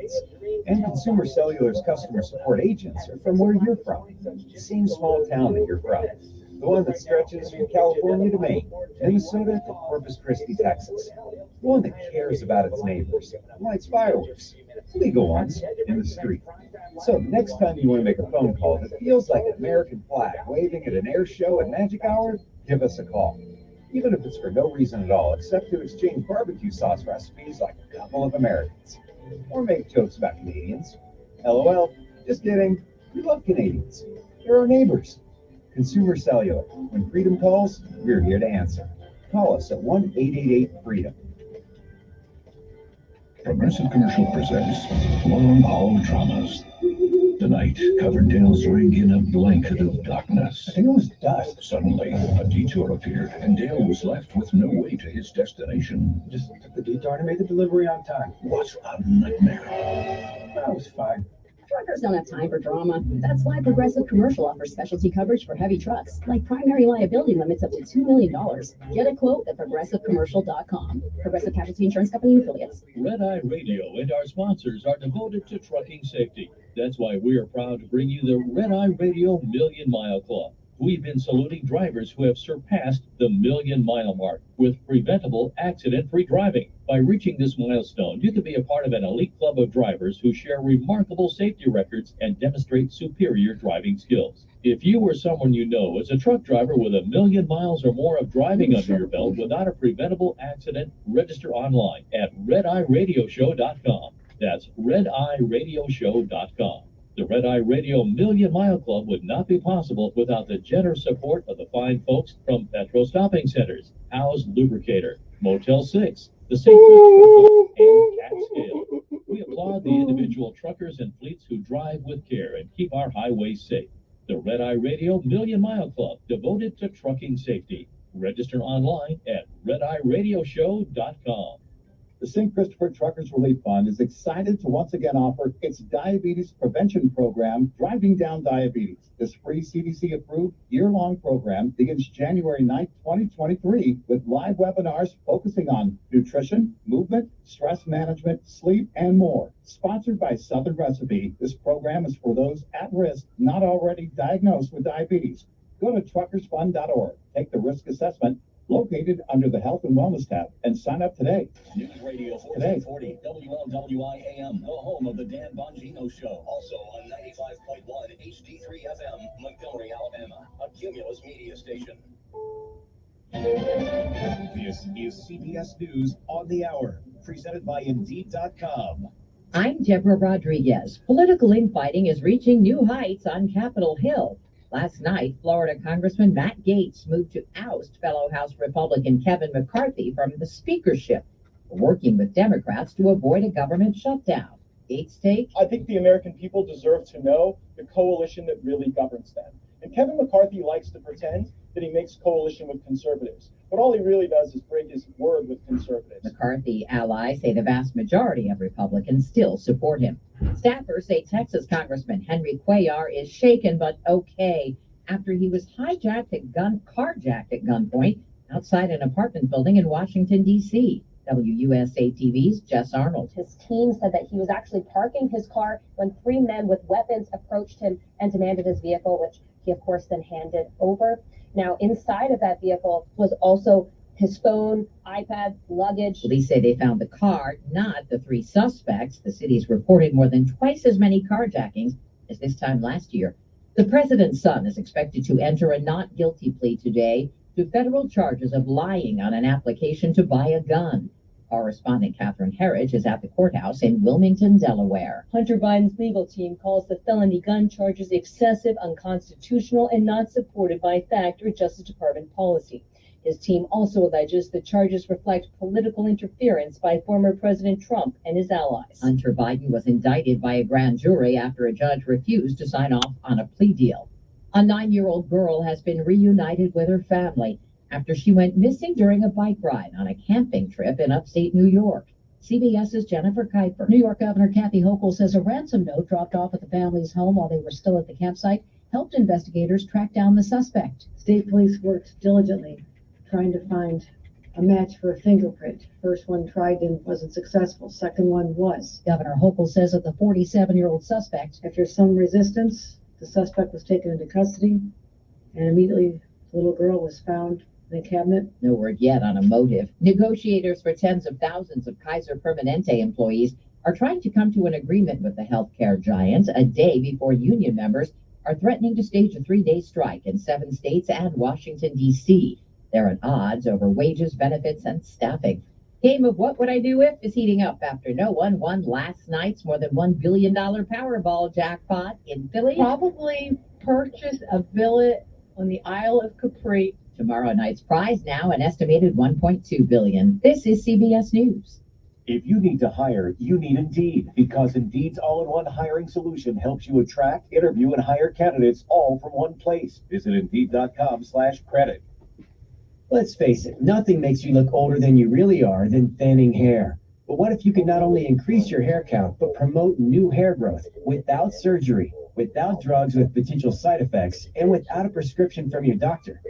states. And Consumer Cellular's customer support agents are from where you're from. The same small town that you're from. The one that stretches from California to Maine, Minnesota to Corpus Christi, Texas. The one that cares about its neighbors, and lights fireworks, legal ones, in the street. So next time you want to make a phone call that feels like an American flag waving at an air show at magic hour, give us a call. Even if it's for no reason at all, except to exchange barbecue sauce recipes like a couple of Americans. Or make jokes about Canadians. LOL, just kidding. We love Canadians. They're our neighbors. Consumer Cellular. When freedom calls, we're here to answer. Call us at 1-888-FREEDOM. Progressive Commercial presents Long Haul Dramas. Tonight, Coverdale's rig in a blanket of darkness. I think it was dust. Suddenly, a detour appeared, and Dale was left with no way to his destination. Just took the detour to make the delivery on time. What a nightmare. That was fine. Truckers don't have time for drama. That's why Progressive Commercial offers specialty coverage for heavy trucks, like primary liability limits up to $2 million. Get a quote at progressivecommercial.com. Progressive Casualty Insurance Company and affiliates. Red Eye Radio and our sponsors are devoted to trucking safety. That's why we are proud to bring you the Red Eye Radio Million Mile Club. We've been saluting drivers who have surpassed the million-mile mark with preventable, accident-free driving. By reaching this milestone, you can be a part of an elite club of drivers who share remarkable safety records and demonstrate superior driving skills. If you or someone you know is a truck driver with 1 million miles or more of driving under your belt without a preventable accident, register online at redeyeradioshow.com. That's redeyeradioshow.com. The Red Eye Radio Million Mile Club would not be possible without the generous support of the fine folks from Petro Stopping Centers, House Lubricator, Motel 6, the St. Louis and Catskill. We applaud the individual truckers and fleets who drive with care and keep our highways safe. The Red Eye Radio Million Mile Club, devoted to trucking safety. Register online at redeyeradioshow.com. The St. Christopher Truckers Relief Fund is excited to once again offer its diabetes prevention program, Driving Down Diabetes. This free CDC-approved year-long program begins January 9th, 2023, with live webinars focusing on nutrition, movement, stress management, sleep, and more. Sponsored by Southern Recipe, this program is for those at risk not already diagnosed with diabetes. Go to truckersfund.org, take the risk assessment located under the Health and Wellness tab, and sign up today. News Radio 1440, WLWI-AM, the home of the Dan Bongino Show. Also on 95.1 HD3 FM, Montgomery, Alabama, a Cumulus media station. This is CBS News on the Hour, presented by Indeed.com. I'm Deborah Rodriguez. Political infighting is reaching new heights on Capitol Hill. Last night, Florida Congressman Matt Gaetz moved to oust fellow House Republican Kevin McCarthy from the speakership, working with Democrats to avoid a government shutdown. Gaetz' take? I think the American people deserve to know the coalition that really governs them. And Kevin McCarthy likes to pretend that he makes coalition with conservatives, but all he really does is break his word with conservatives. McCarthy allies say the vast majority of Republicans still support him. Staffers say Texas Congressman Henry Cuellar is shaken but okay after he was carjacked at gunpoint outside an apartment building in Washington, D.C. WUSA TV's Jess Arnold. His team said that he was actually parking his car when 3 men with weapons approached him and demanded his vehicle, which he, of course, then handed over. Now, inside of that vehicle was also his phone, iPad, luggage. Police say they found the car, not the 3 suspects. The city's reported more than twice as many carjackings as this time last year. The president's son is expected to enter a not guilty plea today to federal charges of lying on an application to buy a gun. Correspondent Catherine Herridge is at the courthouse in Wilmington, Delaware. Hunter Biden's legal team calls the felony gun charges excessive, unconstitutional, and not supported by fact or Justice Department policy. His team also alleges the charges reflect political interference by former President Trump and his allies. Hunter Biden was indicted by a grand jury after a judge refused to sign off on a plea deal. A 9-year-old girl has been reunited with her family after she went missing during a bike ride on a camping trip in upstate New York. CBS's Jennifer Kuiper. New York Governor Kathy Hochul says a ransom note dropped off at the family's home while they were still at the campsite helped investigators track down the suspect. State police worked diligently trying to find a match for a fingerprint. First one tried and wasn't successful. Second one was. Governor Hochul says that the 47-year-old suspect, After some resistance, the suspect was taken into custody, and immediately the little girl was found in a cabinet. no word yet on a motive. Negotiators for tens of thousands of Kaiser Permanente employees are trying to come to an agreement with the healthcare giant a day before union members are threatening to stage a 3-day strike in 7 states and Washington, D.C. They're at odds over wages, benefits, and staffing. Game of What Would I Do If is heating up after no one won last night's more than $1 billion Powerball jackpot in Philly. Probably purchase a villa on the Isle of Capri. Tomorrow night's prize now an estimated $1.2 billion. This is CBS News. If you need to hire, you need Indeed, because Indeed's all-in-one hiring solution helps you attract, interview, and hire candidates all from one place. Visit Indeed.com/credit. Let's face it, nothing makes you look older than you really are than thinning hair. But what if you could not only increase your hair count, but promote new hair growth without surgery, without drugs with potential side effects, and without a prescription from your doctor?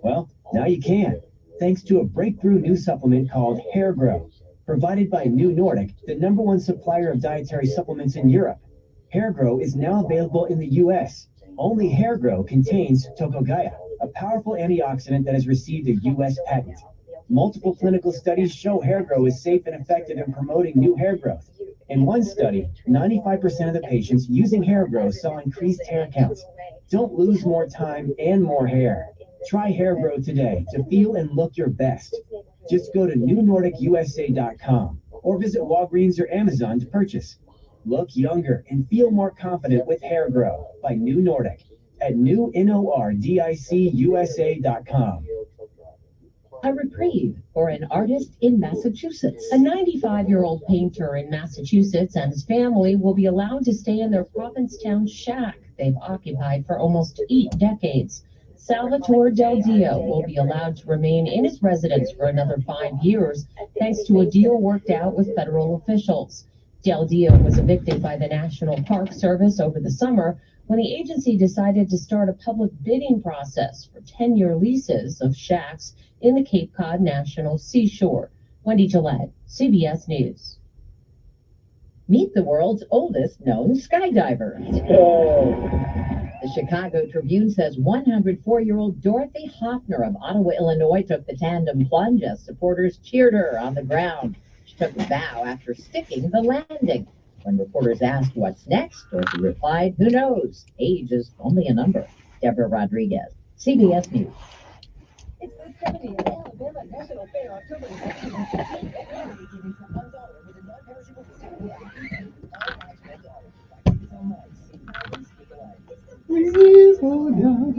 Well, now you can, thanks to a breakthrough new supplement called Hair Grow, provided by New Nordic, the #1 supplier of dietary supplements in Europe. Hair Grow is now available in the U.S. Only Hair Grow contains tocopilla, a powerful antioxidant that has received a U.S. patent. Multiple clinical studies show Hair Grow is safe and effective in promoting new hair growth. In one study, 95% of the patients using Hair Grow saw increased hair counts. Don't lose more time and more hair. Try Hair Grow today to feel and look your best. Just go to newnordicusa.com or visit Walgreens or Amazon to purchase. Look younger and feel more confident with Hair Grow by New Nordic at newnordicusa.com. A reprieve for an artist in Massachusetts. A 95-year-old painter in Massachusetts and his family will be allowed to stay in their Provincetown shack they've occupied for almost 8 decades. Salvatore Del Dio will be allowed to remain in his residence for another 5 years, thanks to a deal worked out with federal officials. Del Dio was evicted by the National Park Service over the summer when the agency decided to start a public bidding process for 10-year leases of shacks in the Cape Cod National Seashore. Wendy Gillette, CBS News. Meet the world's oldest known skydiver. The Chicago Tribune says 104-year-old Dorothy Hoffner of Ottawa, Illinois, took the tandem plunge as supporters cheered her on the ground. She took a bow after sticking the landing. When reporters asked what's next, Dorothy replied, "Who knows? Age is only a number." Deborah Rodriguez, CBS News. It's the 70th Alabama National Fair, October 16th. Everybody giving for $1 with a non-perishable souvenir. All bags $1. Thank you so much. See Fridays, speak alike. Please hold on.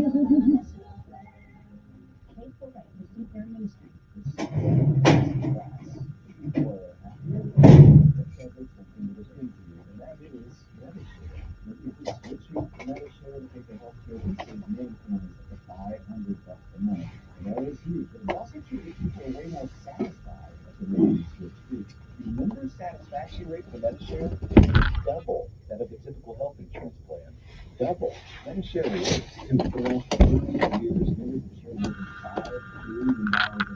Member satisfaction rate for Medishare? Double that of the typical health insurance plan. Double. Medishare works to for the last 13 years. Members insure more than $5 billion in covered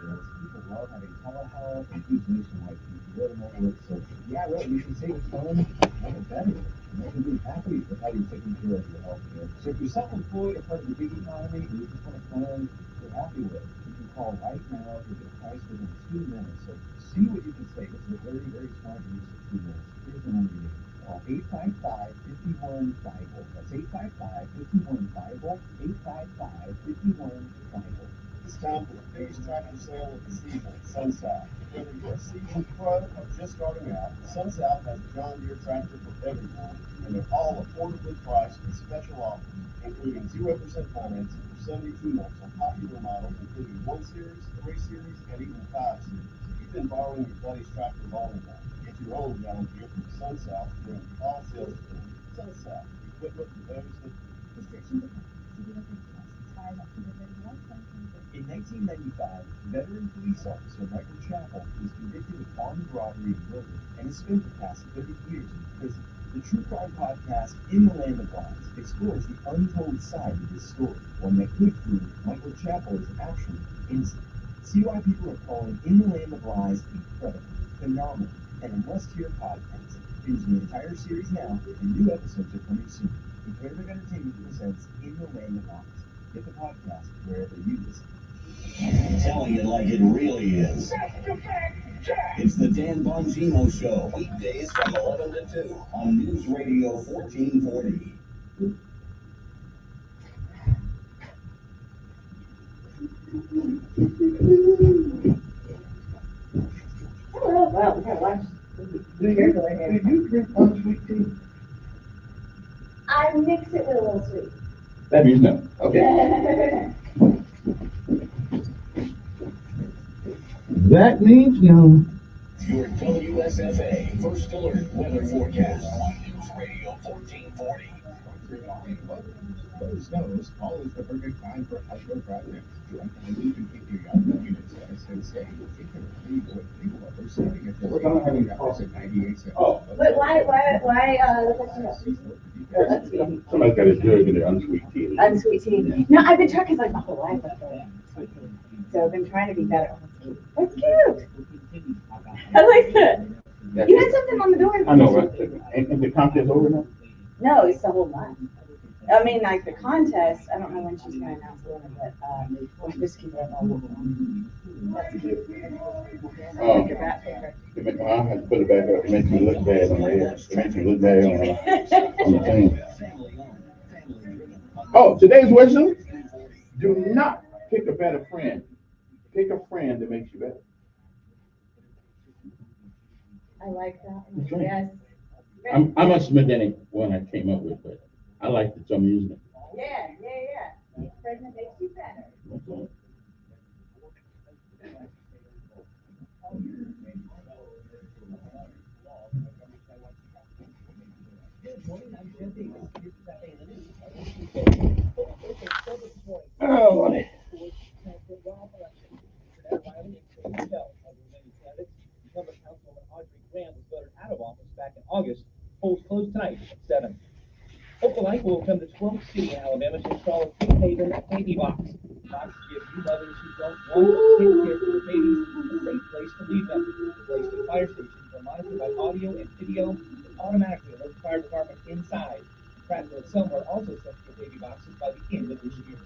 bills. People love having telehealth and huge nationwide PPO networks. So, yeah, well, you should save time and better. Make you happy with how you're taking care of your health care. So if you're self-employed or part of the gig economy and you just want a plan you're happy with, you can call right now to get a price within 2 minutes. So see what you can save. This is a very, very smart use of 2 minutes. Here's the number you need. Call 855-51-BIBLE. That's 855-51-BIBLE. 855-51-BIBLE. It's time for the biggest tractor sale of the season, SunSouth. Whether you're a seasoned pro or just starting out, SunSouth has a John Deere tractor for everyone, and they're all affordably priced with special offers, including 0% financing for 72 months on popular models, including 1 Series, 3 Series, and even 5 Series. If you've been borrowing your buddy's tractor long enough, get your own John Deere from SunSouth during the fall sales event. SunSouth, equipment for those that... In 1995, veteran police officer Michael Chappell was convicted of armed robbery and murder and has spent the past 30 years in prison. The True Crime Podcast, In the Land of Lies, explores the untold side of this story, one that could prove Michael Chappell is actually innocent. See why people are calling In the Land of Lies incredible, phenomenal, and a must-hear podcast. Binge the entire series now, and new episodes are coming soon. Incredible Entertainment presents In the Land of Lies. Get the podcast wherever you listen. Telling it like it really is. It's the Dan Bongino Show, weekdays from 11 to 2 on News Radio 1440. Oh, wow, we got lunch. Be careful right here. Did you drink unsweet tea? I mix it with a little sweet. That means no. Okay. That means no. Your WSFA First Alert Weather Forecast on News Radio 1440. Those snows, always the perfect time for outdoor projects. And you can keep your yard units nice and safe. It can leave with legal lovers saving at just $98. Oh. But why, Somebody's got a jug of the unsweet tea. unsweet tea? No, I've been talking like my whole life about sweet tea. So I've been trying to be better. That's cute. I like that. You had something on the door. I know, right? Ain't the contest over now? No, it's the whole month. I mean, like the contest, I don't know when she's gonna announce the winner, but, we'll just keep it all the time. That's cute. Oh. Your wrap paper. I had to put it back up. It makes me look bad on there. It makes me look bad on the thing. Oh, today's wisdom: do not pick a better friend. Pick a friend that makes you better. I like that. That's right. Yes. I must admit that ain't one I came up with, but I like it, so I'm using it. Yeah. Friend that makes you better. That's right. Oh, buddy. Out of office back in August. Polls close tonight at 7. Hopefully, will become the 12th city in Alabama to install a Safe Haven baby box. Boxes give you mothers who don't want to take care of their babies a safe place to leave them. Replaced at fire stations are monitored by audio and video that automatically alert the fire department inside. Prattville Somewhere also set to get baby boxes by the end of this year.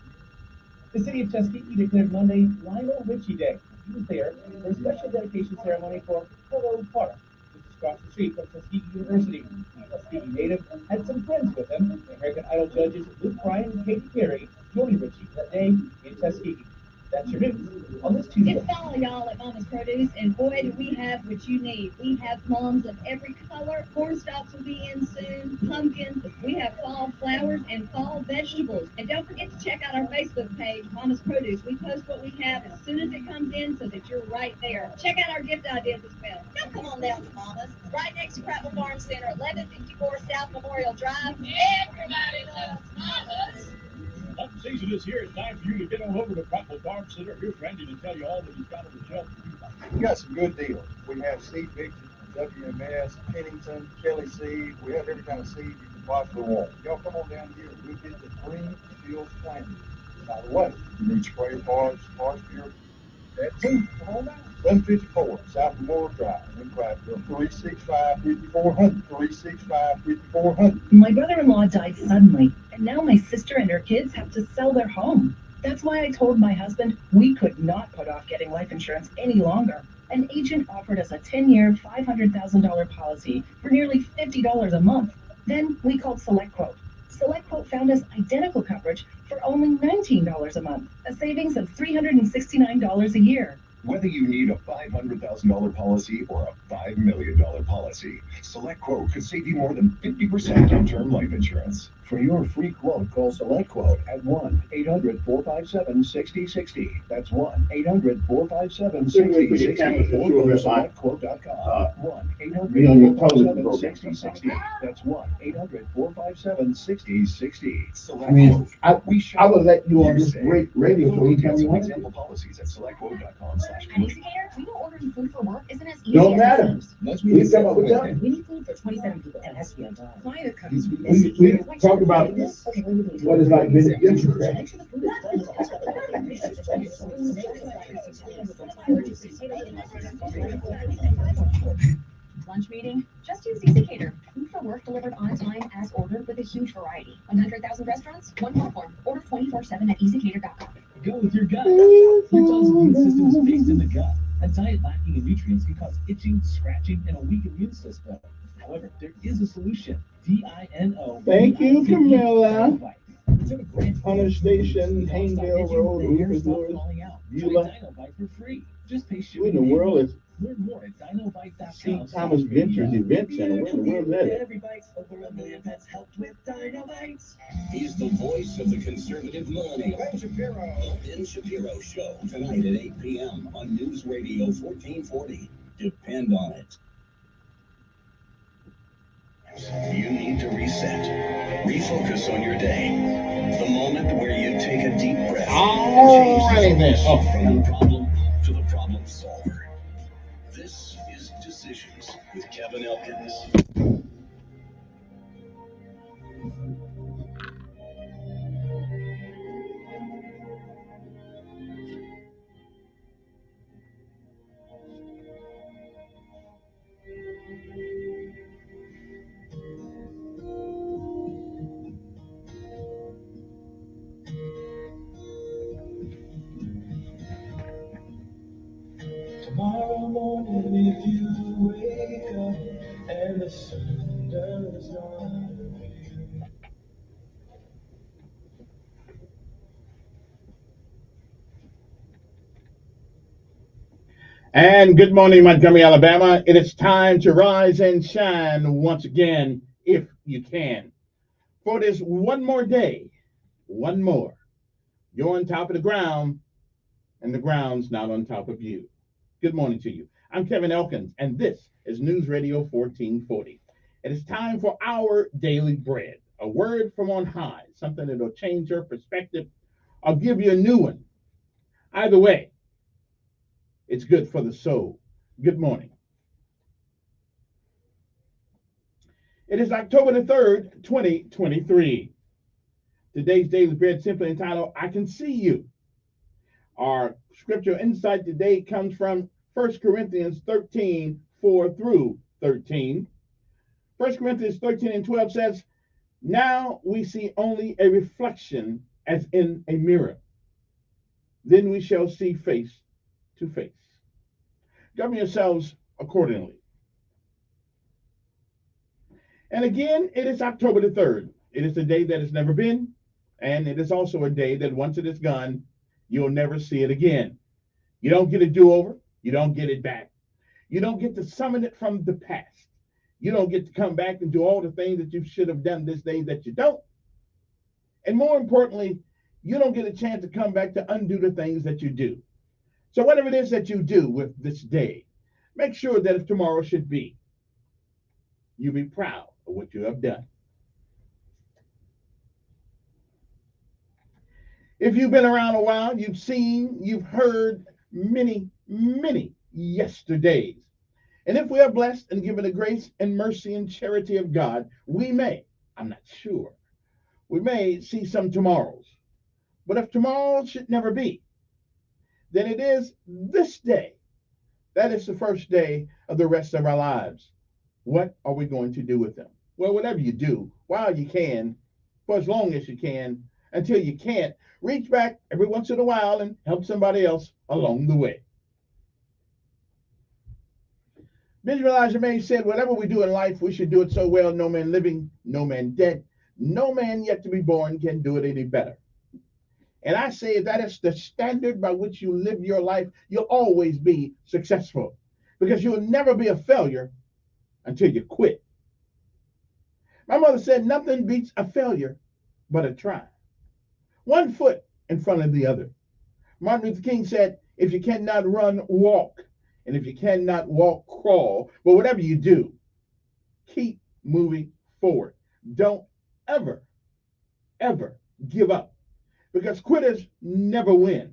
The city of Tuskegee declared Monday Lionel Richie Day. He was there for a special dedication ceremony for Hello Park, which is across the street from Tuskegee University. A Tuskegee native had some friends with him. American Idol judges Luke Bryan and Katy Perry joined Richie that day in Tuskegee. That's your news on this Tuesday. It's fall, y'all, at Mama's Produce, and boy, do we have what you need. We have plums of every color. Corn stalks will be in soon. Pumpkins. We have fall flowers and fall vegetables. And don't forget to check out our Facebook page, Mama's Produce. We post what we have as soon as it comes in so that you're right there. Check out our gift ideas as well. Now come on down to Mama's, right next to Prattville Farm Center, 1154 South Memorial Drive. Everybody loves Mama's. Hunting season is here. It's time for you to get on over to Prattville Farm Center. Here's Randy to tell you all that he's got on the shelf. We got some good deals. We have seed mixes from WMS, Pennington, Kelly Seed. We have every kind of seed you can possibly want. Y'all come on down here. We'll get the green fields planted. By the way, you need spray parts for your that too. Come on down. 1154 South Memorial Drive in Prattville. 365-5400. 365-5400. My brother-in-law died suddenly, and now my sister and her kids have to sell their home. That's why I told my husband we could not put off getting life insurance any longer. An agent offered us a 10-year, $500,000 policy for nearly $50 a month. Then we called SelectQuote. SelectQuote found us identical coverage for only $19 a month, a savings of $369 a year. Whether you need a $500,000 policy or a $5 million policy, SelectQuote could save you more than 50% on term life insurance. For your free quote, call SelectQuote at 1-800-457-6060. That's 1-800-457-6060 or go to SelectQuote.com. 1-800-457-6060. That's 1-800-457-6060. SelectQuote. I would let you on this great radio show anytime you want. Example policies at SelectQuote.com/. Educator, we don't order food for work. Isn't as easy Don't as matter. it seems. We come up with that. We need food for 27 people. It has to be on time. Client comes. We talk talk about what it's like being a Democrat. Lunch meeting? Just use EasyCater. Food for work delivered on time as ordered with a huge variety. 100,000 restaurants, one platform. Order 24/7 at easycater.com. Go with your gut. Your dog's immune system is based in the gut. A diet lacking in nutrients can cause itching, scratching, and a weak immune system. However, there is a solution. DINO. Thank you, Camilla. Hunter Station, Hainville Road, Rufus Lewis, Beulah. For free. Just pay Who shipping. in the world is Learn more at dinobite.com. C. Thomas Ventures Event Center? Where in the world is that? Every bite's over 1 million pets helped with Dinobites. He's the voice of the conservative millennial. Ben Shapiro. The Ben Shapiro Show, tonight at 8 p.m. on News Radio 1440. Depend on it. You need to reset. Refocus on your day. The moment where you take a deep breath. Alrighty then. From the problem to the problem solver. This is Decisions with Kevin Elkins. Tomorrow morning, if you wake up and the sun does not appear. And good morning, Montgomery, Alabama. It is time to rise and shine once again, if you can. For this one more day, one more. You're on top of the ground, and the ground's not on top of you. Good morning to you. I'm Kevin Elkins, and this is News Radio 1440. It is time for our daily bread, a word from on high, something that'll change your perspective. I'll give you a new one. Either way, it's good for the soul. Good morning. It is October the 3rd, 2023. Today's daily bread simply entitled, I Can See You. Our scripture insight today comes from 1 Corinthians 13, 4 through 13. 1 Corinthians 13 and 12 says, now we see only a reflection as in a mirror. Then we shall see face to face. Govern yourselves accordingly. And again, it is October the 3rd. It is a day that has never been, and it is also a day that once it is gone, you'll never see it again. You don't get a do-over. You don't get it back. You don't get to summon it from the past. You don't get to come back and do all the things that you should have done this day that you don't. And more importantly, you don't get a chance to come back to undo the things that you do. So whatever it is that you do with this day, make sure that if tomorrow should be, you be proud of what you have done. If you've been around a while, you've heard many, many yesterdays. And if we are blessed and given the grace and mercy and charity of God, we may, I'm not sure, we may see some tomorrows. But if tomorrow should never be, then it is this day. That is the first day of the rest of our lives. What are we going to do with them? Well, whatever you do, while you can, for as long as you can, until you can't, reach back every once in a while and help somebody else along the way. Benjamin Elijah May said, whatever we do in life, we should do it so well, no man living, no man dead, no man yet to be born can do it any better. And I say if that is the standard by which you live your life, you'll always be successful because you'll never be a failure until you quit. My mother said nothing beats a failure but a try. One foot in front of the other. Martin Luther King said, if you cannot run, walk. And if you cannot walk, crawl. But whatever you do, keep moving forward. Don't ever, ever give up. Because quitters never win.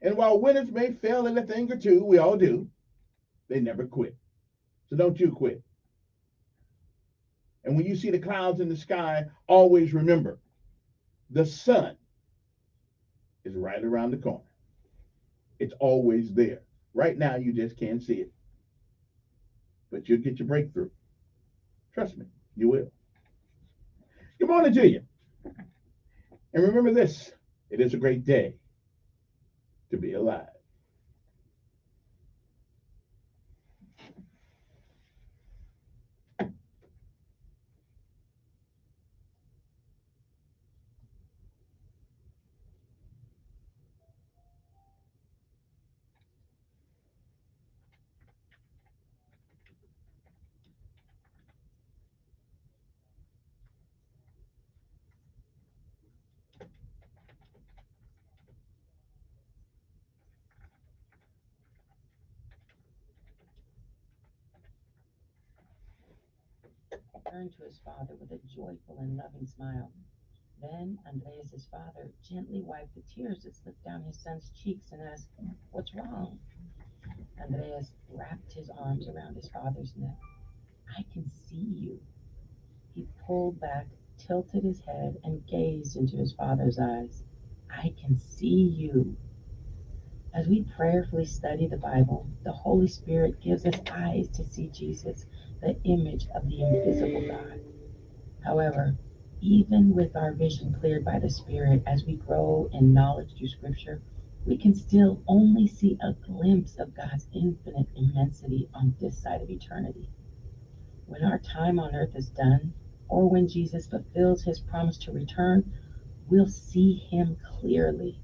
And while winners may fail in a thing or two, we all do, they never quit. So don't you quit. And when you see the clouds in the sky, always remember the sun is right around the corner. It's always there. Right now, you just can't see it. But you'll get your breakthrough. Trust me, you will. Good morning to you. And remember this, it is a great day to be alive. Turned to his father with a joyful and loving smile. Then Andreas's father gently wiped the tears that slipped down his son's cheeks and asked, "What's wrong?" Andreas wrapped his arms around his father's neck. "I can see you." He pulled back, tilted his head, and gazed into his father's eyes. "I can see you." As we prayerfully study the Bible, the Holy Spirit gives us eyes to see Jesus, the image of the invisible God. However, even with our vision cleared by the Spirit as we grow in knowledge through Scripture, we can still only see a glimpse of God's infinite immensity on this side of eternity. When our time on earth is done, or when Jesus fulfills his promise to return, we'll see him clearly.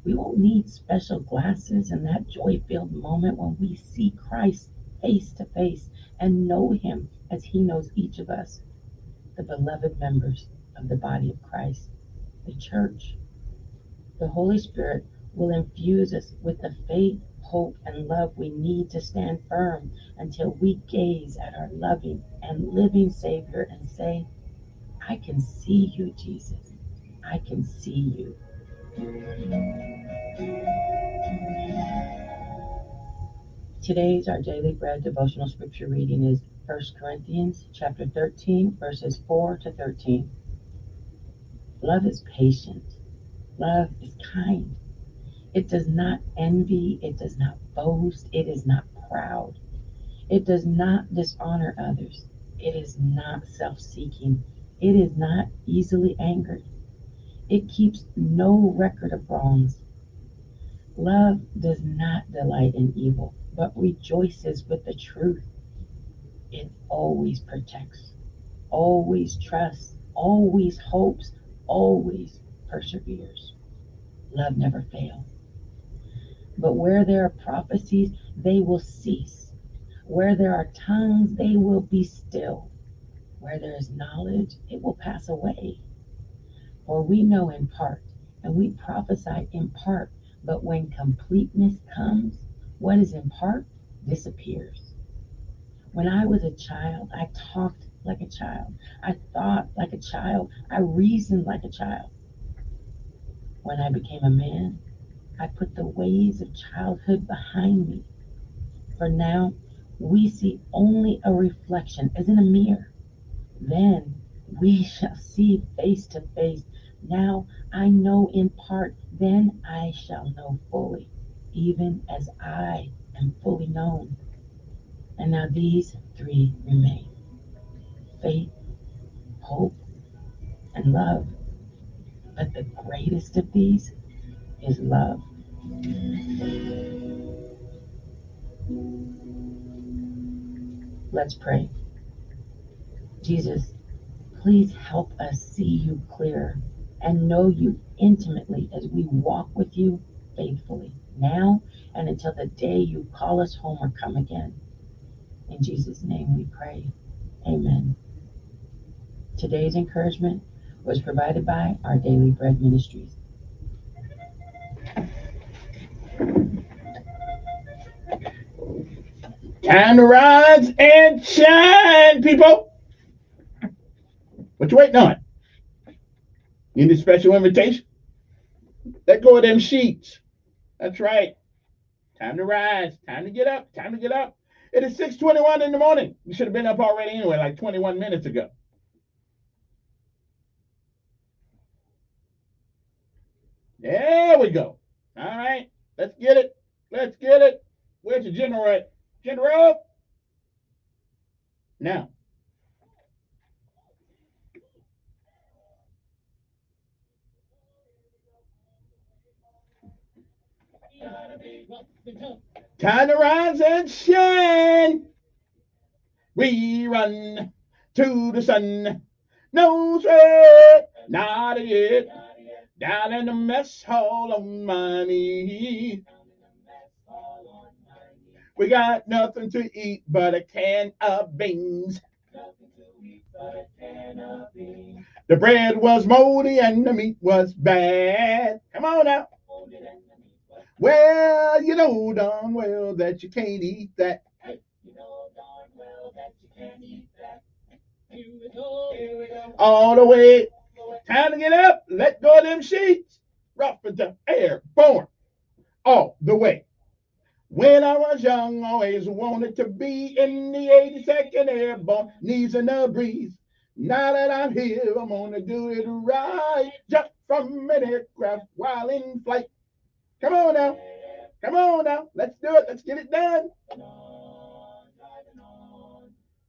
We won't need special glasses in that joy-filled moment when we see Christ face to face and know him as he knows each of us, the beloved members of the body of Christ, the church. The Holy Spirit will infuse us with the faith, hope, and love we need to stand firm until we gaze at our loving and living Savior and say, "I can see you, Jesus. I can see you." Today's Our Daily Bread devotional scripture reading is 1 Corinthians chapter 13, verses 4 to 13. Love is patient. Love is kind. It does not envy. It does not boast. It is not proud. It does not dishonor others. It is not self-seeking. It is not easily angered. It keeps no record of wrongs. Love does not delight in evil, but rejoices with the truth. It always protects, always trusts, always hopes, always perseveres. Love never fails. But where there are prophecies, they will cease. Where there are tongues, they will be still. Where there is knowledge, it will pass away. For we know in part, and we prophesy in part, but when completeness comes, what is in part disappears. When I was a child, I talked like a child. I thought like a child. I reasoned like a child. When I became a man, I put the ways of childhood behind me. For now, we see only a reflection as in a mirror. Then we shall see face to face. Now I know in part, then I shall know fully, even as I am fully known. And now these three remain: faith, hope, and love. But the greatest of these is love. Let's pray. Jesus, please help us see you clearer and know you intimately as we walk with you faithfully, now and until the day you call us home or come again. In Jesus' name we pray. Amen. Today's encouragement was provided by Our Daily Bread Ministries. Time to rise and shine, people. What you waiting on? You need a special invitation? Let go of them sheets. That's right. Time to rise. Time to get up. Time to get up. It is 6:21 in the morning. You should have been up already anyway, like 21 minutes ago. There we go. All right. Let's get it. Let's get it. Where's the general at? General. Now. Time to rise and shine. We run to the sun. No sweat, not yet. Down in the mess hall on my knees. We got nothing to eat but a can of beans. The bread was moldy and the meat was bad. Come on now. Well, you know darn well that you can't eat that. All the way. Time to get up. Let go of them sheets. Rough and tough. Airborne. All the way. When I was young, always wanted to be in the 82nd Airborne. Knees in the breeze. Now that I'm here, I'm gonna do it right. Jump from an aircraft while in flight. Come on now. Come on now. Let's do it. Let's get it done.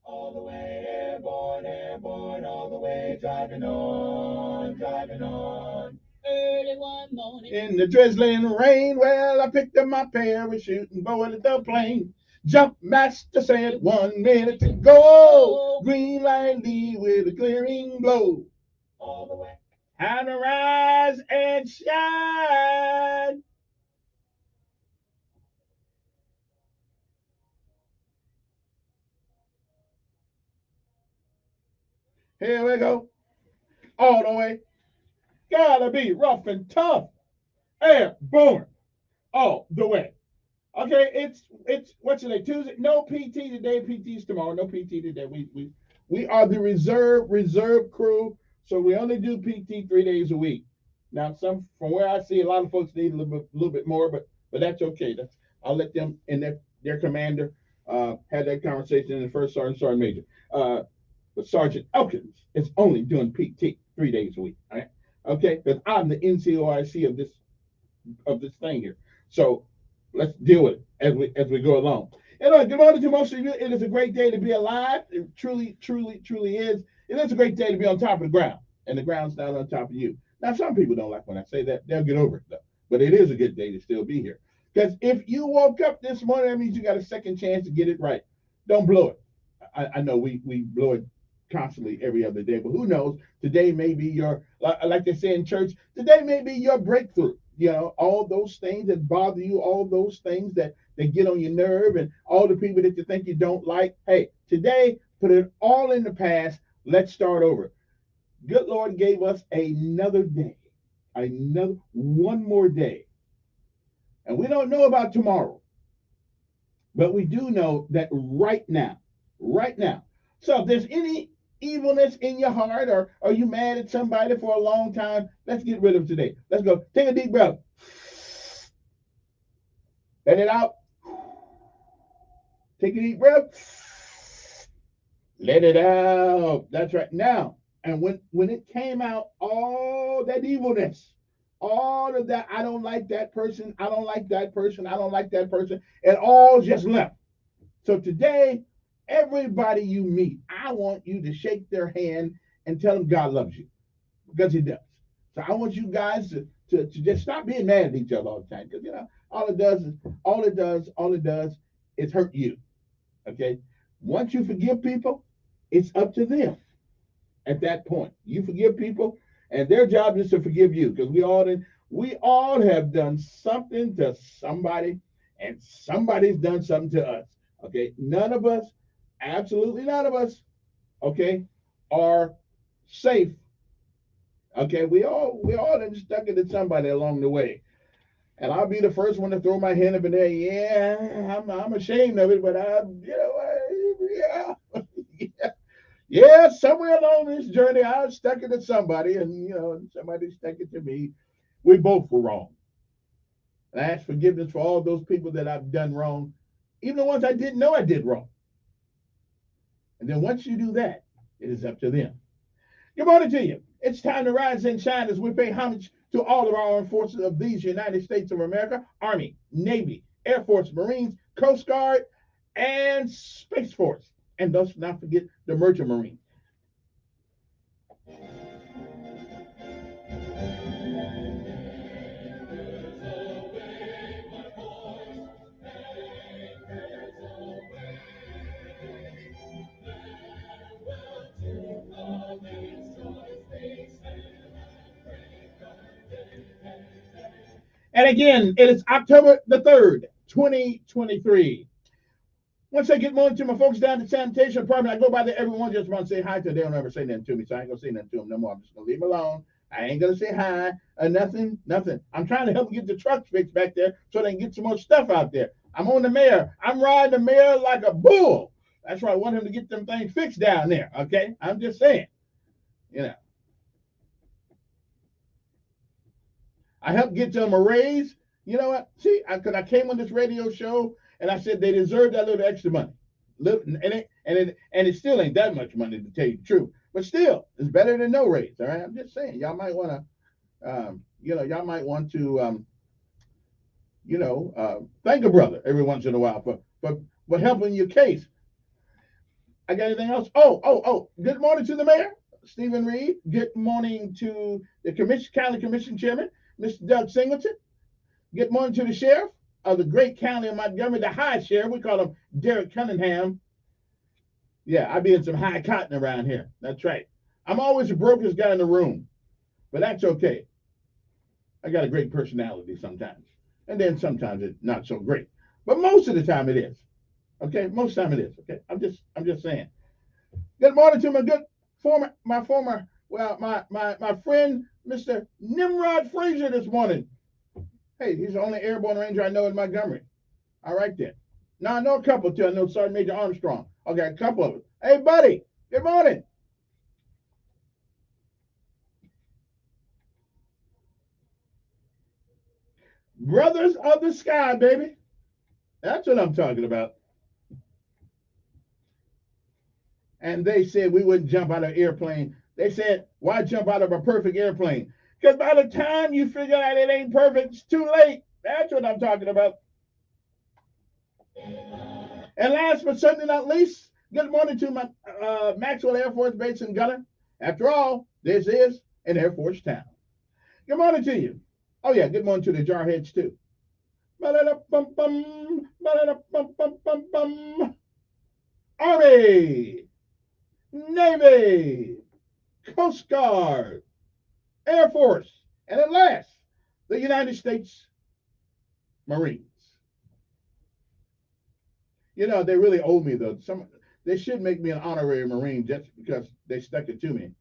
All the way, airborne, airborne, all the way, driving on, driving on. Early one morning. In the drizzling rain, well, I picked up my parachute and boarded the plane. Jump master said 1 minute to go. Green light lead with a clearing blow. All the way. Time to rise and shine. Here we go. All the way. Gotta be rough and tough. Airborne. All the way. Okay, it's what's today? Tuesday. No PT today. PT's tomorrow. No PT today. We are the reserve crew, so we only do PT 3 days a week. Now, from where I see, a lot of folks need a little bit more, but that's okay. I'll let them and their commander have that conversation in the first sergeant major. But Sergeant Elkins is only doing PT 3 days a week. All right, okay, because I'm the NCOIC of this thing here. So let's deal with it as we go along. And good morning to most of you. It is a great day to be alive. It truly is. It is a great day to be on top of the ground, and the ground's not on top of you. Now, some people don't like when I say that. They'll get over it though. But it is a good day to still be here. Because if you woke up this morning, that means you got a second chance to get it right. Don't blow it. I know we blow it constantly every other day, but who knows? Today may be your, like they say in church, today may be your breakthrough. You know, all those things that bother you, all those things that get on your nerve, and all the people that you think you don't like. Hey, today, put it all in the past. Let's start over. Good Lord gave us another day, one more day. And we don't know about tomorrow, but we do know that right now. So if there's any evilness in your heart, or are you mad at somebody for a long time, let's get rid of it today. Let's go. Take a deep breath. Let it out. Take a deep breath. Let it out. That's right. Now, and when it came out, all that evilness, all of that, I don't like that person, I don't like that person, I don't like that person, it all just left. So today, everybody you meet, I want you to shake their hand and tell them God loves you, because he does. So I want you guys to just stop being mad at each other all the time, because all it does is hurt you. Okay? Once you forgive people, it's up to them. At that point, you forgive people, and their job is to forgive you, because we all have done something to somebody, and somebody's done something to us. Okay? None of us, absolutely none of us, okay, are safe. Okay, we all have stuck it to somebody along the way. And I'll be the first one to throw my hand up in there. Yeah, I'm ashamed of it, but yeah, somewhere along this journey, I stuck it to somebody, and somebody stuck it to me. We both were wrong. And I ask forgiveness for all those people that I've done wrong even the ones I didn't know I did wrong. And then once you do that, it is up to them. Good morning to you. It's time to rise and shine as we pay homage to all of our armed forces of these United States of America: Army, Navy, Air Force, Marines, Coast Guard, and Space Force. And let's not forget the Merchant Marines. And again, it is October the 3rd, 2023. Once I get morning to my folks down at the sanitation department, I go by there everyone just want to say hi to them. They don't ever say nothing to me, so I ain't going to say nothing to them no more. I'm just going to leave them alone. I ain't going to say hi or nothing. I'm trying to help them get the trucks fixed back there so they can get some more stuff out there. I'm on the mayor. I'm riding the mayor like a bull. That's why I want him to get them things fixed down there, okay? I'm just saying, you know. I helped get them a raise. You know what? See, because I came on this radio show and I said they deserve that little extra money. And it still ain't that much money, to tell you the truth. But still, it's better than no raise. All right, I'm just saying, y'all might want to, y'all might want to, thank a brother every once in a while for helping your case. I got anything else? Oh! Good morning to the mayor, Stephen Reed. Good morning to the county commission chairman, Mr. Doug Singleton. Good morning to the sheriff of the great county of Montgomery, the high sheriff. We call him Derek Cunningham. Yeah, I be in some high cotton around here. That's right. I'm always the brokest guy in the room, but that's okay. I got a great personality sometimes, and then sometimes it's not so great. But most of the time it is. Okay, most of the time it is. Okay, I'm just saying. Good morning to my friend, Mr. Nimrod Frazier this morning. Hey, he's the only airborne ranger I know in Montgomery. All right then. Now I know a couple too. I know Sergeant Major Armstrong. Okay, a couple of them. Hey, buddy. Good morning. Brothers of the Sky, baby. That's what I'm talking about. And they said we wouldn't jump out of an airplane. They said, why jump out of a perfect airplane? Because by the time you figure out it ain't perfect, it's too late. That's what I'm talking about. And last but certainly not least, good morning to my Maxwell Air Force Base in Gunner. After all, this is an Air Force town. Good morning to you. Oh, yeah, good morning to the Jarheads, too. Army, Navy, Coast Guard, Air Force, and at last, the United States Marines. You know, they really owe me, though. They should make me an honorary Marine just because they stuck it to me.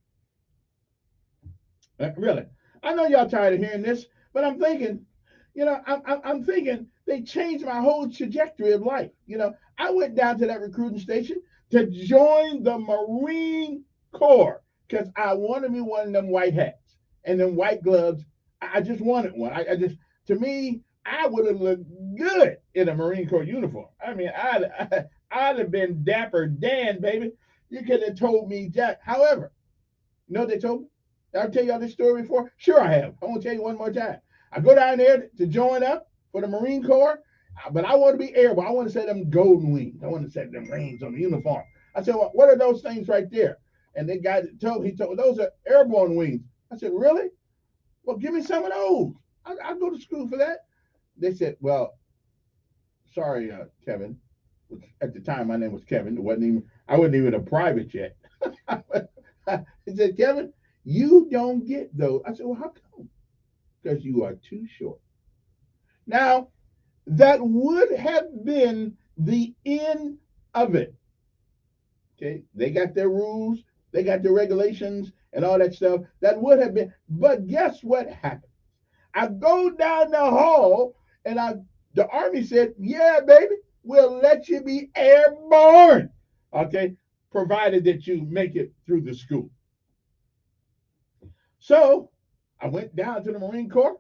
Really. I know y'all tired of hearing this, but I'm thinking, I'm thinking they changed my whole trajectory of life. I went down to that recruiting station to join the Marine Corps because I wanted me one of them white hats and them white gloves. I just wanted one. To me, I would have looked good in a Marine Corps uniform. I mean, I'd have been Dapper Dan, baby. You could have told me Jack. However, you know what they told me? I'll tell y'all this story before. Sure, I have. I want to tell you one more time. I go down there to join up for the Marine Corps, but I want to be airborne. I want to say them golden wings. I want to say them rings on the uniform. I said, well, what are those things right there? And the guy told those are airborne wings. I said, really? Well, give me some of those. I'll go to school for that. They said, well, sorry, Kevin. At the time, my name was Kevin. I wasn't even a private yet. He said, Kevin, you don't get those. I said, well, how come? Because you are too short. Now, that would have been the end of it. Okay, they got their rules, they got their regulations and all that stuff. That would have been, but guess what happened? I go down the hall and the Army said, yeah, baby, we'll let you be airborne. Okay, provided that you make it through the school. So I went down to the Marine Corps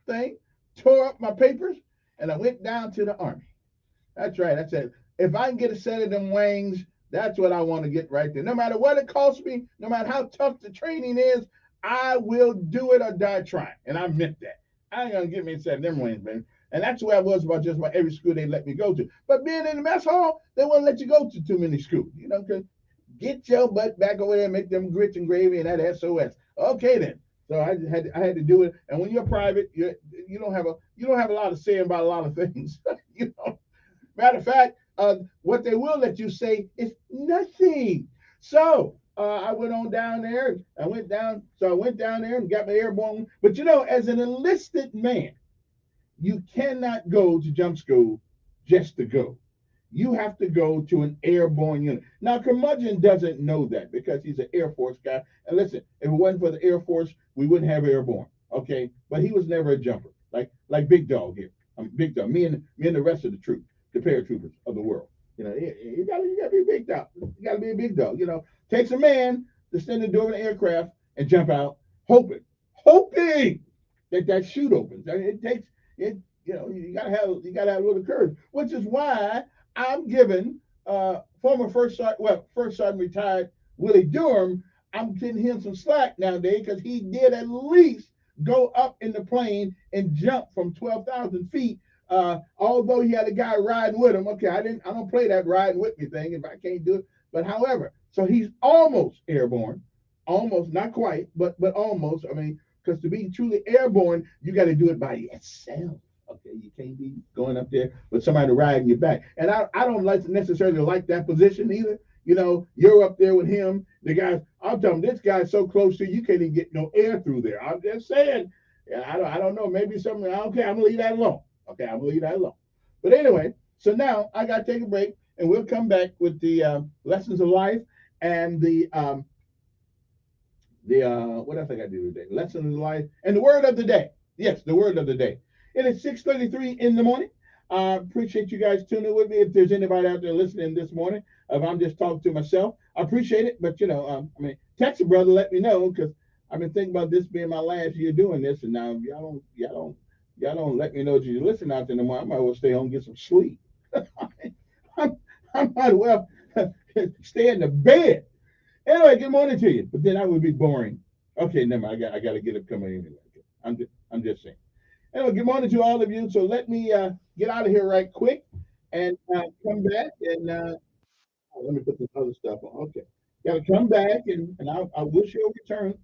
thing, tore up my papers, and I went down to the Army. That's right. That's it. If I can get a set of them wings, that's what I want to get right there. No matter what it costs me, no matter how tough the training is, I will do it or die trying. And I meant that. I ain't gonna get me a set of them wings, man. And that's where I was about just about every school they let me go to. But being in the mess hall, they wouldn't let you go to too many schools. You know, because get your butt back over there and make them grits and gravy and that SOS. Okay then. So I had to do it. And when you're private, you don't have a lot of say about a lot of things. you know, Matter of fact, what they will let you say is nothing. So I went on down there. I went down. So I went down there and got my airborne. But as an enlisted man, you cannot go to jump school just to go. You have to go to an airborne unit. Now, Curmudgeon doesn't know that because he's an Air Force guy. And listen, if it wasn't for the Air Force, we wouldn't have airborne. Okay, but he was never a jumper like Big Dog here. Big Dog. Me and the rest of the troops, the paratroopers of the world. You gotta be a big dog. You gotta be a big dog. Takes a man to stand in the door of an aircraft and jump out, hoping that chute opens. I mean, it takes it. You gotta have a little courage, which is why I'm giving former first sergeant retired Willie Durham. I'm getting him some slack nowadays because he did at least go up in the plane and jump from 12,000 feet. Although he had a guy riding with him. Okay, I don't play that riding with me thing if I can't do it. But however, so he's almost airborne, almost not quite, but almost. I mean, because to be truly airborne, you got to do it by yourself. Okay, you can't be going up there with somebody riding your back. And I don't necessarily like that position either. You're up there with him. The guy, I'm telling this guy's so close to you, you can't even get no air through there. I'm just saying. Yeah, I don't know. Maybe something. Okay, I'm gonna leave that alone. Okay, I'm gonna leave that alone. But anyway, so now I gotta take a break, and we'll come back with the lessons of life and the what else I got to do today? Lessons of life and the word of the day. Yes, the word of the day. It is 6:33 in the morning. I appreciate you guys tuning with me. If there's anybody out there listening this morning, if I'm just talking to myself, I appreciate it. But text a brother, let me know because I've been thinking about this being my last year doing this, and now if y'all don't let me know that you listen out there no more, I might as well stay home and get some sleep. I might as well stay in the bed. Anyway, good morning to you. But then that would be boring. Okay, never mind. I got to get up coming anyway. I'm just saying. Anyway, good morning to all of you. So let me get out of here right quick and come back and let me put this other stuff on. Okay, got to come back and I wish you a return.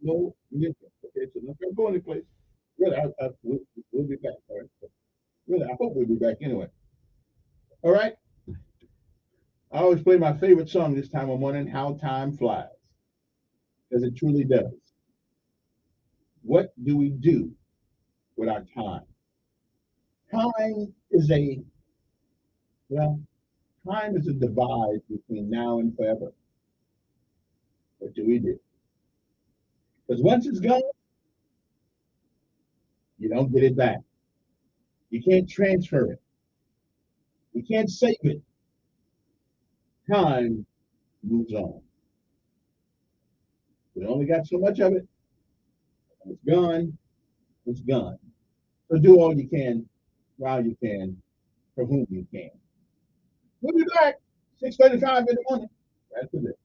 No music. Okay, so not gonna go any place. Really, we'll be back. All right. So, really, I hope we'll be back anyway. All right. I always play my favorite song this time of morning, "How Time Flies," because it truly does. What do we do with our time? Time is well, time is a divide between now and forever. What do we do? Because once it's gone, you don't get it back. You can't transfer it. You can't save it. Time moves on. We only got so much of it. When it's gone. It's gone. So do all you can while you can for whom you can. We'll be back 6:35 in the morning. That's it.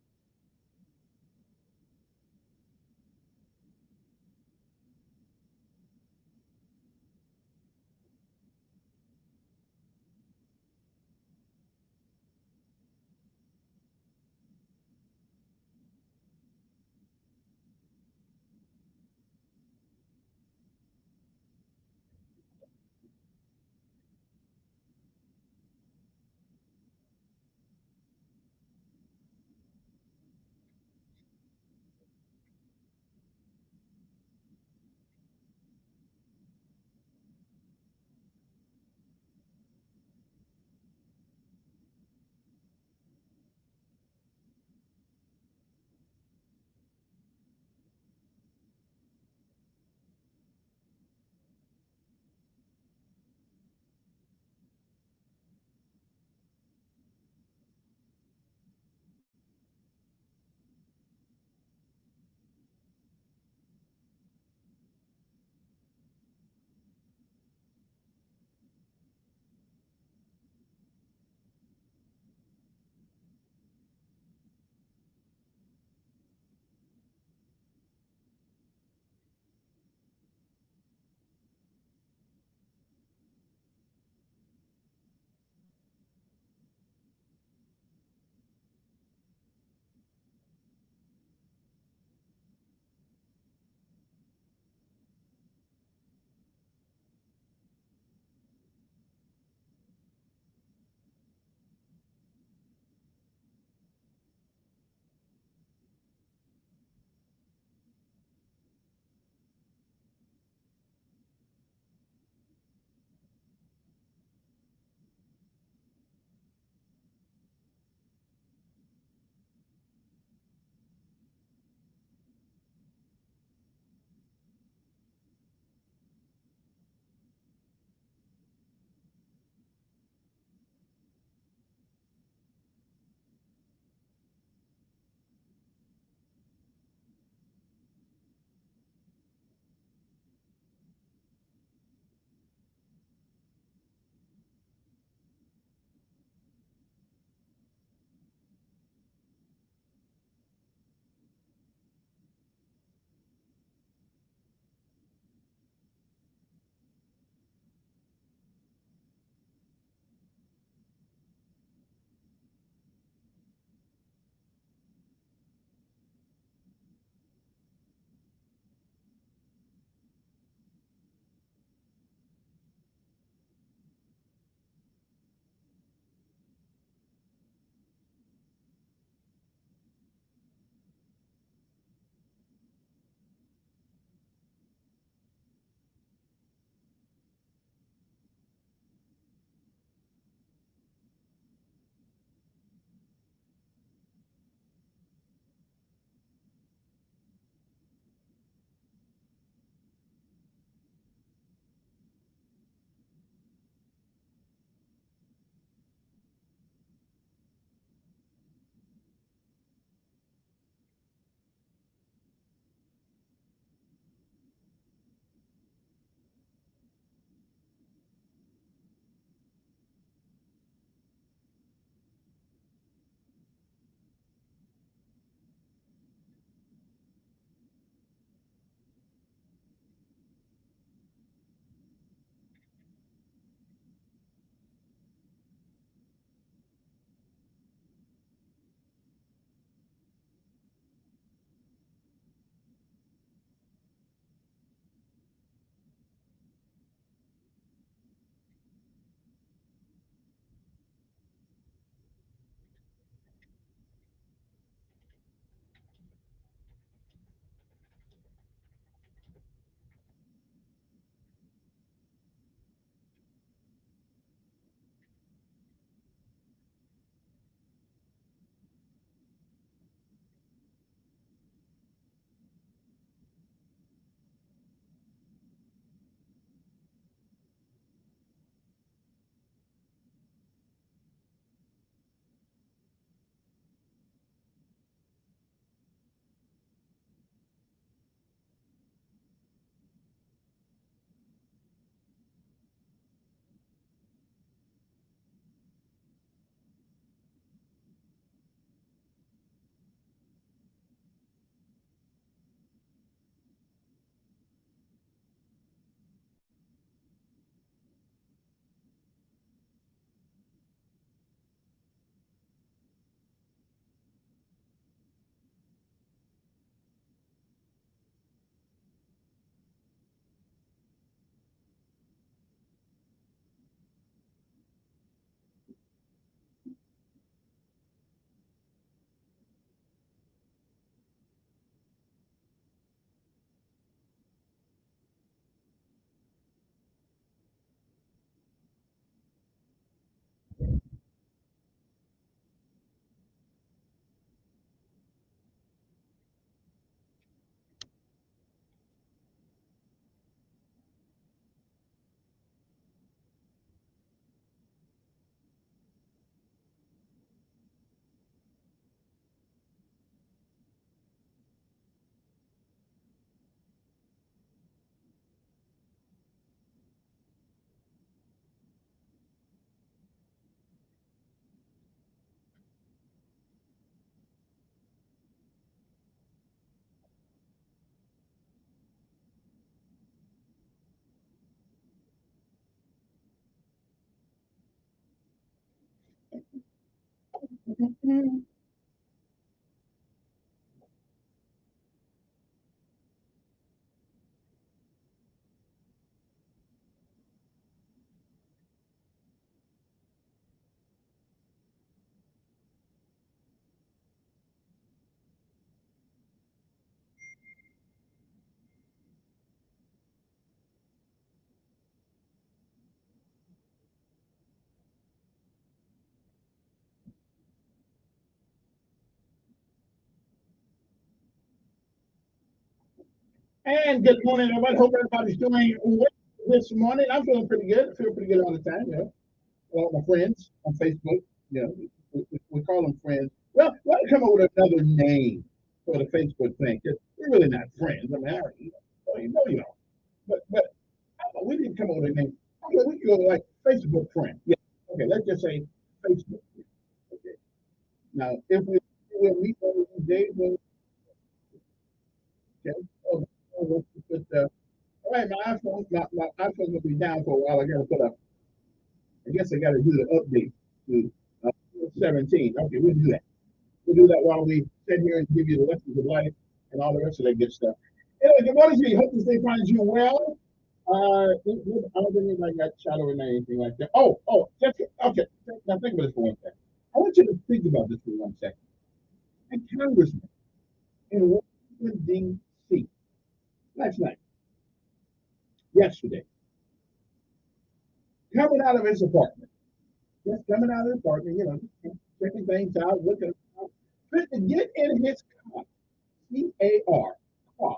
And good morning, everybody. Hope everybody's doing well this morning. I'm feeling pretty good. I feel pretty good all the time. All my friends on Facebook, we call them friends. Well, let me come up with another name for the Facebook thing because we're really not friends. I mean, you know. But we didn't come up with a name. Okay, we can go like Facebook friend. Yeah. Okay, let's just say Facebook. Okay. Now, if we'll meet one of these days, okay. Let's put all right, my iPhone will be down for a while. I got to put up. I guess I got to do the update to 17. Okay, we'll do that. We'll do that while we sit here and give you the lessons of life and all the rest of that good stuff. Anyway, good morning to you. Hope this day finds you well. I don't think anybody got shot or anything like that. Just okay. Now think about this for one second. I want you to think about this for 1 second. A congressman in Washington D.C. last night, yesterday, coming out of his apartment, just coming out of his apartment, checking things out, looking out, fit to get in his car, C-A-R, car,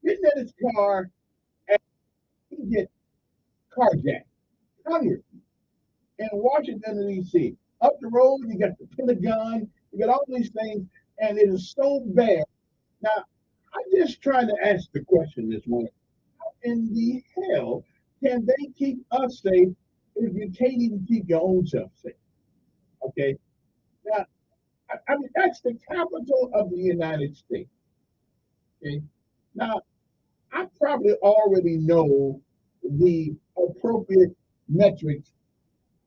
getting in his car, and he gets carjacked. Congressman in Washington, D.C. Up the road, you got the Pentagon, you got all these things, and it is so bad. Now, I'm just trying to ask the question this morning. How in the hell can they keep us safe if you can't even keep your own self safe? Okay. Now, I mean, that's the capital of the United States. Okay. Now, I probably already know the appropriate metrics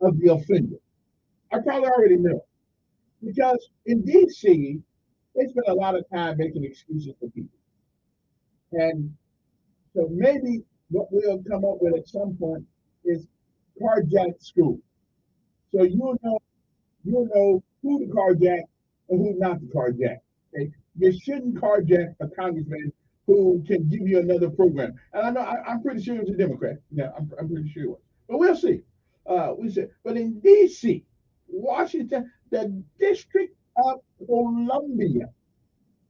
of the offender. I probably already know. Because in DC, they spend a lot of time making excuses for people. And so maybe what we'll come up with at some point is carjack school. So you'll know who to carjack and who not to carjack. Okay? You shouldn't carjack a congressman who can give you another program. And I know I'm pretty sure he was a Democrat. Yeah, I'm pretty sure he was. But we'll see. We see. But in D.C., Washington, the District of Columbia,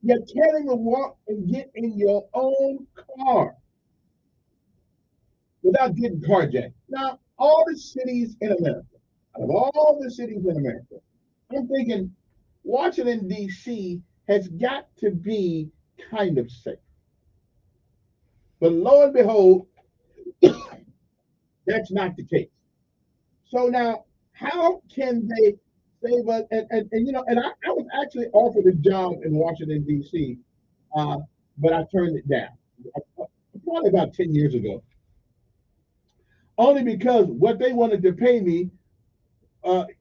you can't even walk and get in your own car without getting carjacked. Now, all the cities in America, out of all the cities in America, I'm thinking Washington, D.C. has got to be kind of safe. But lo and behold, that's not the case. So now, how can they save us? And I was actually offered a job in Washington, D.C., but I turned it down probably about 10 years ago. Only because what they wanted to pay me,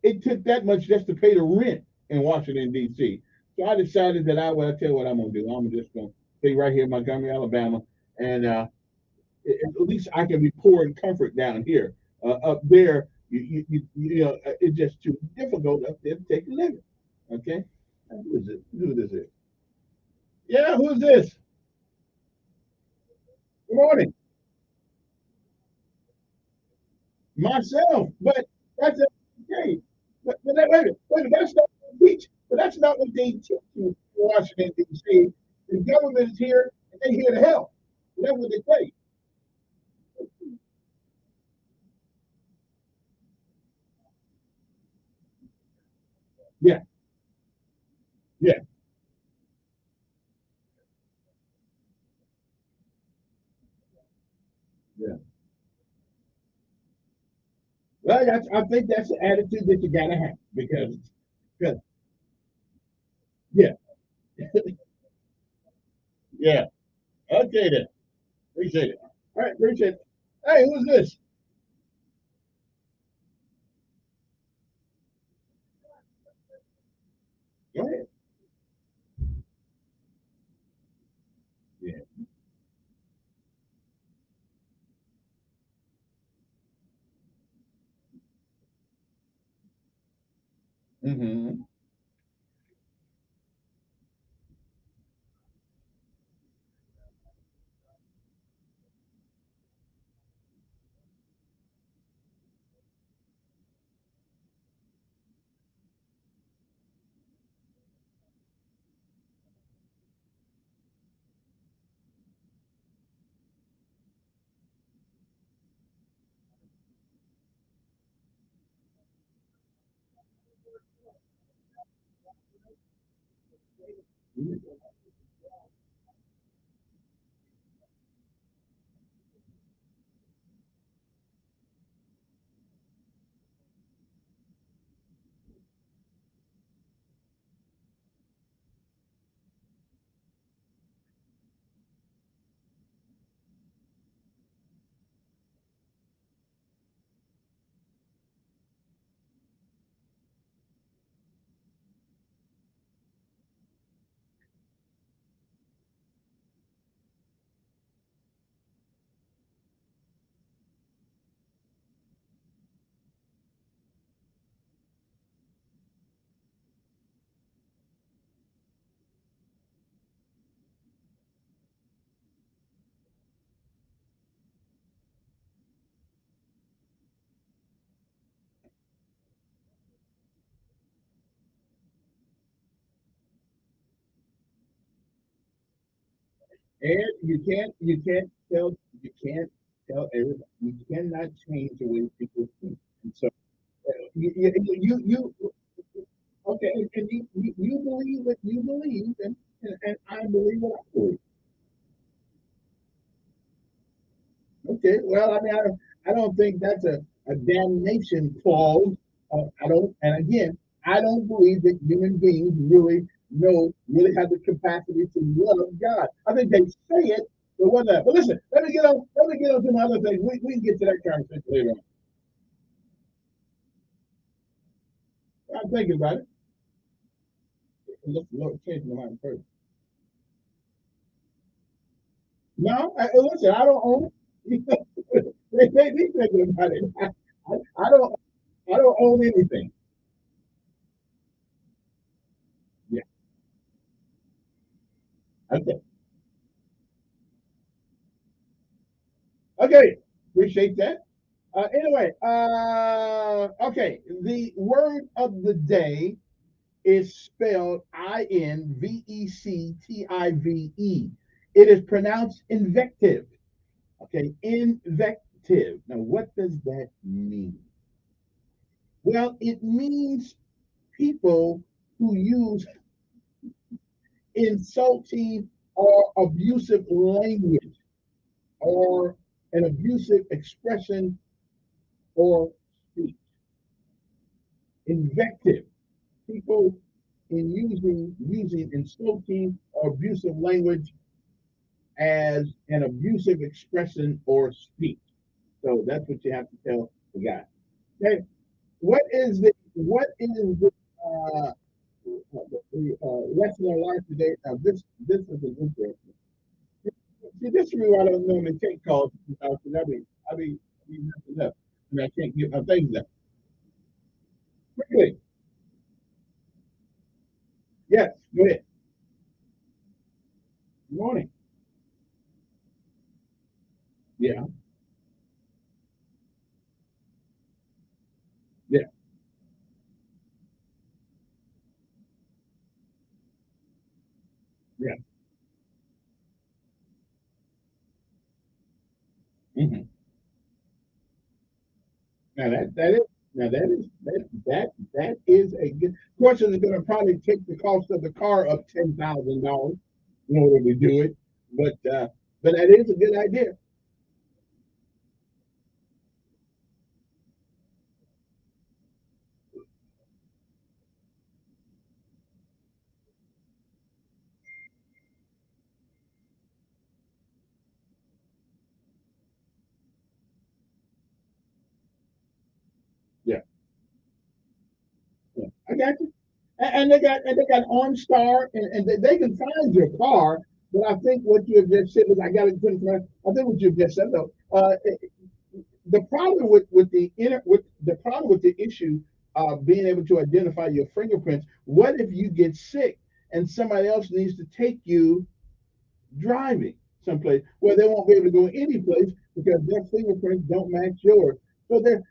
it took that much just to pay the rent in Washington, D.C. So I decided that I tell you what I'm going to do. I'm just going to stay right here in Montgomery, Alabama, and at least I can be poor and comfort down here. Up there, it's just too difficult up there to take a living. Okay? Who is it? Who this is? Yeah, who's this? Good morning. Myself, but that's okay. But wait, that's not what they teach. But that's not what they teach you in Washington D.C. The government is here and they're here to help. That's what they say. Yeah, yeah, yeah. Well, I think that's the attitude that you gotta have because yeah, yeah. Okay then. Appreciate it. All right, appreciate it. Hey, who's this? Mm-hmm. And you can't tell everybody. You cannot change the way people think. And so you okay, and you believe what you believe, and I believe what I believe. Okay, well, I don't think that's a damnation clause. And again, I don't believe that human beings really have the capacity to love God. I think they say it, but whatever. But listen, let me get on to my other things. We can get to that conversation later on. I'm thinking about it. Let's change my mind first. No, listen, I don't own it. They be thinking about it. I don't. I don't own anything. Yeah. Okay. Okay. Appreciate that. Anyway, okay. The word of the day is spelled Invective. It is pronounced invective. Okay, invective. Now, what does that mean? Well, it means people who use insulting or abusive language or an abusive expression or speech. Invective. People in using insulting or abusive language as an abusive expression or speech. So that's what you have to tell the guy. Okay, what is the lesson in life today? Now this is an interesting. See, this is why I don't normally take calls because I be messing up and I can't get my things up. Quickly, yes, go ahead. Good morning. Yeah, yeah, yeah. Hmm. Now that is a good. Of course, it's going to probably take the cost of the car up $10,000 in order to do it, but that is a good idea. Yeah, yeah. I got you. And they got OnStar, and they can find your car. But I think what you have just said is I got to put it. I think what you have just said though. The problem with the problem with the issue being able to identify your fingerprints. What if you get sick and somebody else needs to take you driving someplace where they won't be able to go any place because their fingerprints don't match yours? So there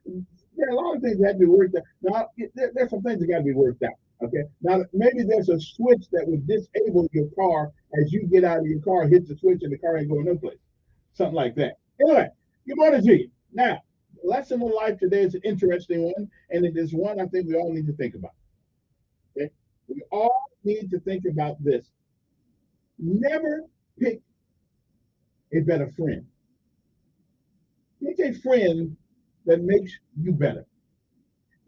are a lot of things that have to be worked out. Now, there's some things that got to be worked out. Okay. Now, maybe there's a switch that would disable your car as you get out of your car, hit the switch, and the car ain't going no place. Something like that. Anyway, good morning to you. Now, lesson of life today is an interesting one, and it is one I think we all need to think about. Okay. We all need to think about this. Never pick a better friend. Pick a friend that makes you better.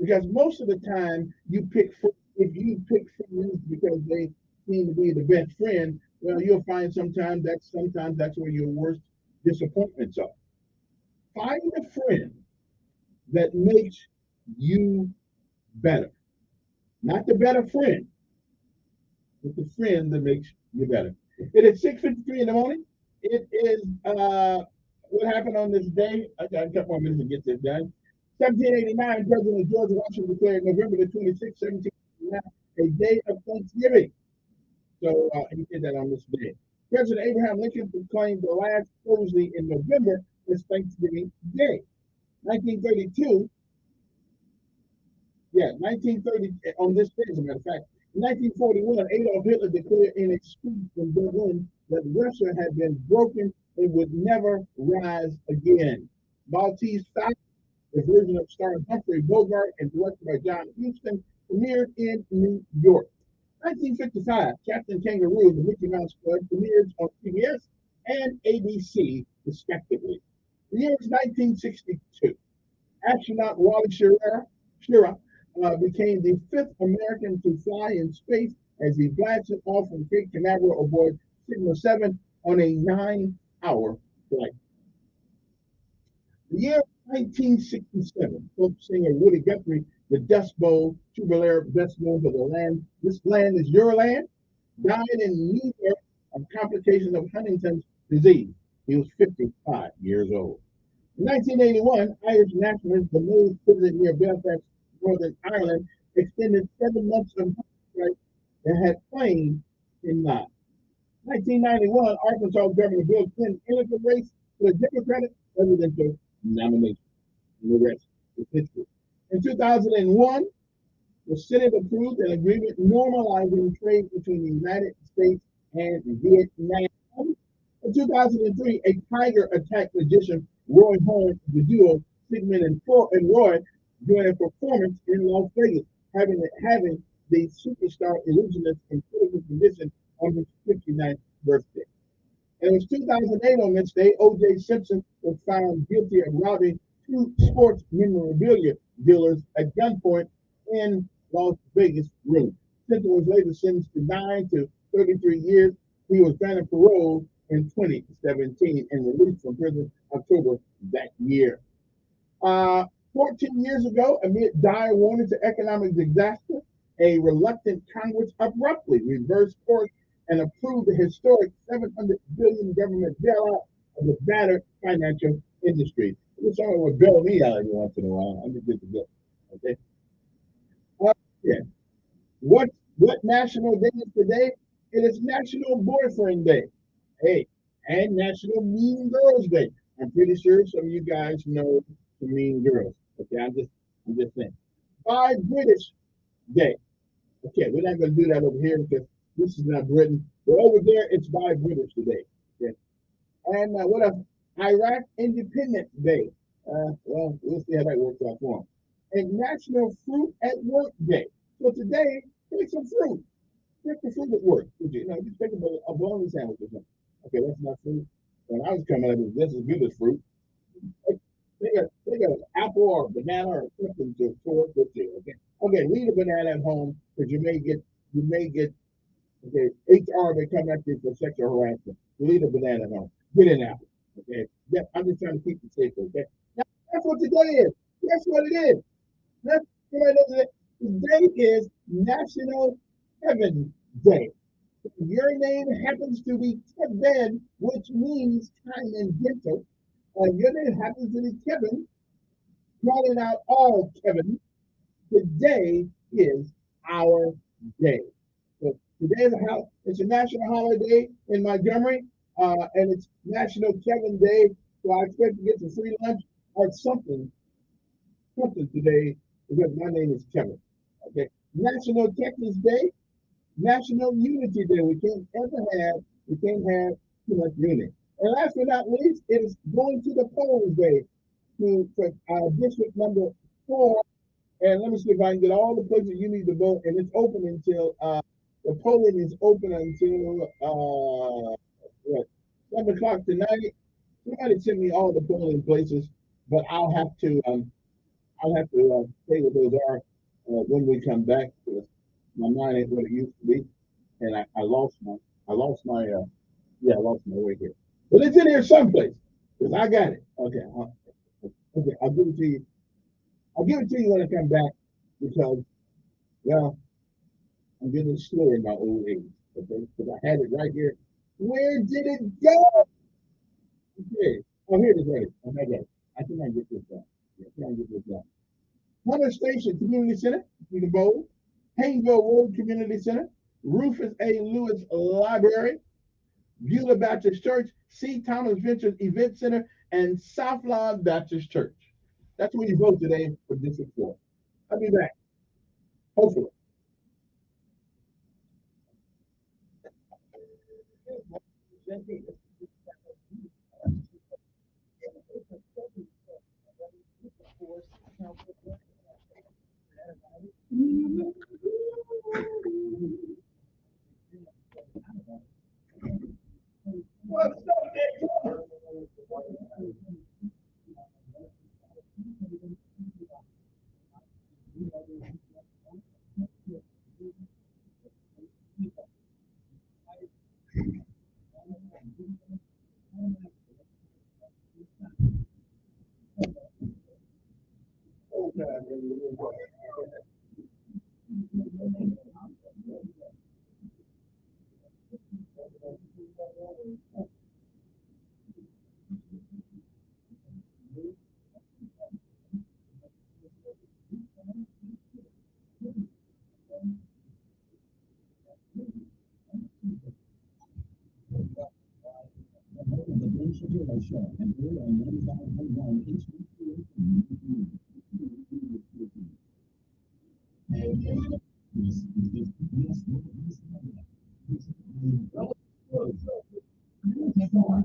Because most of the time, if you pick friends because they seem to be the best friend, well, you'll find sometimes that's where your worst disappointments are. Find a friend that makes you better. Not the better friend, but the friend that makes you better. It is 6:53 in the morning. It is what happened on this day. I got a couple more minutes to get this done. 1789, President George Washington declared November the 26th, 1789, a day of Thanksgiving. So he did that on this day. President Abraham Lincoln proclaimed the last Thursday in November as Thanksgiving Day. 1932, 1930, on this day, as a matter of fact, in 1941, Adolf Hitler declared in a speech in Berlin that Russia had been broken and would never rise again. Maltese Falcon, the version of starring Humphrey Bogart and directed by John Huston, premiered in New York. 1955, Captain Kangaroo, the Mickey Mouse Club, premiered on CBS and ABC, respectively. The year was 1962. Astronaut Wally Schirra became the fifth American to fly in space as he blasted off from Cape Canaveral aboard Signal 7 on a 9-hour flight. The year 1967, folk singer Woody Guthrie, the Dust Bowl tubular, best known for the land, This Land Is Your Land, died in New York of complications of Huntington's disease. He was 55 years old. In 1981, Irish nationalists, the main prison near Belfast, Northern Ireland, extended 7 months of strike that had claimed in May. 1991, Arkansas Governor Bill Clinton entered the race for the Democratic presidential nomination. And the rest is history. In 2001, the Senate approved an agreement normalizing trade between the United States and Vietnam. In 2003, a tiger attacked magician Roy Horn, the duo Sigmund and Roy, during a performance in Las Vegas, having the superstar illusionist in critical condition on his 59th birthday. And it was 2008 on this day, O.J. Simpson was found guilty of robbing 2 sports memorabilia dealers at gunpoint in Las Vegas room. Simpson was later sentenced to 9 to 33 years. He was granted parole in 2017 and released from prison October that year. 14 years ago, amid dire warnings of economic disaster, a reluctant Congress abruptly reversed course and approved the historic $700 billion government bailout of the battered financial industry. This someone would bail me out every once in a while. I'm just good to go. Okay. Yeah. What national day is today? It is National Boyfriend Day. Hey, and National Mean Girls Day. I'm pretty sure some of you guys know the Mean Girls. Okay, I'm just saying. Buy British Day. Okay, we're not going to do that over here because this is not Britain. But over there, it's Buy British today. Okay. And what else? Iraq Independence Day. Well, we'll see how that works out for them. And National Fruit at Work Day. So today, take some fruit. Take the fruit at work. You know, just take a bologna sandwich or something. Okay, that's not fruit. When I was coming up, this is good as fruit. They got an apple or a banana or something to fork with you. Okay, leave a banana at home because you may get HR may come after you for sexual harassment. Leave a banana at home. Get an apple. Okay, yeah, I'm just trying to keep you safe. Okay, now, that's what today is. That's what it is. Today is National Kevin Day. Your name happens to be Kevin, which means kind and gentle. Your name happens to be Kevin, calling out all Kevin. Today is our day. So today is it's a national holiday in Montgomery, and it's National Kevin Day. So I expect to get some free lunch or something today because my name is Kevin. Okay, National Texas Day, National Unity Day. We can't have too much unity. And last but not least, it is going to the polls day to district number 4. And let me see if I can get all the places you need to vote. And it's open until the polling is open until what, 7 o'clock tonight. Somebody send me all the polling places, but I'll have to say what those are when we come back. My mind ain't what it used to be, and I lost my I lost my way here. But it's in here someplace because I got it. Okay, okay, I'll give it to you. I'll give it to you when I come back because, well, I'm getting slow in my old age. Okay, because I had it right here. Where did it go? Okay. Oh, here it is. Right. Oh, I got it. I think I can get this done. Yeah, I think I can get this done. Hunter Station Community Center, you can vote. Haynesville Road Community Center, Rufus A. Lewis Library, Beulah Baptist Church, C. Thomas Ventures Event Center, and South Lawn Baptist Church. That's where you vote today for District 4. I'll be back. Hopefully. What's up,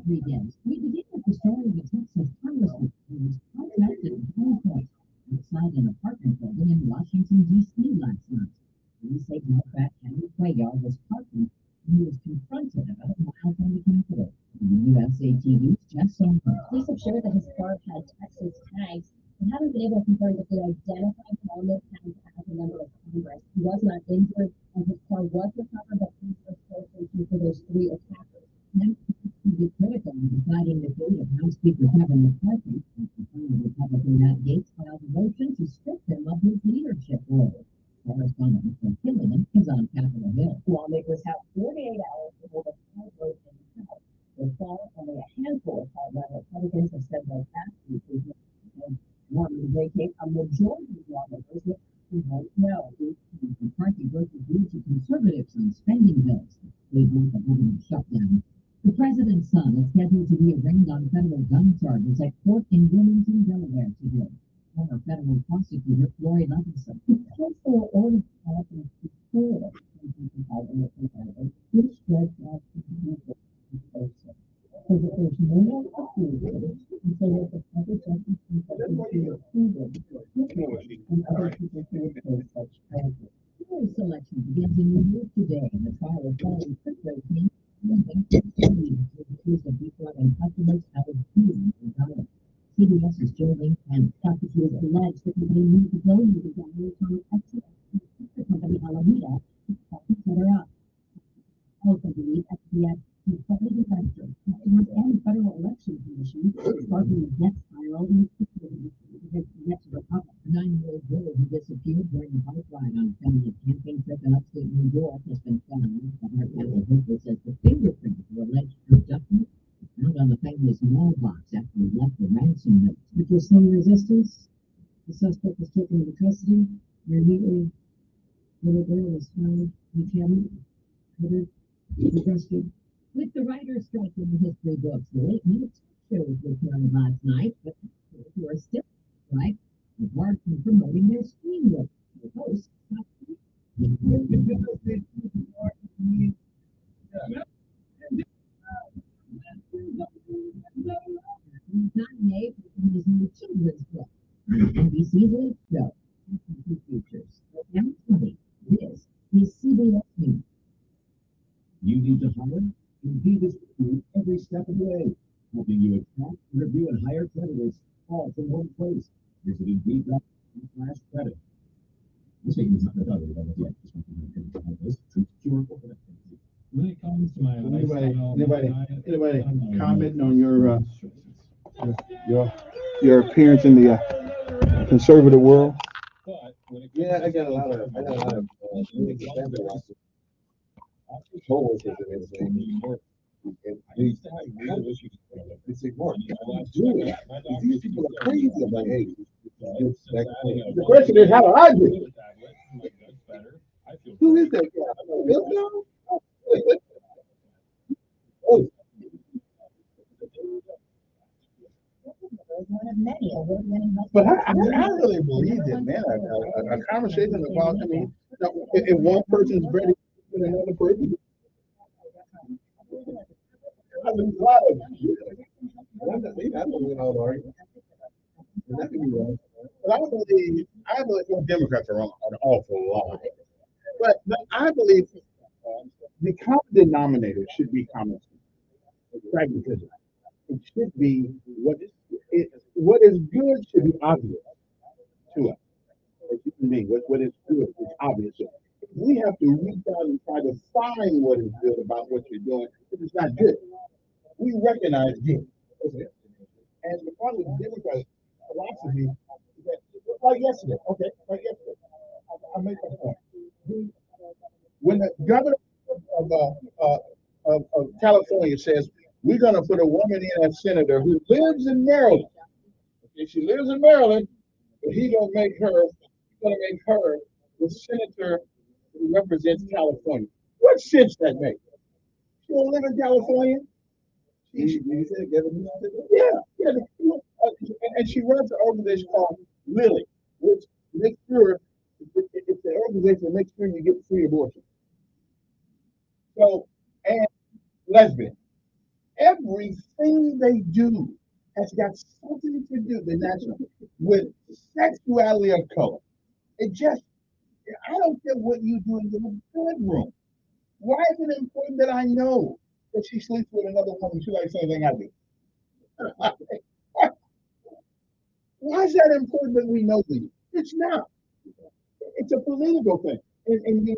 Weekends. We begin with the story of a Texas congressman who was contacted at gunpoint outside an apartment building in Washington, D.C. last night. Police say Democrat Henry Cuellar was parking and he was confronted about a mile from the Capitol. The USA TV's Jeff Sanford. Police have shared that his car had Texas tags and haven't been able to confirm if they identified him on those tags as a member of Congress. He was not injured and his car was recovered, but police are still searching for those 3 attackers. Now, to be critical in deciding the fate of House Speaker Kevin McCarthy, Republican Matt Gaetz filed a motion to strip him of his leadership role. Correspondent Phil Killian is on Capitol Hill. Lawmakers have 48 hours to hold a tie vote in the House. So far, only a handful of hardline Republicans have said they'll pass the impeachment. Wanting to vacate a majority of lawmakers will vote no. McCarthy voted due to conservatives on spending bills. They want the government shutdown. The president's son is scheduled to be arraigned on federal gun charges at court in Wilmington, Delaware today. Former federal prosecutor Floyd Levinson. The council ordered Republicans to clear which judge has to be so that there's no more approval and so that the public justice can be approved and other people who oppose such charges. Jury selection begins in New York today in the trial of felony crypto king accused of defrauding customers out of billions of dollars. CBS's Joe and prosecutors allege that the company moved billions of dollars from exit the company Alameda to set her up. Also believe FBI to public investors, customers, and the Federal Election Commission sparking a death spiral in the next Republic. A 9-year-old girl who disappeared during a bike ride on a family camping trip in upstate New York has been found. The Hart County Official says the fingerprints of alleged abductors found on the family's mailbox after he left the ransom note. With your some resistance, the suspect was taken into custody Immediately, little girl was found in the cabinet, covered, arrested. With the writer's strike in the history books, the late night shows returned last night, but actors who are still right are barred from promoting their screenwork. The host stopped. He's not made from his new children's book. NBC's late show, Features. September 20. This is CBS News. You need to hire? Indeed is approved every step of the way, helping you attract, review, and hire candidates all from one place. Visit Indeed.com/credit. This statement is not evaluated by the yet. When it comes to my Anybody commenting on your appearance in the conservative world? Yeah, I got a lot of coworkers that are saying it's ignored. These people are crazy. I'm like, hey, the question is, how do I do it? Who is that guy? Oh. But I really believe that, man. A conversation about, I mean, if one person's ready than another person, I mean, a lot of I don't win all the arguments. And that can be wrong. But I believe Democrats are wrong an awful lot. But I believe the common denominator should be common sense, pragmatism. It should be what is good should be obvious to us. As human beings, what is good is obvious. We have to reach out and try to find what is good about what you're doing. If it's not good, we recognize good. And the problem with Democratic philosophy is that, like yesterday, I'll make that point. When the governor of California says, we're going to put a woman in as senator who lives in Maryland. Okay, she lives in Maryland, but he's going to make her the senator who represents California. What sense that makes? She don't live in California. And she runs an organization called Lilly, which makes sure it's the organization that makes sure you get free abortion. So, and lesbian. Everything they do has got something to do with sexuality of color. It just, I don't care what you do in your bedroom. Why is it important that I know that she sleeps with another woman? She likes the same thing I do. Why is that important that we know these? It's not. It's a political thing. And you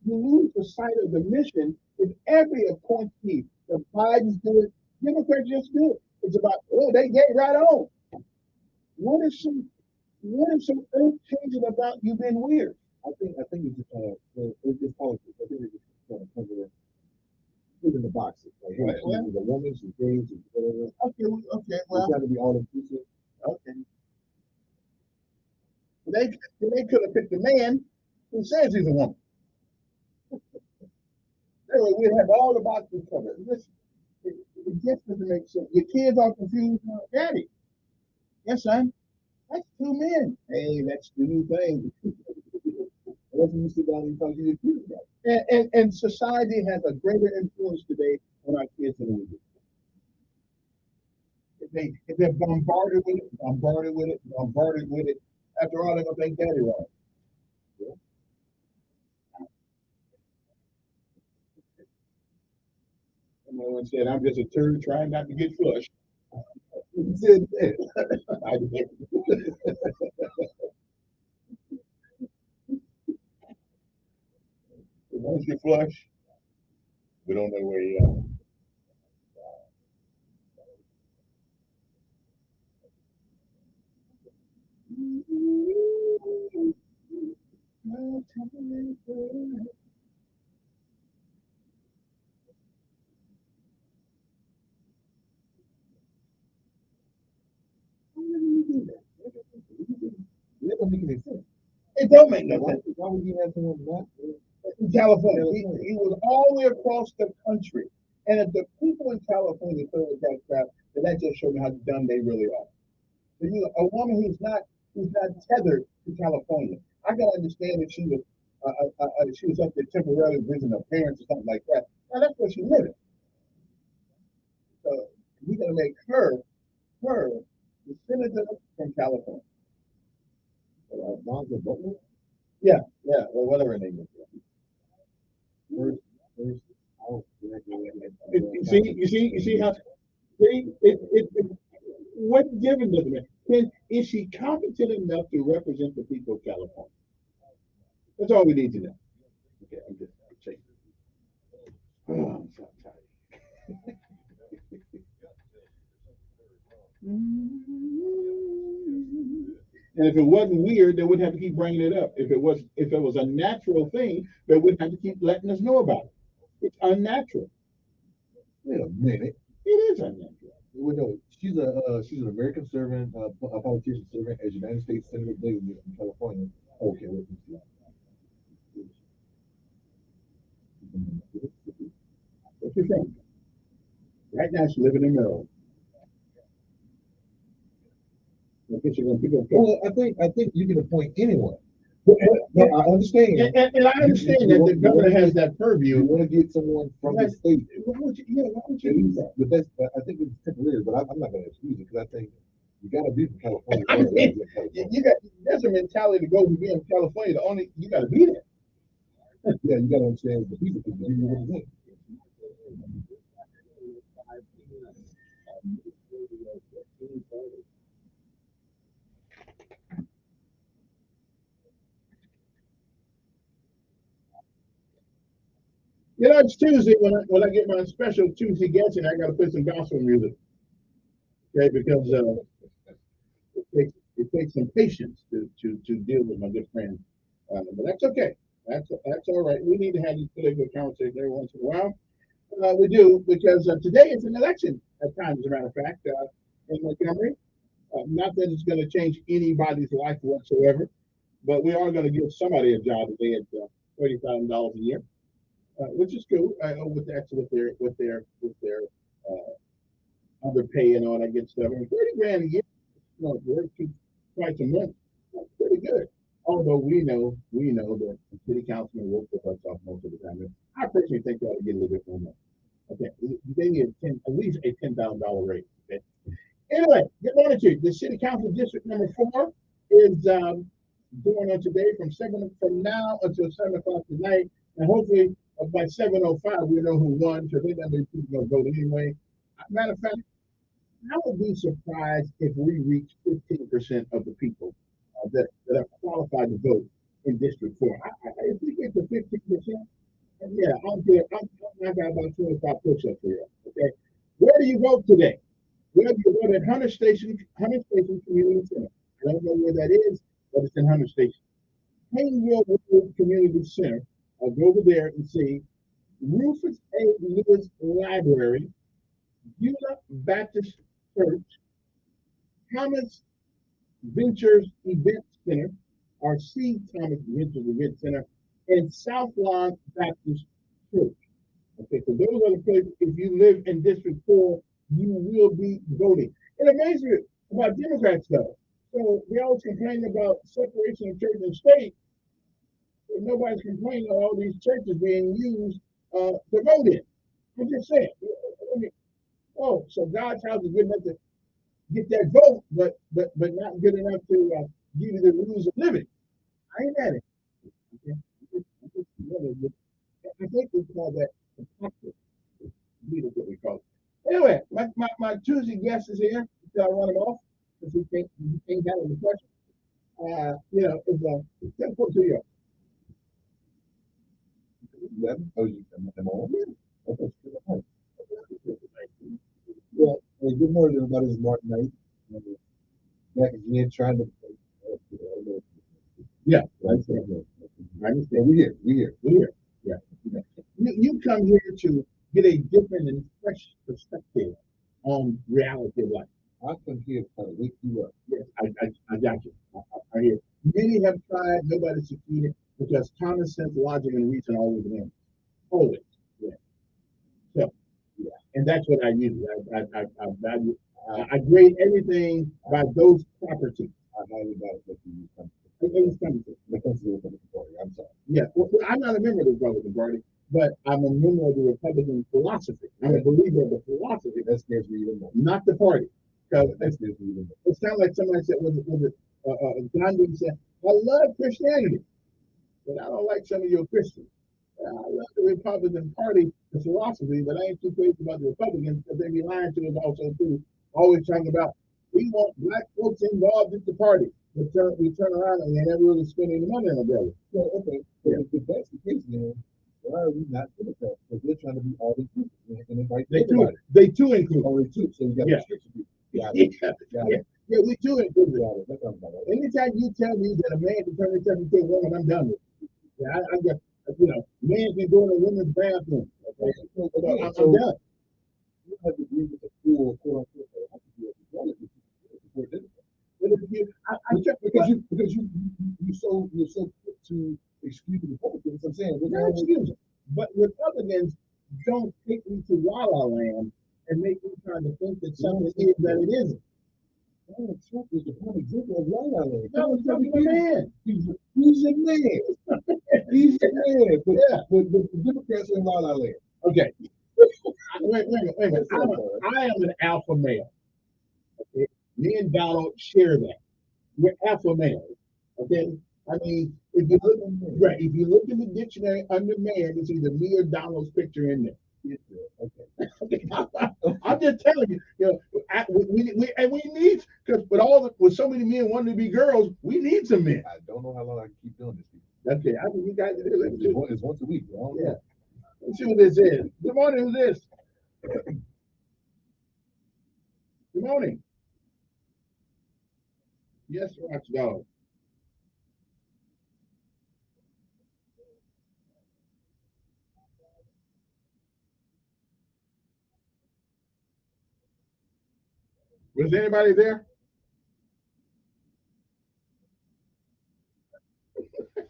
lose the sight of the mission in every appointee. The Bidens do it, Democrats just do it. It's about, they get right on. What is so earth changing about you being weird? I think it's just politics. I think it's just put in the boxes. Like, hey, the women, she's gays, and whatever. Okay, well. It's got to be all inclusive. Okay. They could have picked a man who says he's a woman. Anyway, we'd have all the boxes covered. Listen, it just doesn't make sense. Your kids are confused. Daddy, yes, son, that's two men. Hey, that's the new thing. That's when you sit down and talk to your kids about. And society has a greater influence today on our kids than we do. If they're bombarded with it, after all, they're gonna think daddy wrong. Yeah. Someone said, I'm just a turd trying not to get flushed. He said that. I did. Once you flush, we don't know where you are. It don't make no sense. Why would you have someone not? In California, he was all the way across the country. And if the people in California feel with that crap, then that just shows me how dumb they really are. So a woman who's not tethered to California. I can understand if she was up there temporarily visiting her parents or something like that. Now that's where she's living. So we're gonna make her the senator from California. Yeah, well, whatever her name is. You see how what difference does it make? Is she competent enough to represent the people of California? That's all we need to know. Okay, I'm just checking. Oh, I'm so tired. And if it wasn't weird, they wouldn't have to keep bringing it up. If it was a natural thing, they wouldn't have to keep letting us know about it. It's unnatural. Wait a minute. It is unnatural. Well, no, she's an American servant, a politician serving as United States Senator Designate in California. Okay, wait. What you think? Right now, she's living in Maryland. Well, I think you can appoint anyone. No, I understand. And I understand that the governor has that purview. You want to get someone from the state. Why would you do that? But I think it's temporary, but I'm not going to excuse it because I think you got to be from California. There's a mentality to go from being in California. You got to be there. Yeah, you got to understand the people can do what you think. You know, it's Tuesday when I get my special Tuesday guest, and I got to put some gospel music, okay? Because it takes some patience to deal with my good friend, but that's okay. That's all right. We need to have these political conversations every once in a while. We do because today is an election at times, as a matter of fact, in Montgomery. Not that it's going to change anybody's life whatsoever, but we are going to give somebody a job today at $30,000 a year. Which is cool. With their underpay and all that good stuff. I mean, 30 grand a year, twice a month, that's pretty good. Although we know that the city councilman works with us off most of the time. I personally think they ought to get a little bit more money. Okay, they need at least a $10,000 raise. Okay. Anyway, good morning to you. The city council district number 4 is going on today from now until 7 o'clock tonight, and hopefully. By 7:05, we know who won, so they know people going to vote anyway. Matter of fact, I would be surprised if we reach 15% of the people that are qualified to vote in District 4. If we get to 15%, yeah, I got about 25 push-ups here. Okay, where do you vote today? Well, you vote at Hunter Station Community Center. I don't know where that is, but it's in Hunter Station. Haydenville Community Center. I'll go over there and see Rufus A. Lewis Library, Beulah Baptist Church, Thomas Ventures Event Center, or C. Thomas Ventures Event Center, and South Lawn Baptist Church. Okay, so those are the places. If you live in District 4, you will be voting. It amazes me about Democrats, though. So they always complain about separation of church and state. Nobody's complaining about all these churches being used to vote in. I'm just saying. So God's house is good enough to get that vote, but not good enough to give you the rules of living. I ain't at it. Okay? I think we call that hypocrisy. That's what we call it. Anyway, my Tuesday guest is here. Until I run him off because he can't handle the question. It's 10:42 years. Oh, you am on? Okay. Well, hey, good morning, everybody. It's Mark Knight. Back again, trying to. Yeah, I understand. We're here. Yeah. You come here to get a different and fresh perspective on reality of life. I come here to wake you up. Yes, I got you. I hear. Many have tried, nobody succeeded because common sense, logic, and reason always win. Always. Yeah. So, yeah. And that's what I use. I value. I grade everything by those properties. I highly value what you use. I'm sorry. Yeah. Well, I'm not a member of the Republican Party, but I'm a member of the Republican philosophy. I'm a believer of the philosophy. That scares me even more. Not the party. Because that scares me even more. It sounds like somebody said, Gandhi said, I love Christianity, but I don't like some of your Christians. I love the Republican Party, the philosophy, but I ain't too crazy about the Republicans because they be lying to us also too. Always talking about we want black folks involved in the party. We turn around and they never really spend any money on the brother. Well, okay. Yeah. If that's the case, then why are we not Democrats? Because they're trying to be all inclusive and invite everybody. They too include. Oh, they too. So you got to restrict people. Yeah, we too include. Anytime you tell me that a man can turn himself into a woman, I'm done with it. Yeah, I got, men can go in a women's bathroom. Okay, I'm done. You have to agree with the full quote unquote. Because you're so quick to excuse the Republicans. I'm saying, not excuse them, but Republicans don't take me to La La Land and make me try to think that something is that it isn't. Donald Trump is the prime example of La La Land. Donald Trump is a man. He's a man. He's a man. But the Democrats are in La La Land. Okay. Wait a minute. I am an alpha male. Okay. Me and Donald share that. We're alpha males. Okay. I mean, if you look in the dictionary under man, it's either me or Donald's picture in there. Okay. I'm just telling you, we need, because with so many men wanting to be girls, we need some men. I don't know how long I can keep doing this. Okay, I think you guys do it. It's once a week. Yeah. Let's see what this is. Good morning. Who's this? Good morning. Yes, Watchdog. Was anybody there?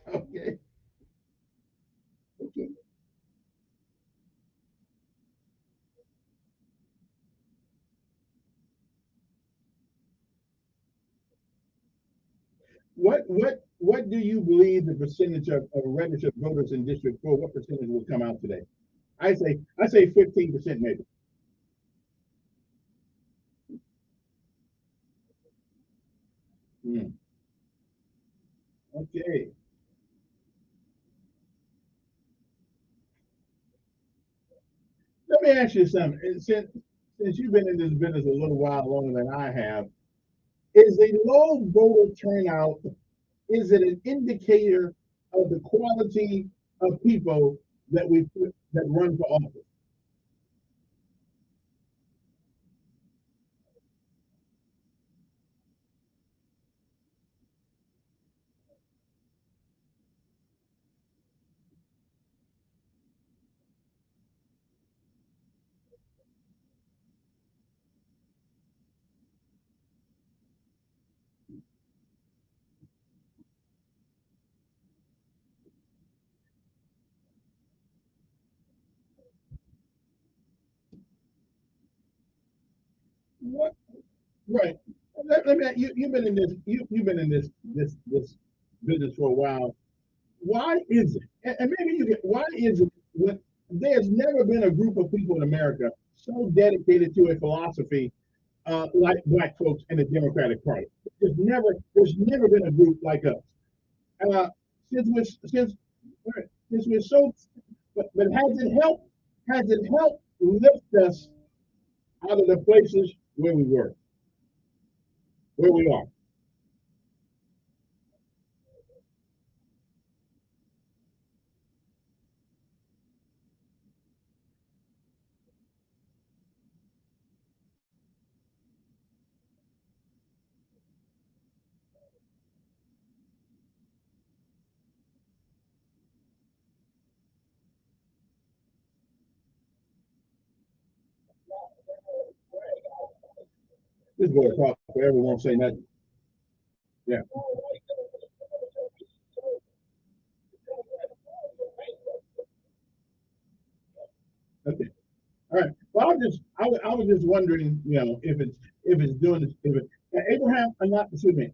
Okay. Okay. What do you believe the percentage of registered voters in District 4? What percentage will come out today? I say 15% maybe. Okay. Let me ask you something. Since you've been in this business a little while longer than I have, is a low voter turnout, is it an indicator of the quality of people that that run for office? What? Right. Let me. You've been in this. You've been in this business for a while. Why is it? And maybe you get. Why is it when there's never been a group of people in America so dedicated to a philosophy like black folks in the Democratic Party? There's never been a group like us. Uh, since we're so, but has it helped? Has it helped lift us out of the places where we were, where we are? This boy talk forever, won't say nothing. Yeah. I was just wondering, if it's doing this, Abraham, not, excuse me,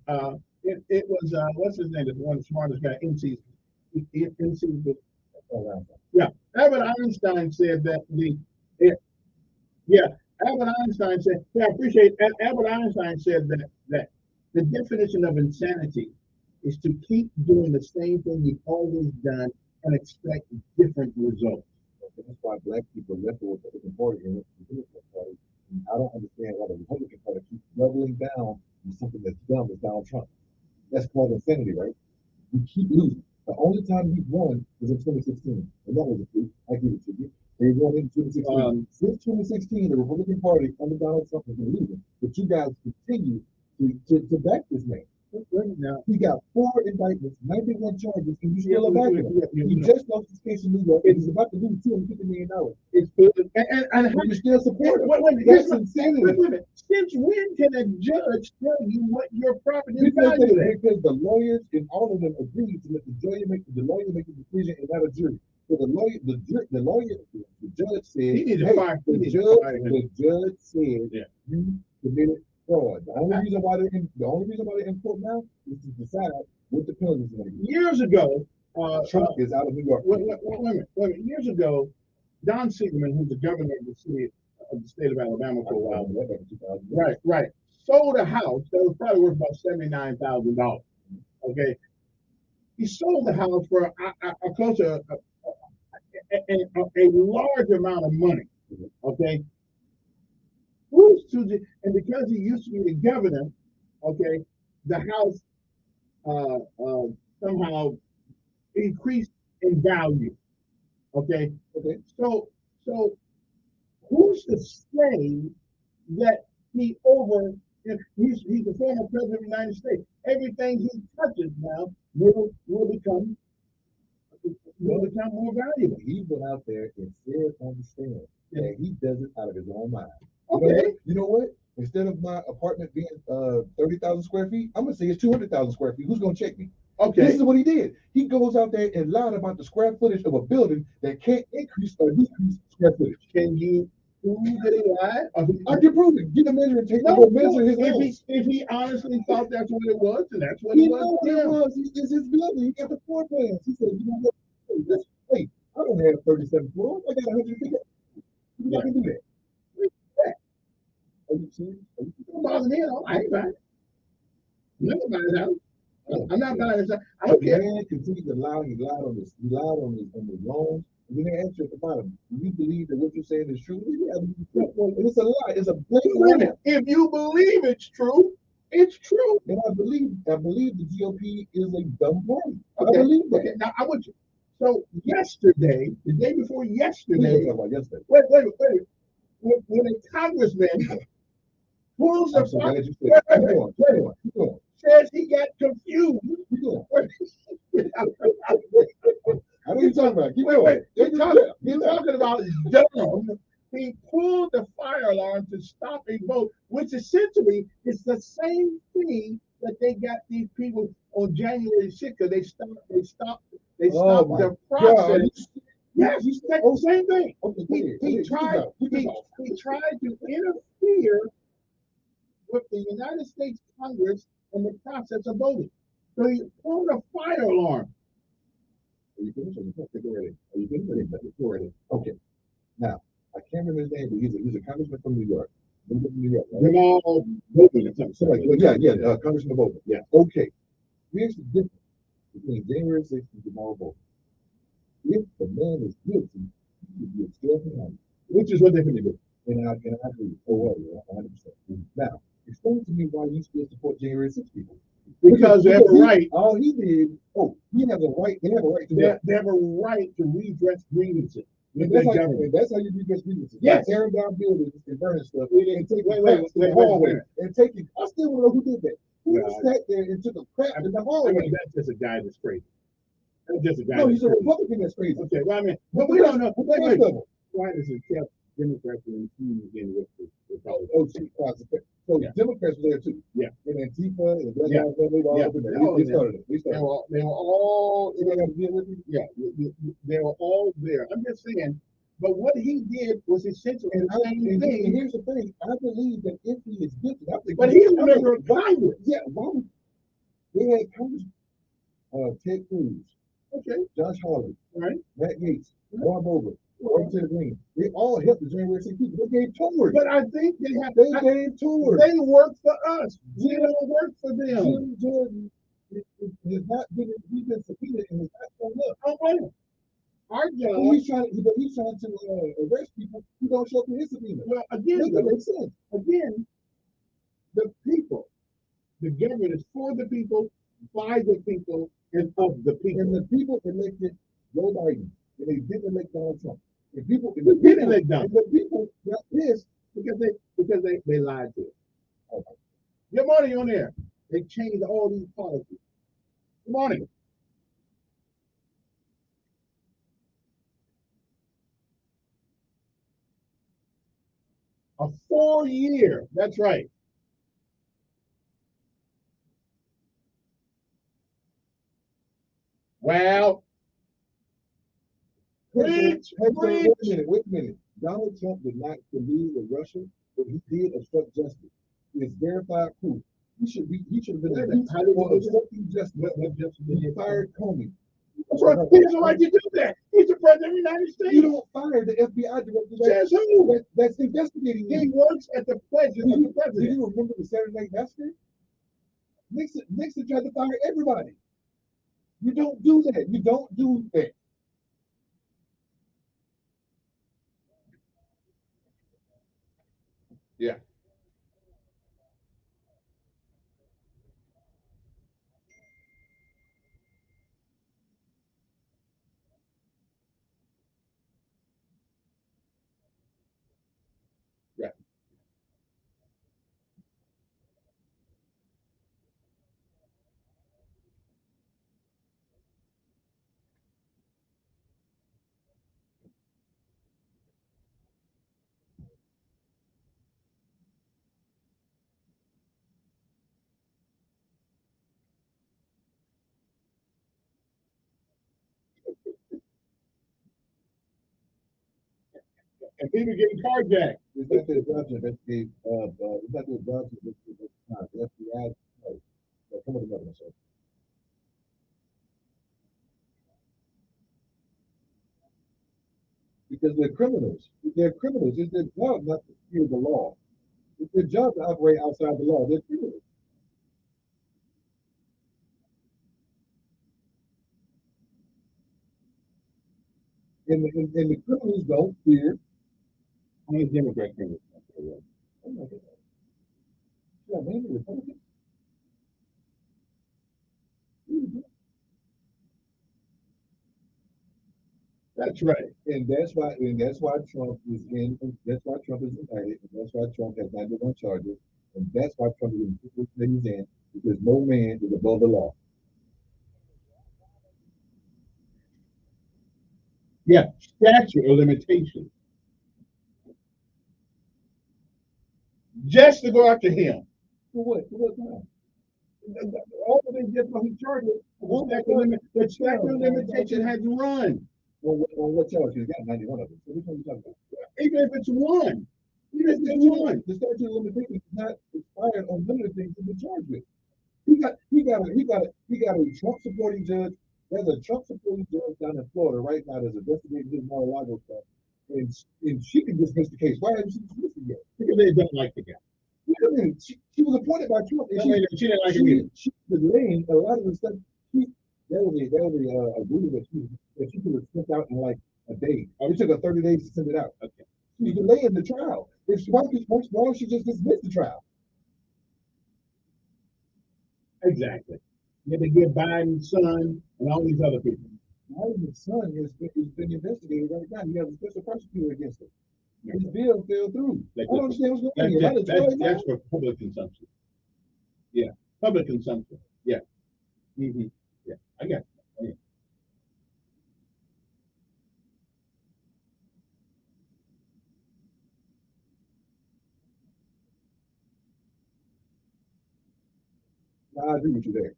it was, what's his name, the one of the smartest guy, NC, yeah, Albert Einstein said that yeah, Albert Einstein said, yeah, I appreciate, Albert Einstein said that the definition of insanity is to keep doing the same thing you've always done and expect different results. That's why black people left the Republican Party and went to the Democratic Party. And I don't understand why the Republican Party keeps doubling down on something that's dumb as Donald Trump. That's called insanity, right? We keep losing. The only time we won was in 2016, and that was a fluke. I give it to you. They won in 2016. Since 2016, the Republican Party under Donald Trump has been losing, but you guys continue to back this man. Now, he got 4 indictments, 91 charges, and you still backing him. He just lost his case in New York, and he's about to lose $250 million. It's good, and you still support him. That's insanity. Since when can a judge tell you what your property is valued at? Because the lawyers and all of them agreed to let the lawyer make the decision and not a jury. So the judge said, the judge said, you committed fraud. The only reason why they're in court now is to decide what the penalty is going to be. Years ago, Trump is out of New York. Wait a minute. Years ago, Don Siegelman, who's the governor of the state of Alabama for a while, right, sold a house that was probably worth about $79,000. Okay, he sold the house for close to a large amount of money. Okay. And because he used to be the governor, okay, the house somehow increased in value. Okay. So who's to say that he's the former president of the United States? Everything he touches now will become more valuable. He went out there and said on the stand that he does it out of his own mind. Okay. You know what? Instead of my apartment being 30,000 square feet, I'm gonna say it's 200,000 square feet. Who's gonna check me? Okay. This is what he did. He goes out there and lied about the square footage of a building that can't increase or decrease square footage. Can you prove that he lied? I can prove it. Get a measure and take measure his own. If he honestly thought that's what it was, then that's what it was. He know what it was. It's his building. He got the floor plans. He said, hey, I don't have 37 floors. I got 150. You can do that. Are you serious? Don't bother me at all. I ain't buying it. Never buy it out. I'm not buying it. I don't care. Man continued to lie. He lied on his loans. And then they asked you at the bottom, do you believe that what you're saying is true? And it's a lie. It's a blatant lie. If you believe it's true, it's true. And I believe the GOP is a dumb party. I believe that. Okay, now I want you. So yesterday, the day before yesterday, yesterday. Wait. When a congressman pulls the says he got confused. I know you're talking about. Wait. You're talking about dumb. He pulled the fire alarm to stop a vote, which essentially is the same thing that they got these people on January 6th because they stopped the process. Yes, he said the same thing. He tried to interfere with the United States Congress in the process of voting. So he pulled a fire alarm. Are you finished? Are you finished? Okay. Now, I can't remember his name, but he's a congressman from New York. Jamal Bowman. Congressman Bowman. Yeah. Okay. Here's the difference between January 6th and Jamal Bowman. If the man is guilty, he should be expelled from office, which is what they're going to do. And I agree. 100%. Now, explain to me why you still support January 6th people. Because they have a right. All he did, he has a right. They have a right to they have a right to redress grievances. That's how you redress grievances. Yes. Tearing down buildings and burning stuff and taking crap in the hallway and taking. I still want to know who did that. Who sat there and took a crap in the hallway? That's just a guy that's crazy. That's just a guy. No, he's a Republican that's crazy. Okay, well, I mean, but we don't know. Wait. Why does it kept Democrats and again with the Republicans? So Democrats were there too. Yeah. And Antifa and Black Lives Matter, they were all up in there. They started it. They were all. They were all there. I'm just saying. But what he did was essentially the same thing. And here's the thing, I believe that if he is guilty, But he's a member of Congress. Yeah, why would they had Congress, Ted Cruz, Okay. Josh Hawley, Right. Matt Gaetz, Bob Over, Senator Green. They all helped the January 6th people. They gave tours. But I think they gave tours. They work for us. We don't work for them. Jim Jordan has not been, he's been subpoenaed and has not shown up. I don't blame him. Our job. He's trying to arrest people who don't show up to his subpoena. Well, again, that makes sense. Again, the people, the government is for the people, by the people, and of the people. And the people elected Joe Biden, and they didn't elect Donald Trump. The people didn't elect Donald. The people got pissed because they lied to us. Okay. Good morning, on there. They changed all these policies. Good morning. A 4-year. That's right. Well, wait a minute. Donald Trump did not collude with Russia, but he did obstruct justice. It's verified proof. He should have been obstructing justice. He fired Comey. That's right. He has a right to do that. He's the president of the United States. You don't fire the FBI director. Says who? That's investigating. He works at the pleasure of the president. Do you remember the Saturday Night Massacre? Nixon tried to fire everybody. You don't do that. You don't do that. Yeah. Yeah. And people getting carjacked. It's not their job to investigate. It's not their job to investigate. The FBI. Come on, together, sir. Because they're criminals. They're criminals. It's their job not to fear the law. It's their job to operate outside the law. They're criminals. And the criminals don't fear. Only Democrat criminals. Oh my God. Yeah, maybe Republicans. That's right. And that's why Trump is in, that's why Trump is indicted, and that's why Trump has 91 charges, and that's why Trump is in the position he's in, because no man is above the law. Yeah, statute of limitation. Just to go after him. For what? For what time? All of they did for his charges, the statute of limitation has run. On what charge? He's got 91 of them. So which one are you talking about? Even if it's one. Even if it's one. The statute of limitation is not expired on none of the things he's been charged with. He got a Trump supporting judge. There's a Trump supporting judge down in Florida right now that's investigating his Mar-a-Lago stuff. And she can dismiss the case. Why hasn't she dismissed it yet? Because they don't like the guy. I mean, she was appointed by Trump. And she didn't like him either. She was delaying a lot of the stuff. That was a ruling that she could have sent out in like a day. It took her 30 days to send it out. Okay. She's delaying the trial. Why don't she just dismiss the trial? Exactly. You had to get Biden's son and all these other people. Biden's son has been investigated right now. He has a special prosecutor against him. His bill fell through. I don't understand what's going on. That's for public consumption. Yeah, public consumption. Yeah. Mm-hmm. Yeah, I got it. Yeah. I agree with you there.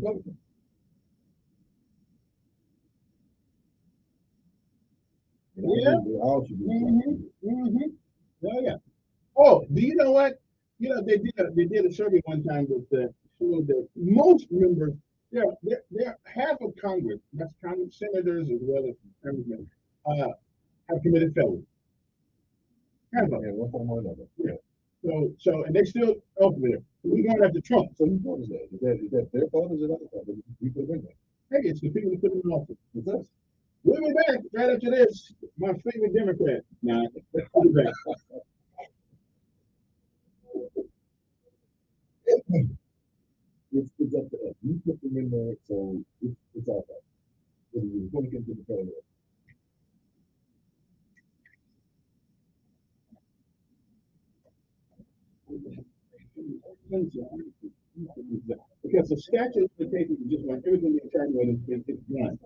Republican. Yeah. They all should be. Oh yeah. Oh, do you know what? You know they did a survey one time that showed that most members, they're half of Congress, that's Congress senators as well as congressmen, have committed felony. Half of them. Yeah, one form or another. Yeah. So and they still over there. We're going after Trump. So whose fault is that? Is that their fault or is it our fault? We put them in there. Hey, it's the people who put him in office. It's us. We'll be back right after this. My favorite Democrat. Nah, we'll be back. It's up to us. We put them in there, so it's our fault. We're going to get to the federal. Because the statute of limitations is just like everything they're trying to do is done.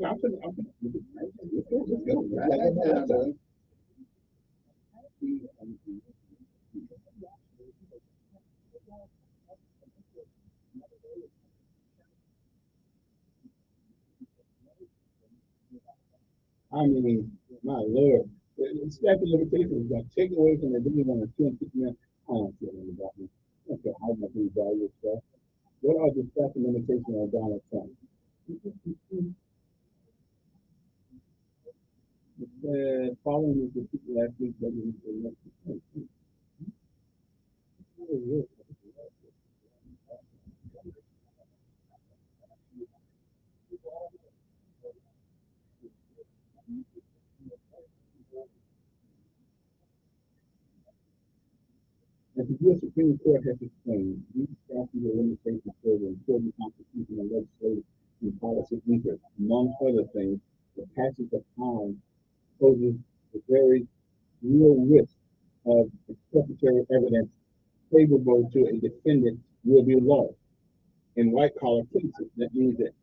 Let's go. I mean, my Lord, the statute of limitations got taken away from the beginning on the 20th. I don't care about me. I don't care how much we value stuff. What are the statute of limitations on Donald Trump? Following the people last week, as the U.S. Supreme Court has explained, these statute of limitations serve an important constitutional, legislative, and policy interest. Among other things, the passage of time poses a very real risk of exculpatory evidence favorable to a defendant will be lost. In white collar cases, that means that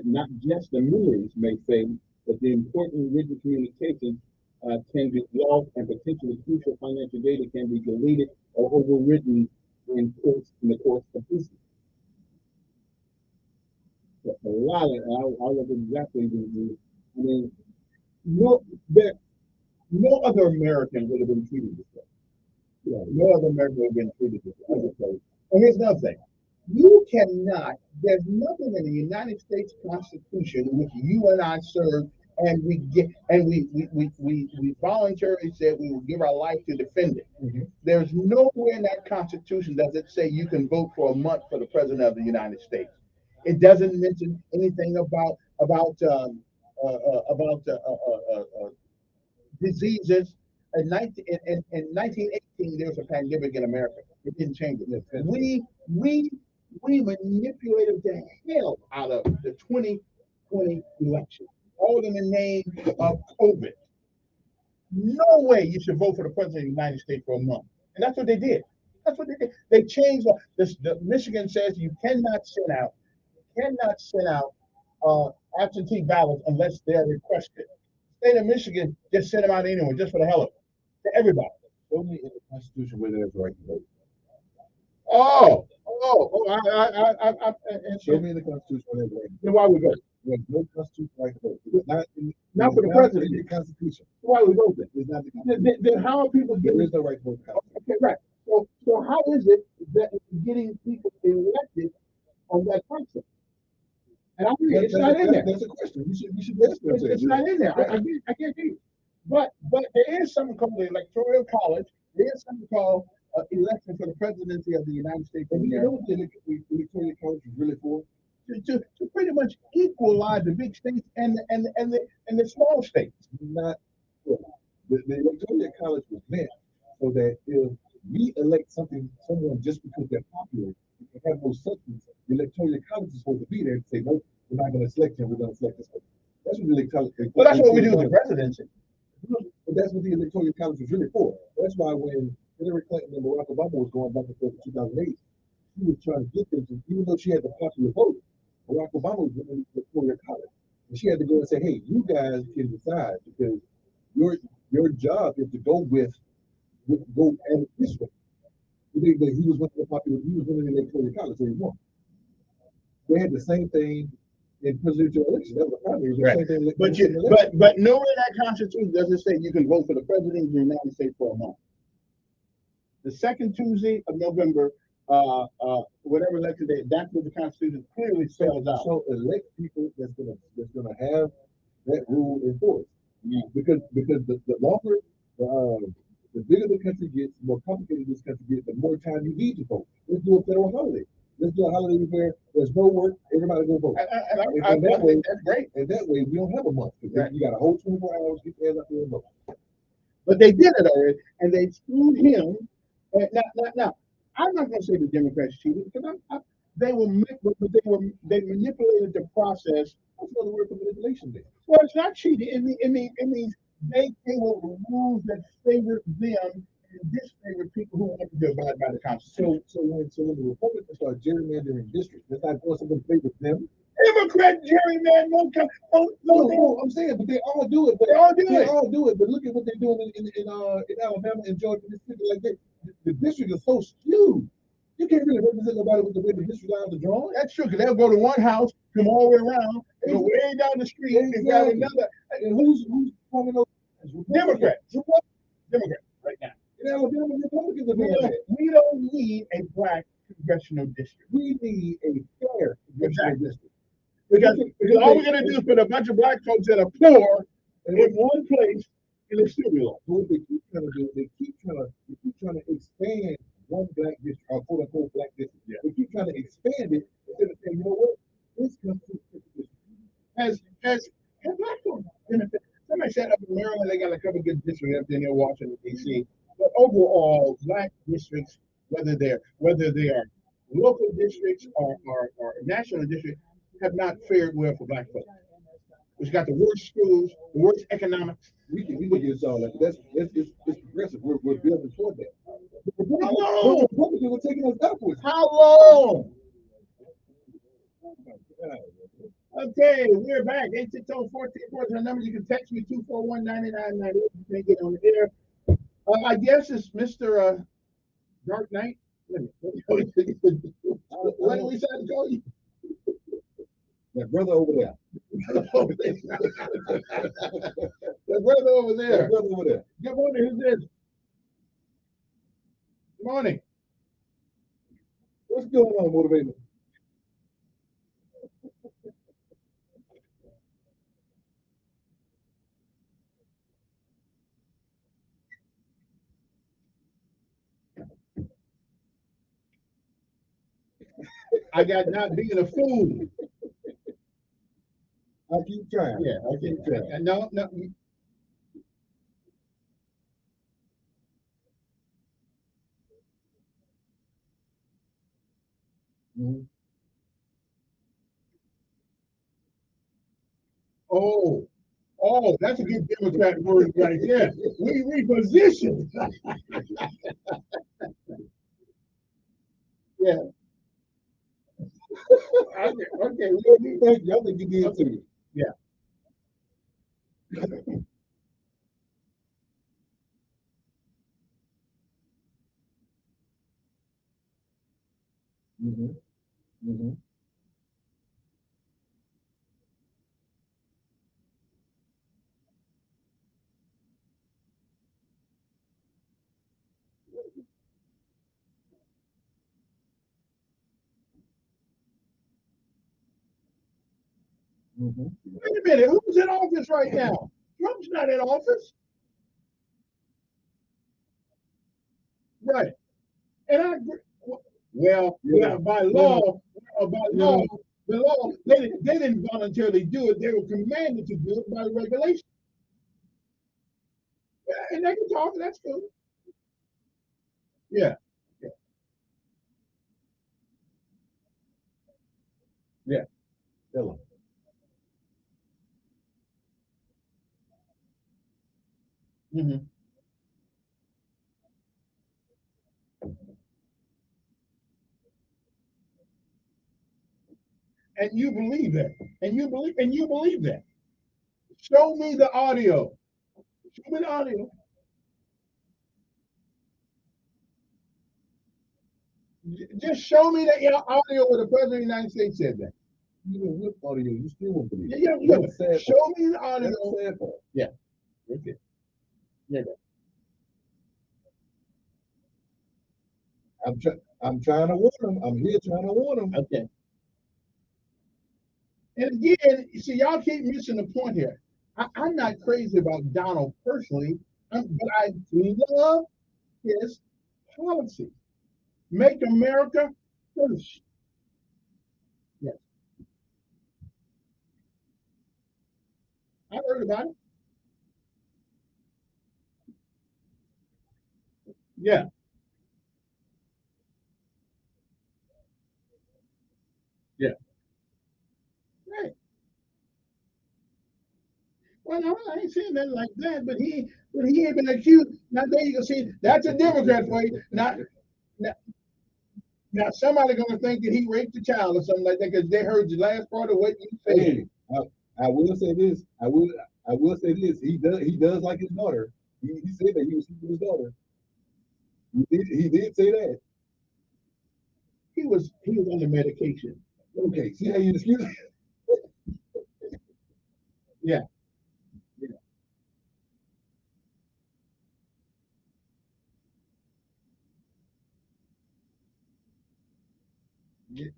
not just the memories may fade, but the important written communication can be lost and potentially crucial financial data can be deleted or overwritten in the course of history. So a lot of I look exactly I mean no other American would have been treated this way. Yeah, no other American would have been treated this way. And here's another thing. You cannot, there's nothing in the United States Constitution in which you and I serve and we voluntarily said we will give our life to defend it. Mm-hmm. There's nowhere in that Constitution does it say you can vote for a month for the President of the United States. It doesn't mention anything about diseases. In 1918, there was a pandemic in America. It didn't change it. We manipulated the hell out of the 2020 election, all in the name of COVID. No way you should vote for the President of the United States for a month. And that's what they did. That's what they did. They changed this. Michigan says you cannot send out absentee ballots unless they're requested. State of Michigan just sent them out anyway, just for the hell of it, to everybody. Only in the Constitution where there's a right to vote. Show me in the Constitution where there's a right to vote. Then why we vote? There's no constitutional right to vote. Not for the president. The Constitution. Why we vote then? It's not the Constitution. Then how are people getting? There is no right to vote. Okay, right. So how is it that we're getting people elected on that concept? And I mean, it's not in there. That's a question. We should ask that. It's not in there. I can't do it. But there is something called the Electoral College. There is something called election for the presidency of the United States. And you know what the Electoral College is really for? To pretty much equalize the big states and the small states. Not the Electoral College was meant so that if we elect someone just because they're popular, they have no substance, the Electoral College is supposed to be there and say, no, we're not going to select him, we're going to select this one. That's what the Electoral College. Well, that's what we do with the presidency. But that's what the Electoral College was really for. That's why when Hillary Clinton and Barack Obama was going back and forth in 2008, she was trying to get them to, even though she had the popular vote, Barack Obama was in the Electoral College. And she had to go and say, hey, you guys can decide because your job is to go and this way. He was one of the popular, he was one of the Electoral College, so he won. They had the same thing in presidential elections. That was the primary. The Right. same thing But in you, election. but nowhere in that Constitution does it say you can vote for the president of the United States for a month. The second Tuesday of November, whatever election day, that's what the Constitution clearly spells out. So elect people that's gonna have that rule enforced. Yeah. Because the longer the bigger the country gets, the more complicated this country gets, the more time you need to vote. Let's do a federal holiday. Let's do a holiday where there's no work, everybody go vote. And that way, that's great. And that way we don't have a month. Right. You got a whole 24 hours, get your ass up there and vote. But they did it already, and they screwed him. Now, I'm not going to say the Democrats cheated because they manipulated the process. That's what the word for manipulation is. Well, it's not cheating. It means they came up with rules that favored them and disfavored people who wanted to abide by the Constitution. So when the Republicans start gerrymandering districts, that's not going to favor them. Democrat gerrymander, no, I'm saying, but they all do it. But they all do it. But look at what they're doing in Alabama and Georgia, Mississippi. Like the district is so skewed. You can't really represent nobody with the way the district lines are drawn. That's true, because they'll go to one house, come all the way around, go way down the street, and grab another. And who's forming those? Democrats. Democrats right now. In Alabama, Republicans are doing that. We don't need a black congressional district. We need a fair congressional district. Because all we're going to do is put a bunch of black folks that are poor in one place, and it's still be lost. What they keep trying to do, they keep trying to expand one black district, or quote unquote black district. Yeah. They keep trying to expand it instead of saying, you know what, this country has black folks benefit. Somebody said up in Maryland they got a couple good districts up there near Washington D.C. But overall, black districts, whether they are local districts or national districts, have not fared well for black folks. We've got the worst schools, the worst economics. We can get this all that. It's progressive. We're building toward that. How long? Republicans were taking us backwards. How long? Okay, we're back. 860-1414 the number. You can text me 241-9998. You can get on the air. I guess it's Mr. Dark Knight. What do we say to call you? That brother over there. That brother over there. That brother over there. Good morning. Who's this? Good morning. What's going on, motivator? I got not being a fool. I keep trying. Yeah, I keep trying. No. Mm-hmm. Oh, that's a good Democrat word right there. We reposition. Yeah. Okay. Y'all think you did too. Yeah. Mm-hmm. Mm-hmm. Mm-hmm. Wait a minute, who's in office right now? Trump's not in office. Right. And I agree. Well, by law, the law, they didn't voluntarily do it. They were commanded to do it by regulation. And they can talk, that's cool. Yeah. Yeah. Hello. Mm-hmm. And you believe that. And you believe that. Show me the audio. Show me the audio. Just show me the audio where the President of the United States said that. Even with audio, you still won't believe it. Yeah, look, That's the sad show part. me the That's audio. the sad part. Yeah. Okay. Yeah. I'm trying to warn them. I'm here trying to warn them. Okay. And again, you see, y'all keep missing the point here. I'm not crazy about Donald personally, but I do love his policy. Make America first. Yes. I heard about it. Yeah. Yeah. Right. Well, no, I ain't saying nothing like that, but he ain't been accused. Now there you can see that's a Democrat for you. Now, now somebody gonna think that he raped a child or something like that because they heard the last part of what you said. Hey, I will say this. I will say this. He does like his daughter. He said that he was sleeping with his daughter. He did say that. He was under medication. Okay, see how you excuse it? Yeah.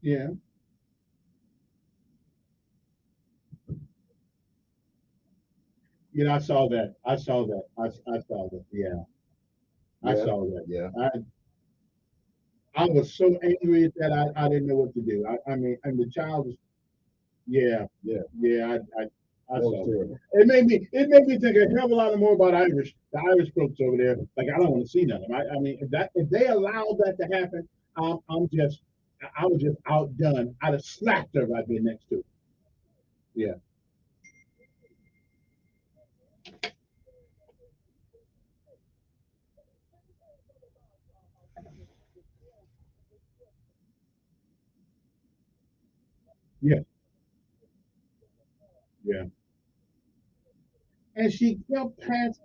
Yeah. You know, I saw that. I saw that. I saw that. Yeah. I saw that. Yeah. I was so angry at that I didn't know what to do. I mean, and the child was yeah, yeah. I That was saw terrible. it. It made me think a hell of a lot more about the Irish folks over there. Like I don't want to see none of them. I mean, if they allowed that to happen, I was just outdone. I'd have slapped her right there next to her. Yeah, yeah, yeah. And she kept past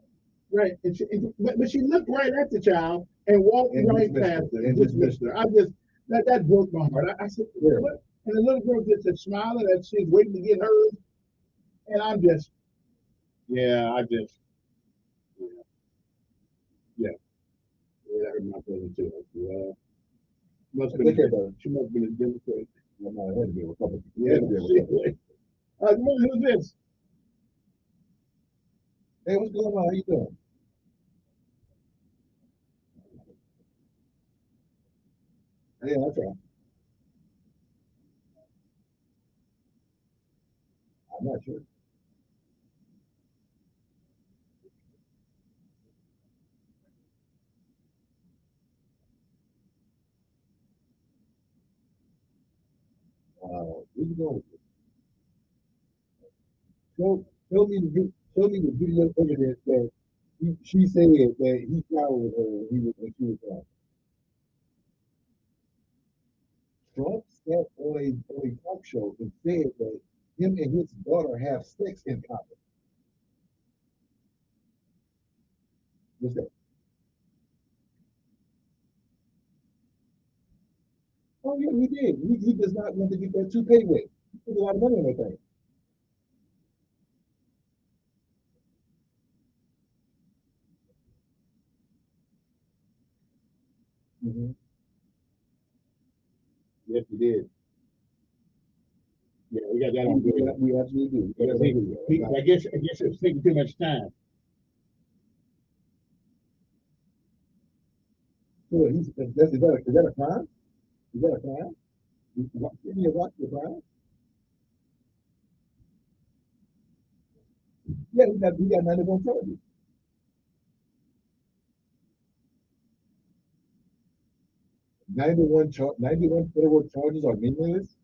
right, but she looked right at the child and walked And right dismissed past her. her and dismissed her. I just that broke my heart. I said, Yeah. what? And the little girl just a smiling that she's waiting to get hers, and I'm just yeah, I just yeah, yeah, that hurt my feelings too. Yeah, must have been she must have been a Democrat. Well, no, it had to be a Republican. It Yeah, had to be a Republican. who's this? Hey, what's going on? How you doing? Yeah, that's right. I'm not sure. Where you going with this? Show me the video evidence that she said that he showered her when she was young. Trump sat on a talk show and said that him and his daughter have sex in common. What's that? Oh yeah, he did. He does not want to get that toupee wet. He put a lot of money on that thing. Mm-hmm. Yes, he did. Yeah, we got that on video. We absolutely do. Yeah, I guess it was taking too much time. So is that a crime? Is that a crime? Shouldn't he have watched the crime? Yeah, he got 91 charges. 91 federal charges are meaningless.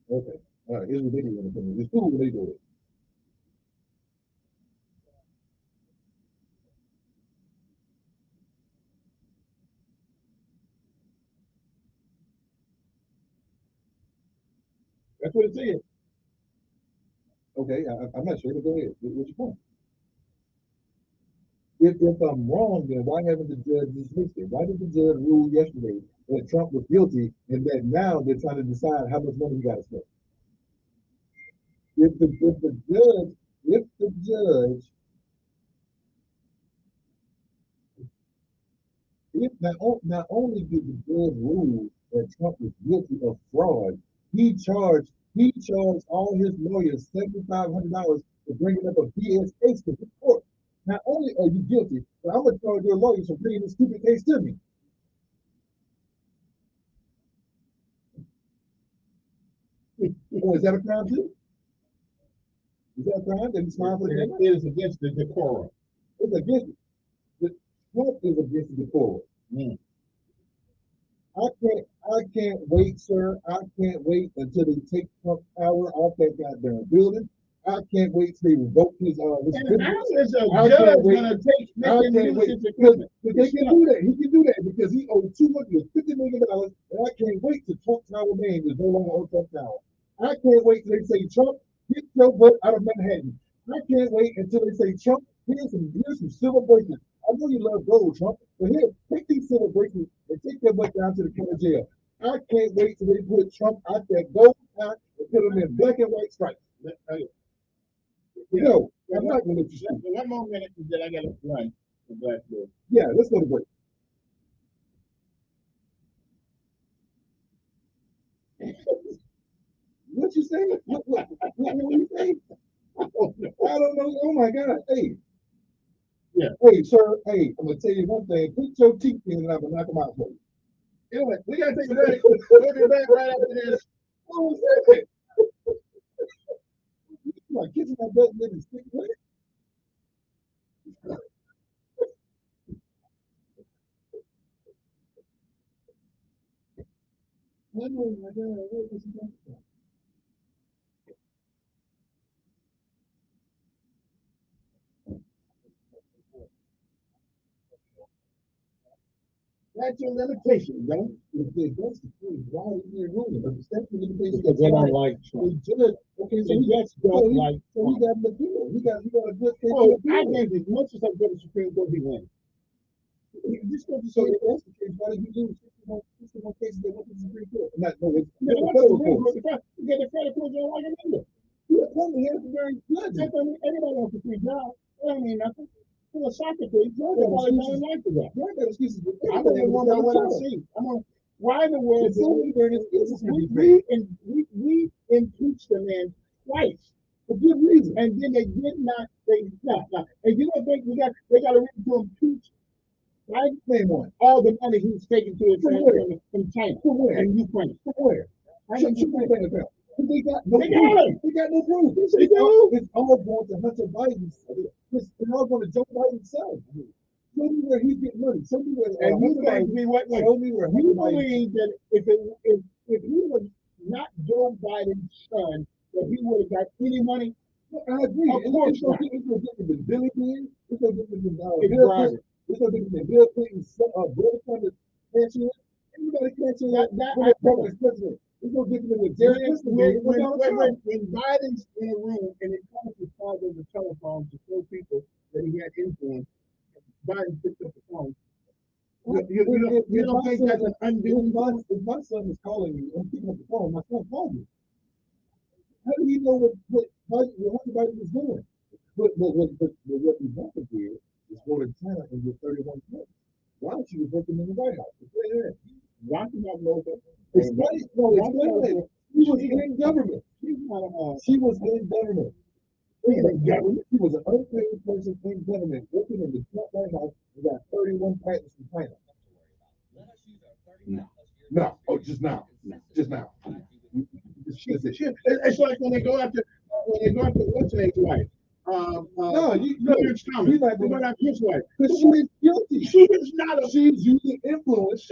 Okay. All right, here's what they do. This is what they do. That's what it said. Okay, I'm not sure, but go ahead. What's your point? if I'm wrong, then why haven't the judge dismissed it? Why did the judge rule yesterday that Trump was guilty and that now they're trying to decide how much money he got to spend? If the judge, if not only did the judge rule that Trump was guilty of fraud, he charged all his lawyers $7,500 for bringing up a BS case to the court. Not only are you guilty, but I'm gonna charge your lawyers for bringing this stupid case to me. Oh, is that a crime too? Is that a crime? That he's fine for the It is against the decorum. It's against Trump is against the decorum. I can't wait, sir. I can't wait until they take Trump's power off that goddamn building. I can't wait till they revoke his And how is a judge gonna take his equipment? But they can do that. He can do that because he owed $250 million, and I can't wait till Trump Tower name is no longer on Trump Tower. I can't wait till they say, Trump, get your butt out of Manhattan. I can't wait until they say, Trump, here's some silver bracelets. I know you love gold, Trump, but here, take these silver bracelets and take their butt down to the county jail. I can't wait till they put Trump out that gold hat and put him in black and white stripes. No, I'm not going to let you shoot. One more minute, then I got to run to Blackboard. Yeah, let's go to break. What you saying? What you saying? I don't know. Oh my God. Hey. Yeah. Hey, sir. Hey, I'm gonna tell you one thing. Put your teeth in and I'm gonna knock them out for you. Anyway, we gotta take a break. We'll be back right after this. Oh, shit. You like kissing my butt and then stick with it? Oh my God. What was he talking about? That's your limitation, right? If that's the case, why are you ruling? But the statute of limitations. Because they don't like Trump. Okay, so he got an appeal. He got a good case. Oh, I think as much as I go to the Supreme Court, he wins. Just going to say if that's the case, why did you lose 61 cases that went to the Supreme Court? Not, no, it's You the federal court. get the federal court, don't like him either. Yeah, he has a very good. Everybody wants a free job. That don't mean nothing. Philosophically, everybody don't like that. You're got excuses. I don't even want to know what I see. Why in the world we impeached the man twice for good reason, and then they did not. And you don't think they got a reason to impeach? Right? Name one. All the money he's taken to his family from China and Ukraine. From where? I didn't you think about. They got no proof. It's all going to Hunter Biden. It's all going to Joe Biden himself. Show me where he's getting money. Show me where. And you think show me where. You believe that if he was not Joe Biden's son, that he would have got any money? I agree. Of course not. It's no different than Billy Clinton. It's no different than Bill Clinton. It's no different than Bill Clinton's brother Clinton canceling. Everybody canceling that president. It's no different than with Jerry. When Biden's in a room and it comes to call over the telephone to show people that he had influence, Biden picked up the phone. You don't think that's an undue? If my son is calling you and picking up the phone, my son called you. How do you know what Biden is doing? But what we happened here is go to China and get 31 points. Why don't you working in the White House? Why do you not know that? Explain it. She was in government. She was in government. She was an unpaid person in government working in the Trump White House and got 31 patents from China. No. Oh, just now. Just now. It's like when they go after what's her name's wife. No, you're not his wife. Because she is guilty. She is not. She's using influence.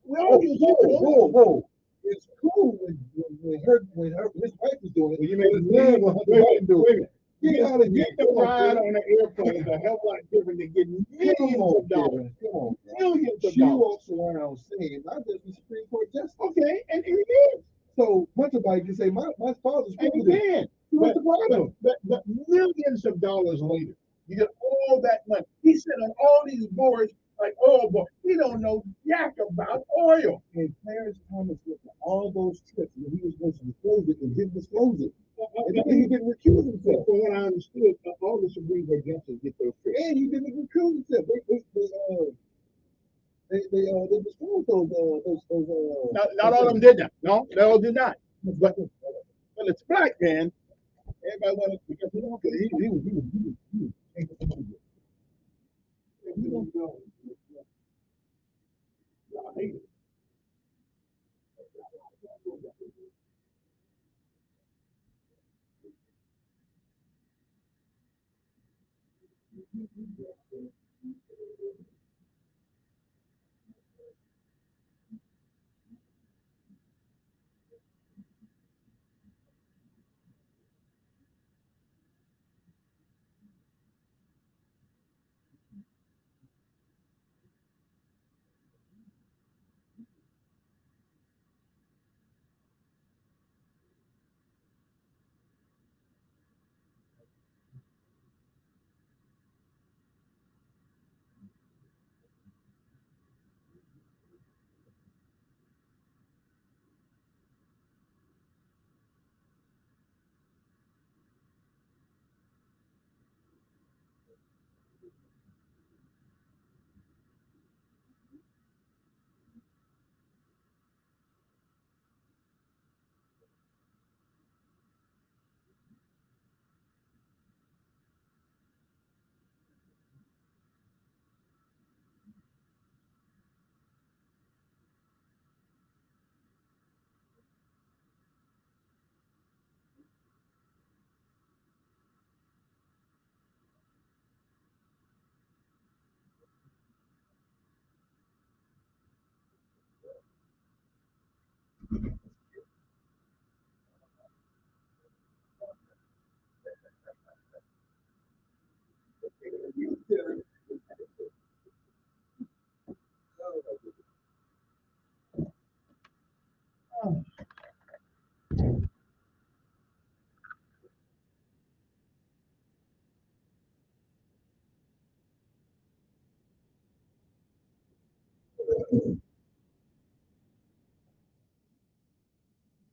Whoa. It's cool when his wife is doing it. You made it do it. Get the ride on an airplane is a hell lot different than getting millions of dollars. Millions of dollars. She walks around saying, "I just was Supreme Court justice." Okay, and he did. So Hunter Biden can say, "My father's president." But millions of dollars later, You get all that money. He sit on all these boards like oil boy. He don't know jack about oil. And Clarence Thomas looked at all those trips and he was supposed to disclose it and didn't disclose it. And then he didn't recuse himself. From what I understood, all the Supreme Court justices get those trips. And he didn't recuse himself. They disclosed those. Not all of them did that. No, they all did not. But it's black man. Everybody wanted because he don't. He was. He don't know. I hate it.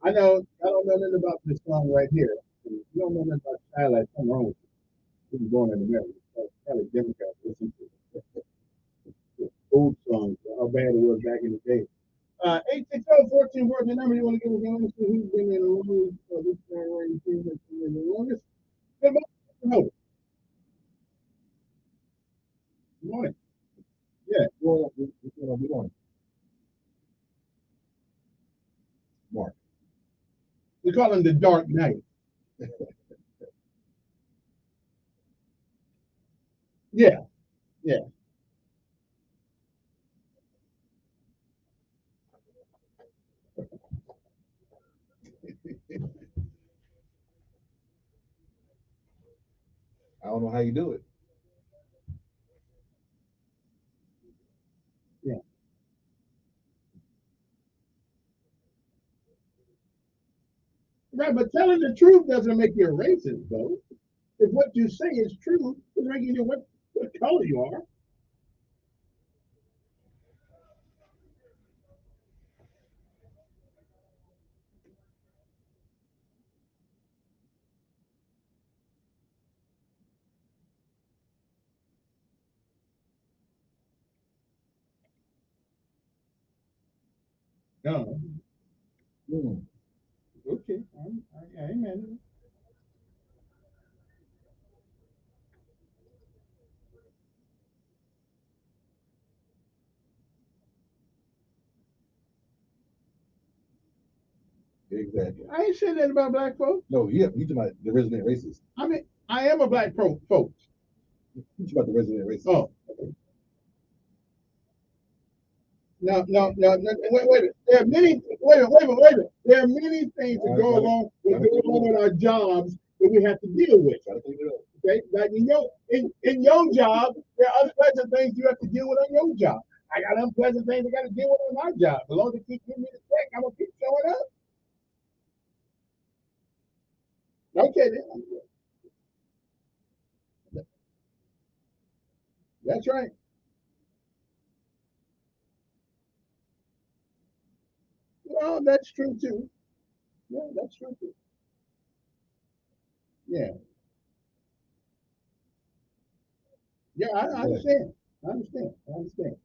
I know. I don't know nothing about this song right here. If you don't know nothing about Skylight, something wrong with you. This is born in America. Probably Democrats listen to old songs, how bad it was back in the day. 860-14 words the number you want to give us the honest who's been in the room for this January team that's been in the longest. Good morning. Good morning. Yeah. Well, we don't. Mark. We call him the Dark Knight. Yeah. Yeah. I don't know how you do it. Yeah. Right, but telling the truth doesn't make you a racist, though. If what you say is true, it's making you what color you are. No. Okay. Amen. Exactly. I ain't saying that about black folks. No, yeah, you talking about the resident racist. I mean, I am a black folks. You talking about the resident racist. Oh. No. Wait. There are many. Wait. There are many things that go along with our jobs that we have to deal with. Okay, like in your job, there are unpleasant things you have to deal with on your job. I got unpleasant things I got to deal with on my job. As long as they keep giving me the check, I'm gonna keep showing up. Okay then. That's right. Well, that's true too. Yeah, that's true too. Yeah, yeah, I understand. I understand. I understand.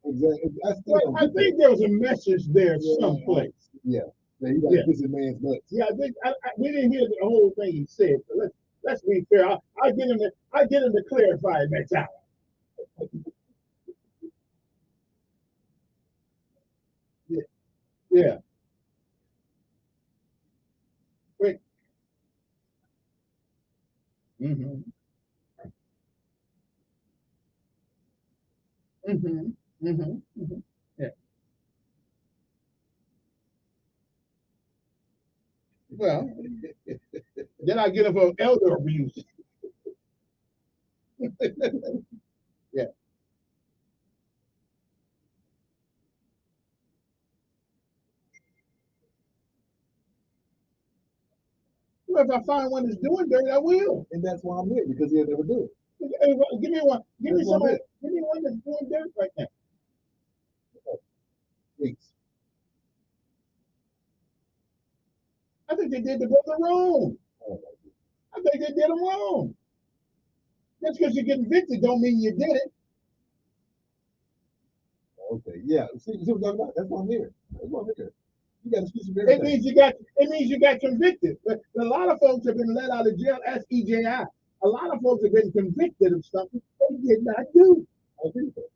Exactly. I still Well, don't I get think that. there was a message there Yeah, someplace. yeah. Yeah, you got Yeah, to kiss a man's nuts. yeah. I think we didn't hear the whole thing he said. So let's be fair. I get him to clarify it next hour. Yeah, yeah. Wait. Mm-hmm. Mm-hmm. Mm-hmm. Mm-hmm. Yeah. Well, then I get him for elder abuse. Yeah. Well, if I find one that's doing dirt, I will. And that's why I'm here, because he'll never do it. Hey, give me one. Give me That's why I'm somebody. here. Give me one that's doing dirt right now. Thanks. I think they did the brother wrong. Oh, I think they did him wrong. Just because you get convicted don't mean you did it. okay. Yeah. See what I'm talking about? That's why I'm here. That's why I'm here. You got to speak some It everything. means you got convicted. But a lot of folks have been let out of jail. That's EJI. A lot of folks have been convicted of something they did not do. I agree with that.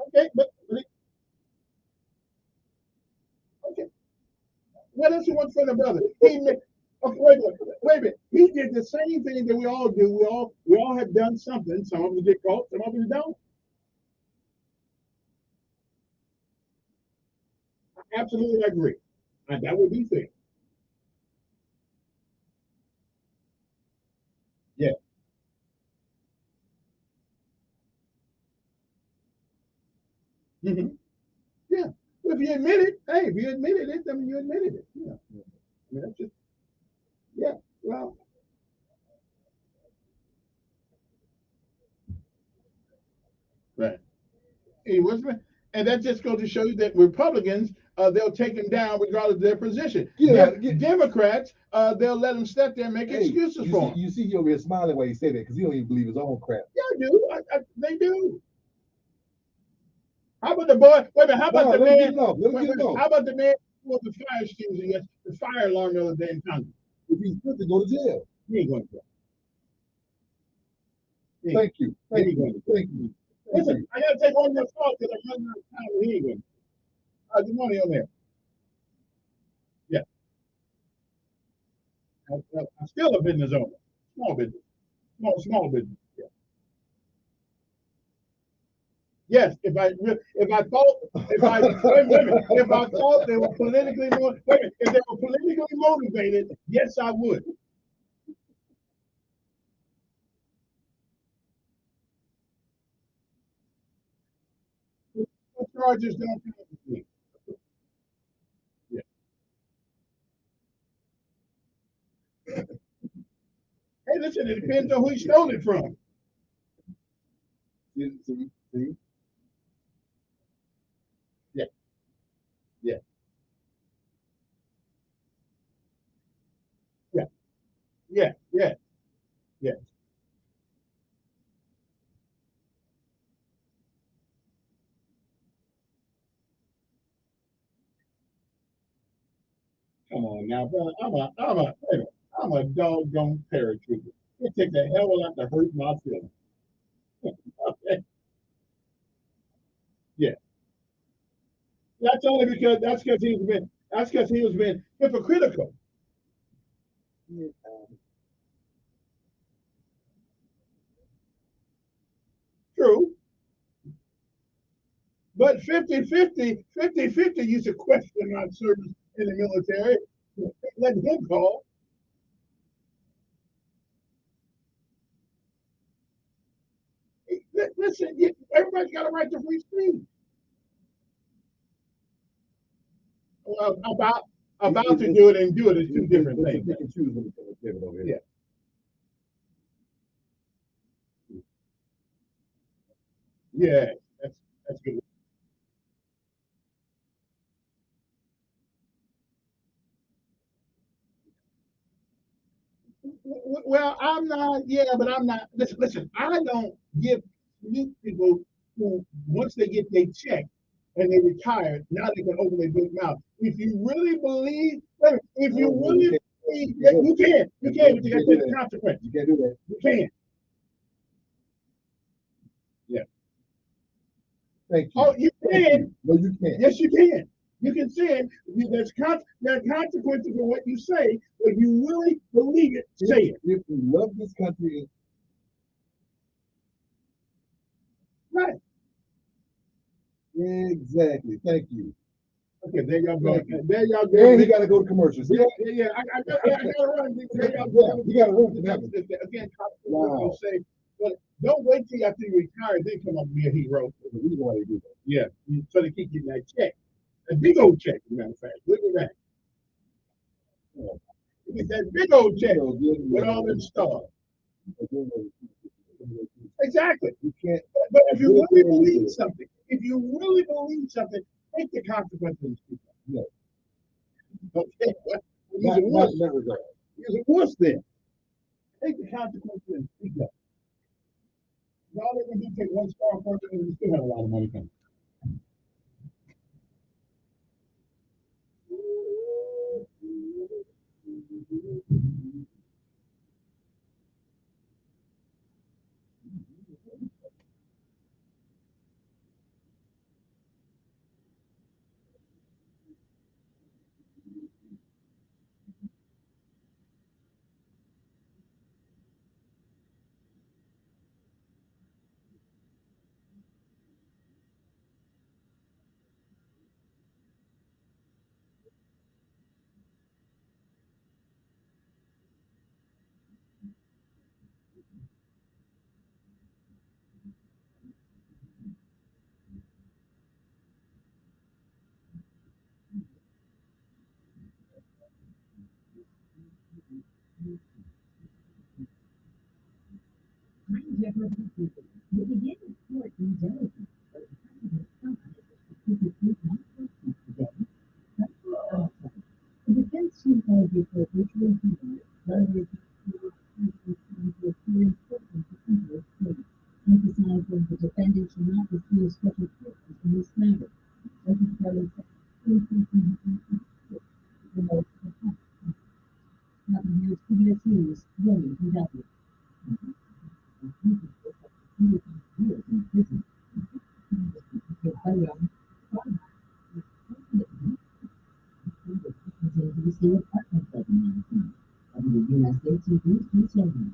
Okay, okay. What else you want from the brother? Okay, wait a minute. He did the same thing that we all do. We all have done something. Some of us get caught, some of us don't. I absolutely agree. And that would be fair. Yeah. Mm-hmm. Yeah. Well, if you admit it, hey, if you admitted it, then you admitted it. Yeah. I mean, that's just yeah. Well, right. Hey, and that just goes to show you that Republicans, they'll take him down regardless of their position. Democrats, they'll let him step there and make excuses for him. You see, he over here smiling while he say that because he don't even believe his own crap. Yeah, I do. They do. How about the boy? Wait a minute. How about the man? How about the man who was the fire extinguisher? The fire alarm the other day in Congress. If he's good to go to jail. He ain't going to jail. Thank you. Thank you. Thank you. Listen, I got to take one more call because I'm running out of time. He ain't going to jail. Good morning on there. Yeah. I'm still a business owner. Small business. Small business. Yeah. Yes, if I thought if I if I thought they were politically if they were politically motivated, yes, I would. What charges don't come to me? Yeah. Hey, listen, it depends on who he stole it from. See? Yeah. Yeah. Yeah. Yeah. Yeah. Yeah. Come on now, brother. I'm a doggone paratrooper. It takes a hell of a lot to hurt my feelings. Okay. Yeah. That's because he was being hypocritical. Yeah. True. But 50-50 used to question my service in the military. Let him call. Listen, everybody's got a right to free speech. About to do it and do it is two different things. Pick and choose when you pivot over here. Yeah, that's good. Well, I'm not. Yeah, but I'm not. Listen. I don't give new people who once they get their check and they retire, now they can open their big mouth. If you really believe, if you really believe, yeah, you can, but you got to take the consequence. You can't do that. You can. Yeah. Thank you. Oh, you can. No, you can't. Yes, you can. You can say it. There are consequences for what you say. If you really believe it, say it. If you love this country, right? Exactly. Thank you. Okay, there y'all go. There y'all go. And he got to go to commercials. Yeah. I got to run. There y'all go. You got to run. Again, wow. Say, but don't wait till after you retire, then come up and be a hero. The reason why you do that. Yeah, so they keep getting that check. A big old check, as a matter of fact. Look at that. You get that big old check with all them stars. Exactly. You can't. But if you really believe something, take the consequences. No. Okay. Not in that regard. Use a wuss then. Take the consequences and speak up. All they can do is take one star for it, and we still have a lot of money coming. The defense team called you for virtual hearing, rather emphasizing the defendant should not refuse special treatment in this matter. Secretary PBS News, William P.W. DC apartment building management. WUSA TV 270.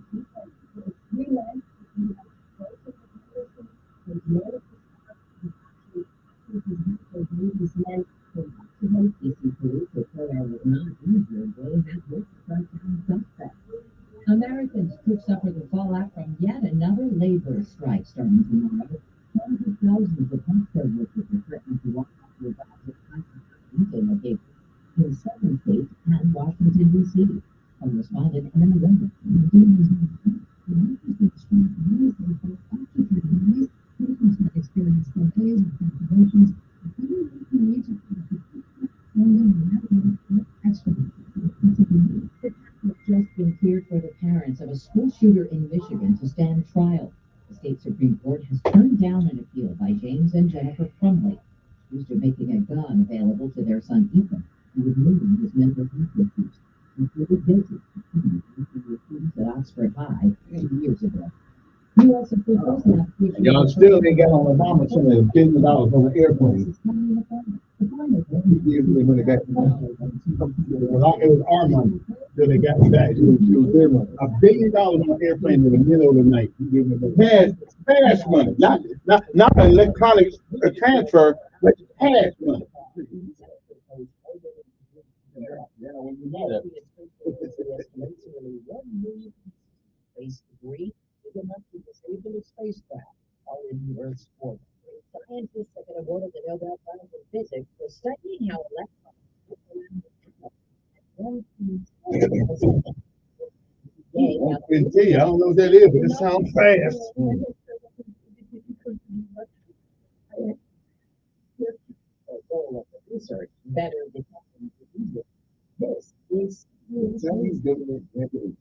Americans could suffer the fallout from yet another labor strike starting tomorrow. Tens of thousands of healthcare workers are threatening to walk out their jobs at retail locations in 7 states and Washington, D.C. Correspondent Anna Wimber. Experienced delays and cancellations, just been cleared for the parents of a school shooter in Michigan to stand trial. The state Supreme Court has turned down an appeal by James and Jennifer Crumley, accused of making a gun available to their son Ethan, who was moving his mental health issues, and pleaded guilty at Oxford High 2 years ago. U.S. officials now y'all still ain't got on Obama spending $1 billion on an airplane. He gave me money back. It was our money that they got me back. It was their money. $1 billion on an airplane in the middle of the night. Cash money, not an electronic transfer, but cash money. Space debris is enough to disable a spacecraft while in the Earth's orbit. Scientists have been awarded the Nobel Prize in Physics for studying how electrons Hey, I don't know what that is, but it sounds fast. Research better detection diseases. This is Chinese government granted a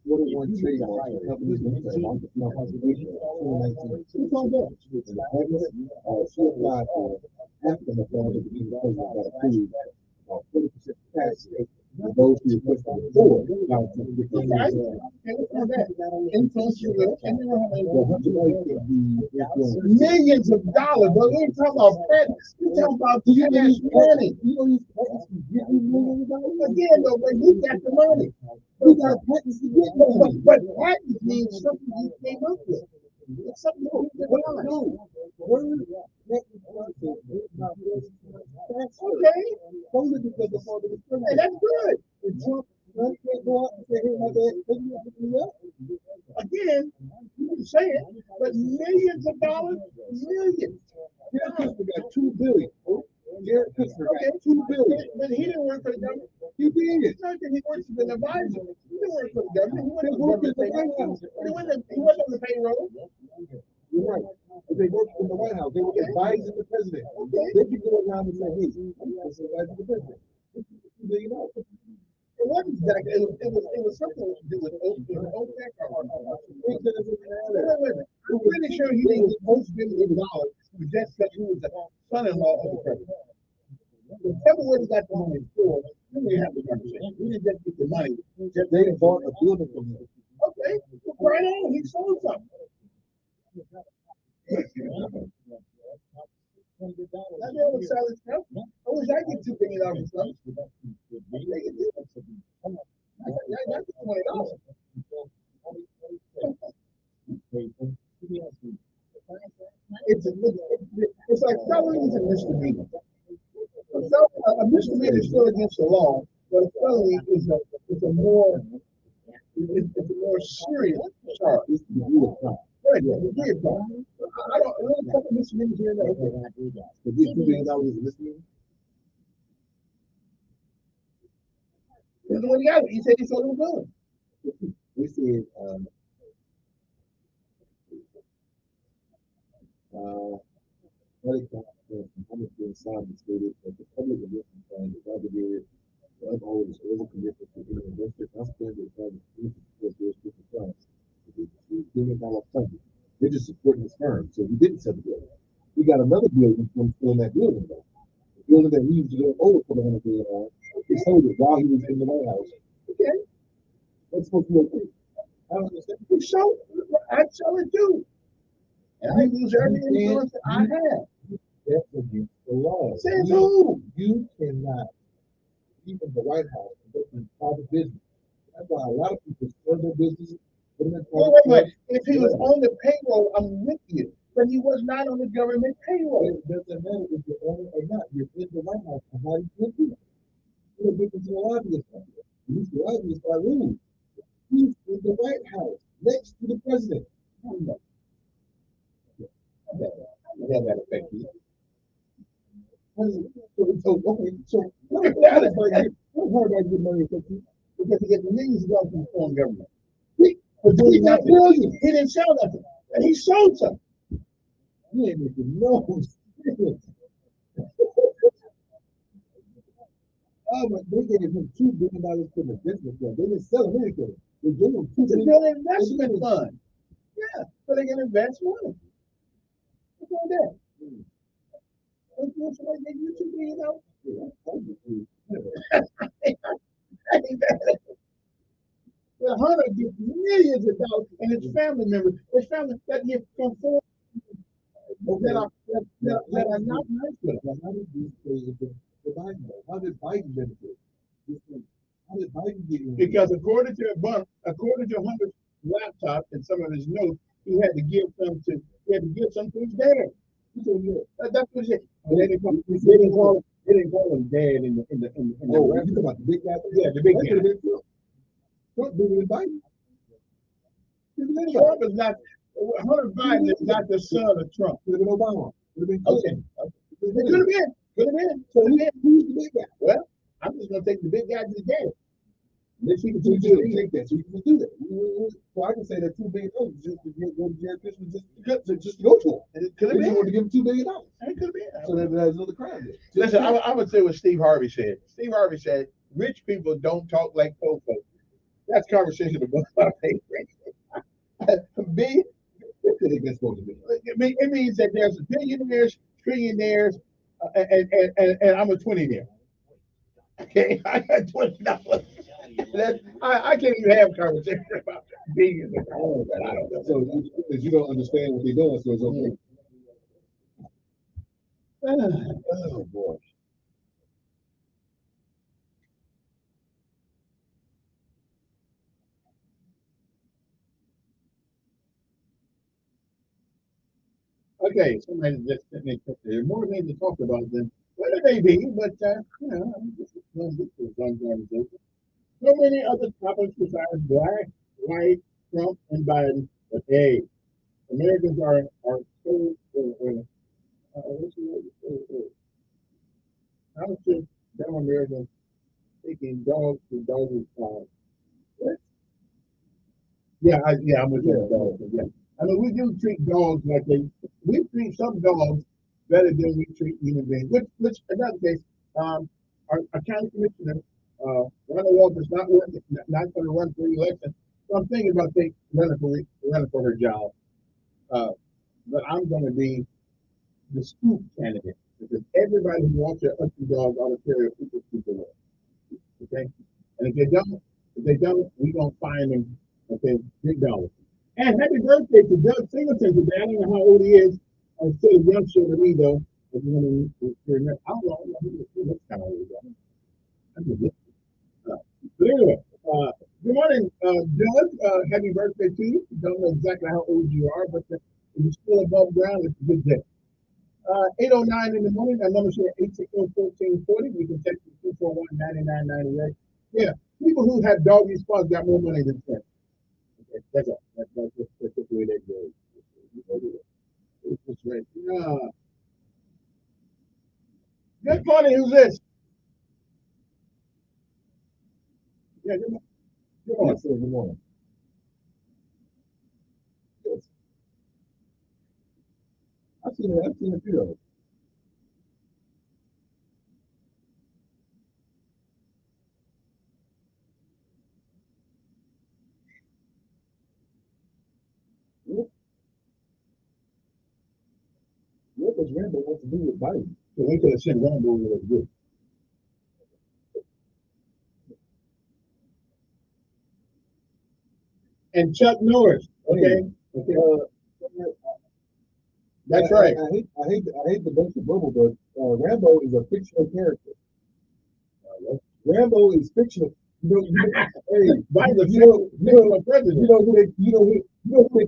41 trademarks to companies that have entrepreneurial conservation in 2019. It's all good. And the patents she applied for after her father became the president got approved about 40% tax rate for those who requested before. Millions of dollars, but we ain't talking about patents. We talking about cash money. Again, though, but we got the money. We got patents to get money. But patents means something you came up with. It's something you did not do. Okay. Hey, that's good. Again, you can say it, but millions of dollars, millions. Jared Kushner got $2 billion. Jared Kushner got $2 billion. But he didn't work for the government. You did. It's not that he works as an advisor. He didn't work for the government. He wasn't on the payroll. You're right. But they worked in the White House. They were advising the president. They could go around and say, hey, I'm advising the president. $2 billion. It wasn't exactly. It was something to do with OPEC or I'm pretty sure he didn't get most $1 billion just because he was the son-in-law of the president. So tell me where he got the money for. You may have the conversation. He didn't just get the money. They bought a building from him. Okay, right on. He sold something. I know what selling stuff. I wish I get $2 billion for something. They can do it. I get $20. It's like felonies and misdemeanors. A misdemeanor is still against the law, but a felony is a more serious charge. Right, yeah, we did that. I don't know a couple misdemeanors here and there. So this $2 billion is a misdemeanor? This is what he got. He said he sold him good. They said, Mohammed bin Salman stated that the public investment fund is obligated to uphold its early commitment to giving investors consequently the private community support those different funds. $2 billion funding. They're just supporting his firm. So he didn't sell the building. He got another building from filling that building though. The building that he used to go over for the $100 billion. He sold it while he was in the White House. Okay. That's supposed to be okay. I don't understand. I'd sell it too. And I use every influence that I have. That's against the law. Says who? You cannot, even the White House, invest in private business. That's why a lot of people start their businesses. Wait. If he was on the payroll, I'm with you. But he was not on the government payroll. It doesn't matter if you're on it or not. You're in the White House. And how do you do it? You're a difference in the lobbyist. He's the lobbyist by rule. He's in the White House next to the president. How do you know? Yeah, that affects you. So what about getting money affect you? Because he gets millions of dollars from the foreign government. He got billions. He didn't sell nothing. And he sold something. He ain't making no sense. Oh, but they gave him $2 billion for the business fund. They didn't sell him anything. They gave him $2 billion. Investment fund. Yeah, so they can invest money. What's wrong with that? What's wrong with you $2 billion? The Hunter gets millions of dollars, and his family members, his family that get from four that are not nice with him. How did you say the Biden? How did Biden benefit? How did Biden get in? Because according to Hunter's laptop and some of his notes, he had to give some to his dad. That's what he said. They didn't call him dad in the you talking about the big guy? Yeah, the big guy. Trump bigger than Biden. Trump is not. Hunter Biden is not the son of Trump. Could have been Obama. Could have been Clinton. It could have been. So who's the big guy? Well, I'm just gonna take the big guy to the dad. Then she can So you do just take that. So you can just do that. So I can say that $2 billion just to go to Jared Kushner just to go to him. It could They have just wanted to been. give him $2 billion. It could have been. So that's another crime there. Listen, I'm gonna say what Steve Harvey said. Steve Harvey said, "Rich people don't talk like poor folks." That's conversation about rich. B, What could it get supposed to be? it means that there's billionaires, trillionaires, and I'm a 20-naire. Okay, I got $20. I can't even have a conversation about billions of dollars. I don't know. So because you don't understand what they're doing, so it's okay. Oh boy. Okay, somebody just sent me a picture. There's more things to talk about than what it may be, but you know, this is one conversation. So many other topics besides black, white, Trump, and Biden. But hey, Americans are so. What's the word? How should dumb Americans taking dogs to doggy style? What? Yeah, I'm with that dog. Yeah, I mean we do treat dogs like we treat some dogs better than we treat human beings. Which in that case, our county commissioner, Ronald Walters, not going to run for election. So I'm thinking about running for her job. But I'm going to be the scoop candidate because everybody who wants their ugly dog ought to carry a super scooper with. Okay, and if they don't, we gonna find them. Okay, $3. And happy birthday to Doug Singleton today. I don't know how old he is. I'm still youngster than me though. If you want to remember, I don't know. He looks kind of old. I mean, but anyway, good morning, Doug. Happy birthday to you. Don't know exactly how old you are, but if you're still above ground, it's a good day. 8:09 in the morning. Our number here 860-1440. You can text me 241-9998. Yeah, people who have doggy spots got more money than Trump. Okay, that's all. That's the way that goes. It's just right. Good morning. Who's this? Yeah, good morning. Good morning. Yes, sir, good morning. Yes. I've seen a few of them. What does Rambo want to do with Biden? So we could have sent Rambo over there to do. And Chuck Norris. Okay. Okay. That's right. I hate the bunch of bubble, but Rambo is a fictional character. Rambo is fictional. Hey, Biden's a president. You know who they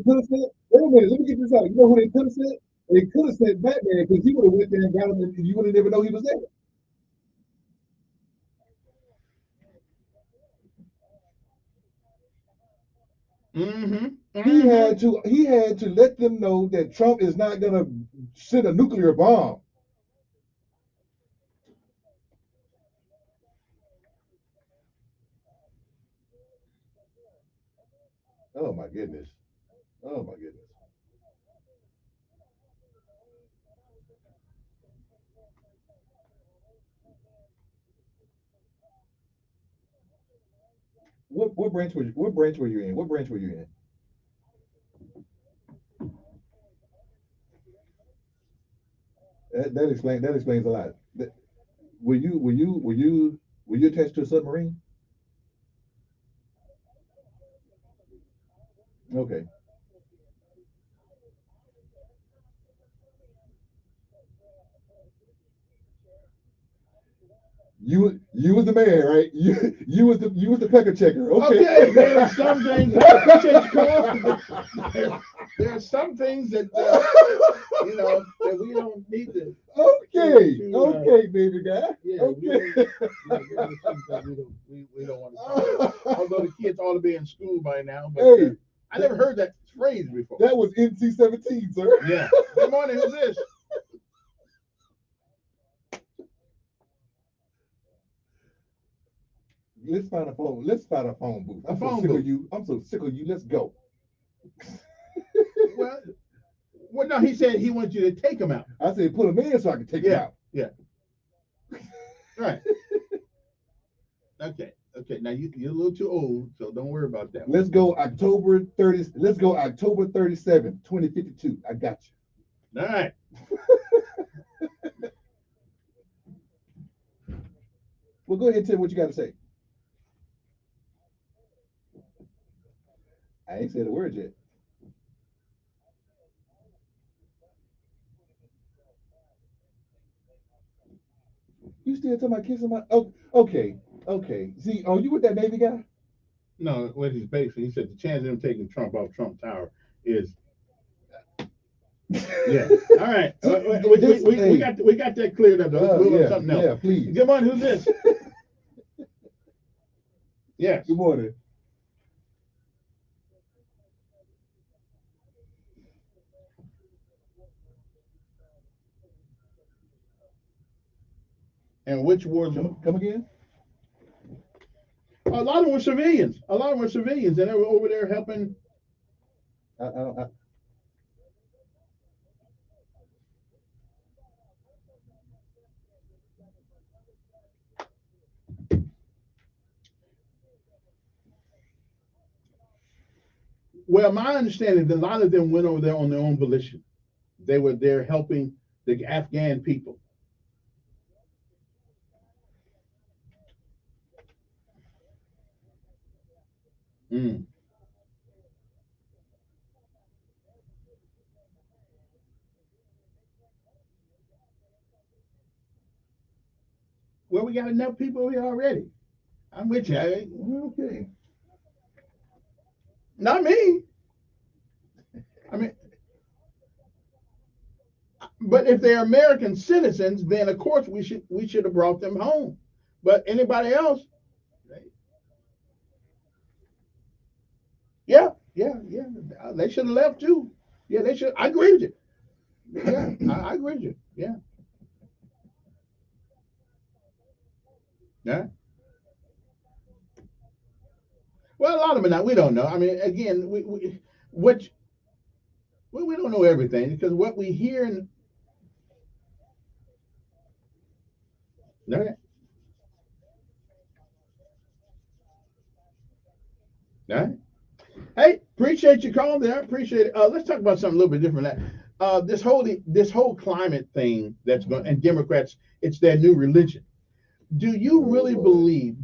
could have said? Wait a minute, let me get this out. You know who they could have said? They could have said Batman because he would have went there and got him, and you would have never know he was there. He had to let them know that Trump is not gonna send a nuclear bomb. Oh my goodness. Oh my goodness. What branch were you in? What branch were you in? That explains a lot. Were you attached to a submarine? Okay. You was the man, right? You was the pecker checker. Okay. There are some things. I appreciate you calling. There are some things that you know that we don't need to. Okay, baby guy. Yeah, okay. We don't want to talk. Although the kids ought to be in school by now, but Hey, I never heard that phrase before. That was NC-17, sir. Yeah. Good morning. Who's this? Let's find a phone. Let's find a phone booth. I'm so phone sick booth. of you. I'm so sick of you. Let's go. Well, no, he said he wants you to take him out. I said put him in so I can take him out. Yeah. Right. Okay. Now you're a little too old, so don't worry about that. Let's go October 30th. Let's go October 37th, 2052. I got you. All right. Well, go ahead and tell me what you got to say. I ain't said a word yet. You still talking about kissing my? Oh, okay. See, oh, you with that Navy guy? No, what he's basically, he said the chance of him taking Trump off Trump Tower is. Yeah. All right. We got that cleared up. Let's move on to something else. Yeah, please. Good morning. Who's this? Yes. Good morning. And which war zone? Come again? A lot of them were civilians. And they were over there helping. Well, my understanding is that a lot of them went over there on their own volition. They were there helping the Afghan people. Mm. Well, we got enough people here already. I'm with you. Okay. Not me. I mean, but if they're American citizens, then of course we should have brought them home. But anybody else, yeah, they should have left too. Yeah, they should. I agree with you. Yeah, I agree with you. Yeah. Yeah. Well, a lot of them not. We don't know. I mean, again, we don't know everything because what we hear and okay. All right. Hey, appreciate you calling there. Appreciate it. Let's talk about something a little bit different. This whole climate thing that's going and Democrats, it's their new religion. Do you really believe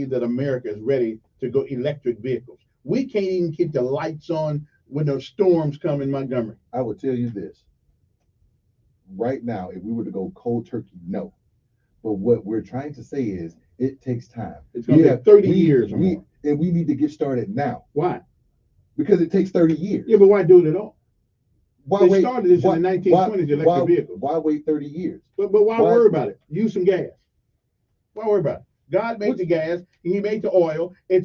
that America is ready to go electric vehicles? We can't even keep the lights on when those storms come in Montgomery. I will tell you this. Right now, if we were to go cold turkey, no. But what we're trying to say is it takes time. It's going to take 30 years or more. And we need to get started now. Why? Because it takes 30 years. Yeah, but why do it at all? They started this in the 1920s, electric vehicles. Why wait 30 years? But why worry about it? Use some gas. Why worry about it? God made the gas. He made the oil. It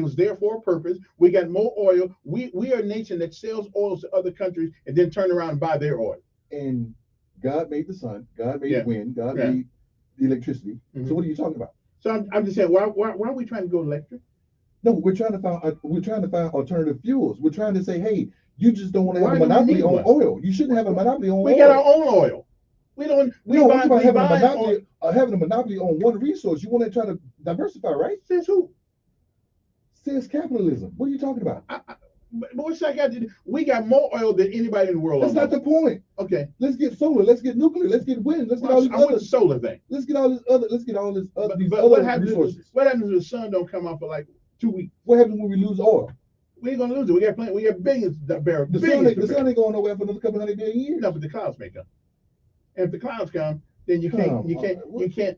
was there for a purpose. We got more oil. We are a nation that sells oil to other countries and then turn around and buy their oil. And God made the sun. God made wind. God made the electricity. Mm-hmm. So what are you talking about? So I'm just saying, why are we trying to go electric? No, we're trying to find alternative fuels. We're trying to say, hey, you just don't want to have a monopoly on oil. You shouldn't have a monopoly on oil. We got our own oil. We don't. Having a monopoly on one resource. You want to try to diversify, right? Says who? Says capitalism. What are you talking about? But what's that got to do? We got more oil than anybody in the world. That's not the point. Okay. Let's get solar. Let's get nuclear. Let's get wind. Let's get all these other solar thing. Let's get all this other. Let's get all this other. But what happens? What happens if the sun don't come up for like 2 weeks? What happens when we lose oil? We ain't gonna lose it. We got plenty. We got billions of barrels. The sun ain't going nowhere for another couple hundred billion years. No, but the clouds may come. And if the clouds come, then you can't.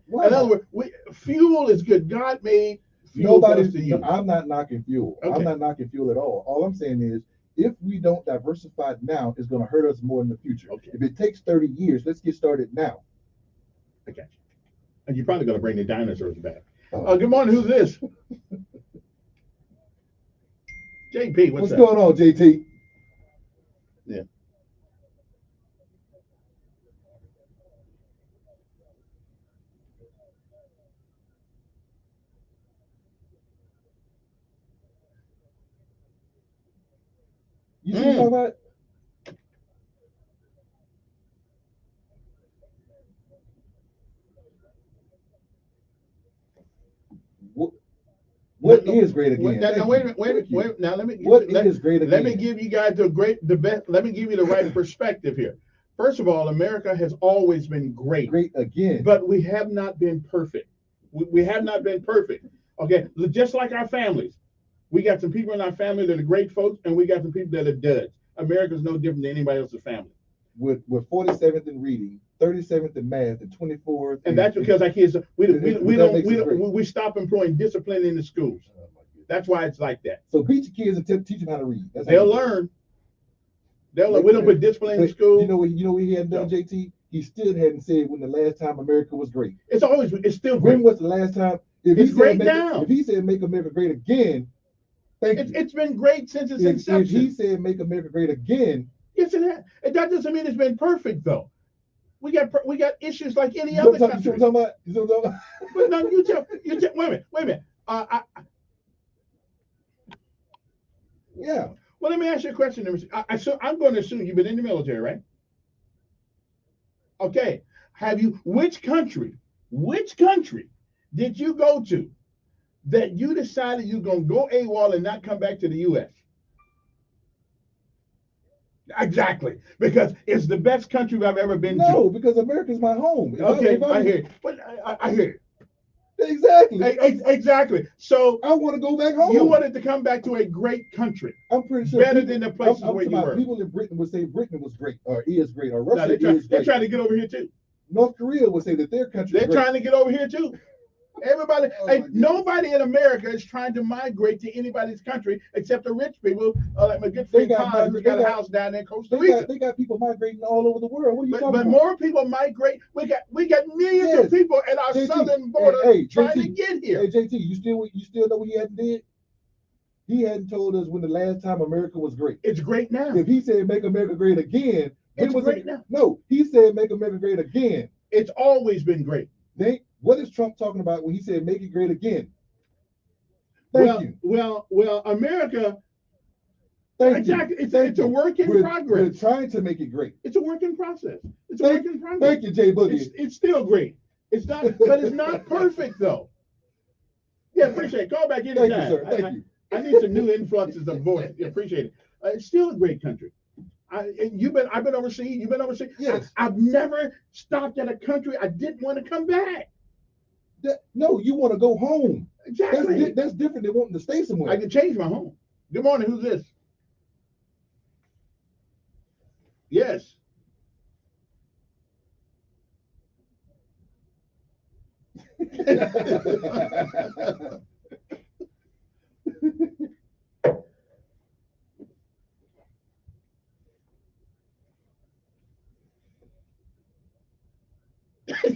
Why? In other words, fuel is good. God made fuel for us to use. I'm not knocking fuel. Okay. I'm not knocking fuel at all. All I'm saying is, if we don't diversify now, it's going to hurt us more in the future. Okay. If it takes 30 years, let's get started now. Okay. And you're probably going to bring the dinosaurs back. Good morning. Who's this? JP, what's going on, JT? Yeah. You see what I'm talking about? What is great again? Now, wait a minute. Now let me. Great again? Let me give you guys the best. Let me give you the right perspective here. First of all, America has always been great. Great again. But we have not been perfect. We have not been perfect. Okay, just like our families, we got some people in our family that are great folks, and we got some people that are duds. America's no different than anybody else's family. We're 47th in reading, 37th in math, and 24th. And that's because our kids we stop employing discipline in the schools. That's why it's like that. So beat your kids and teach them how to read. They'll learn. We don't put discipline in school. You know what he hadn't done, JT? He still hadn't said when the last time America was great. It's still great. When was the last time? It's great now. If he said make America great again, it's been great since its inception. If he said make America great again, yes, it has. That doesn't mean it's been perfect though. We got issues like any other country. You know what I'm talking about? But no, you tell. Wait a minute. Yeah. Well, let me ask you a question. I'm going to assume you've been in the military, right? Okay. Which country did you go to that you decided you're going to go AWOL and not come back to the U.S.? Exactly. Because it's the best country I've ever been to. No, because America's my home. Okay, I hear it. But I hear it. Exactly. Exactly. So I want to go back home. You wanted to come back to a great country. I'm pretty sure better than the places where you were. People in Britain would say Britain was great or is great or Russia is great. They're trying to get over here too. North Korea would say that their country. They're trying to get over here too. Everybody, nobody in America is trying to migrate to anybody's country except the rich people, like my good friend Todd, who's got a house down there in Costa Rica. They got people migrating all over the world. What are you talking about? But more people migrate. We got millions of people at our southern border trying to get here. Hey, JT, you still know what he hadn't did? He hadn't told us when the last time America was great. It's great now. If he said make America great again, it's great now. No, he said make America great again. It's always been great. What is Trump talking about when he said make it great again? Thank you. Well, America. Thank exactly. You. It's a work in progress. We're trying to make it great. It's a work in process. It's a work in progress. Thank you, Jay Boogie. It's still great. It's not, but it's not perfect though. Yeah, appreciate it. Call back anytime. Thank you, sir. Thank you. I need some new influxes of voice. Appreciate it. It's still a great country. I've been overseas. You've been overseas. Yes. I've never stopped at a country I didn't want to come back. No, you want to go home. Exactly. That's different than wanting to stay somewhere. I can change my home. Good morning. Who's this? Yes.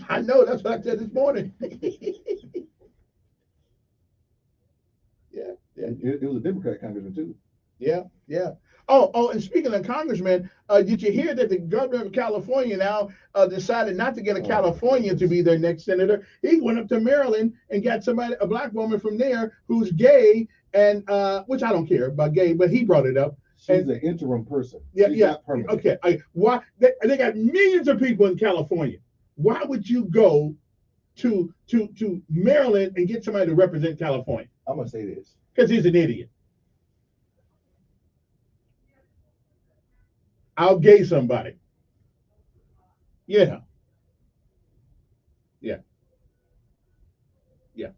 I know, that's what I said this morning. Yeah. It was a Democratic congressman too. Yeah. Oh, and speaking of congressman, did you hear that the governor of California now decided not to get a Californian to be their next senator? He went up to Maryland and got a black woman from there who's gay, and which I don't care about gay, but he brought it up. She's an interim person. Yeah, She's yeah. Not Okay. Why they got millions of people in California? Why would you go to Maryland and get somebody to represent California? I'm gonna say this. Because he's an idiot. I'll gay somebody. Yeah. Yeah. Yeah.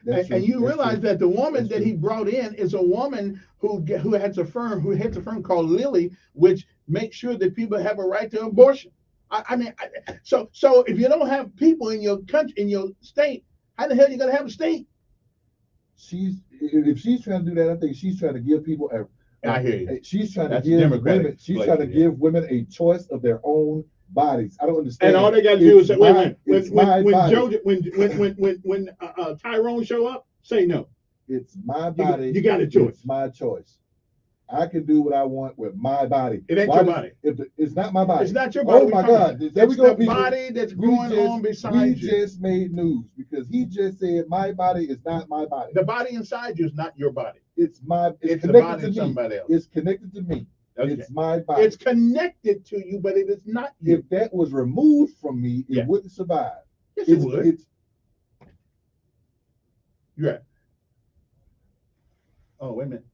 And you realize that the woman that he brought in is a woman who heads a firm called Lilly, which makes sure that people have a right to abortion. So if you don't have people in your country, in your state, how the hell are you gonna have a state? If she's trying to do that, I think she's trying to give people I hear you. She's trying to give women a choice of their own bodies. I don't understand. And all they got to do is say, when Tyrone show up, say no. It's my body. You got a choice. It's my choice. I can do what I want with my body. It ain't Why your does- body. If it's not my body. It's not your body. Oh we my talking God! about. There we It's go, the people. body that's We going just- on We beside you. just made news because he just said my body is not my body. The body inside you is not your body. It's my. It's the connected body to of me. somebody else. It's connected to me. Okay. It's my body. It's connected to you, but it is not you. If that was removed from me, it Yeah. wouldn't survive. Yes, it would. It's You're right. Oh, wait a minute.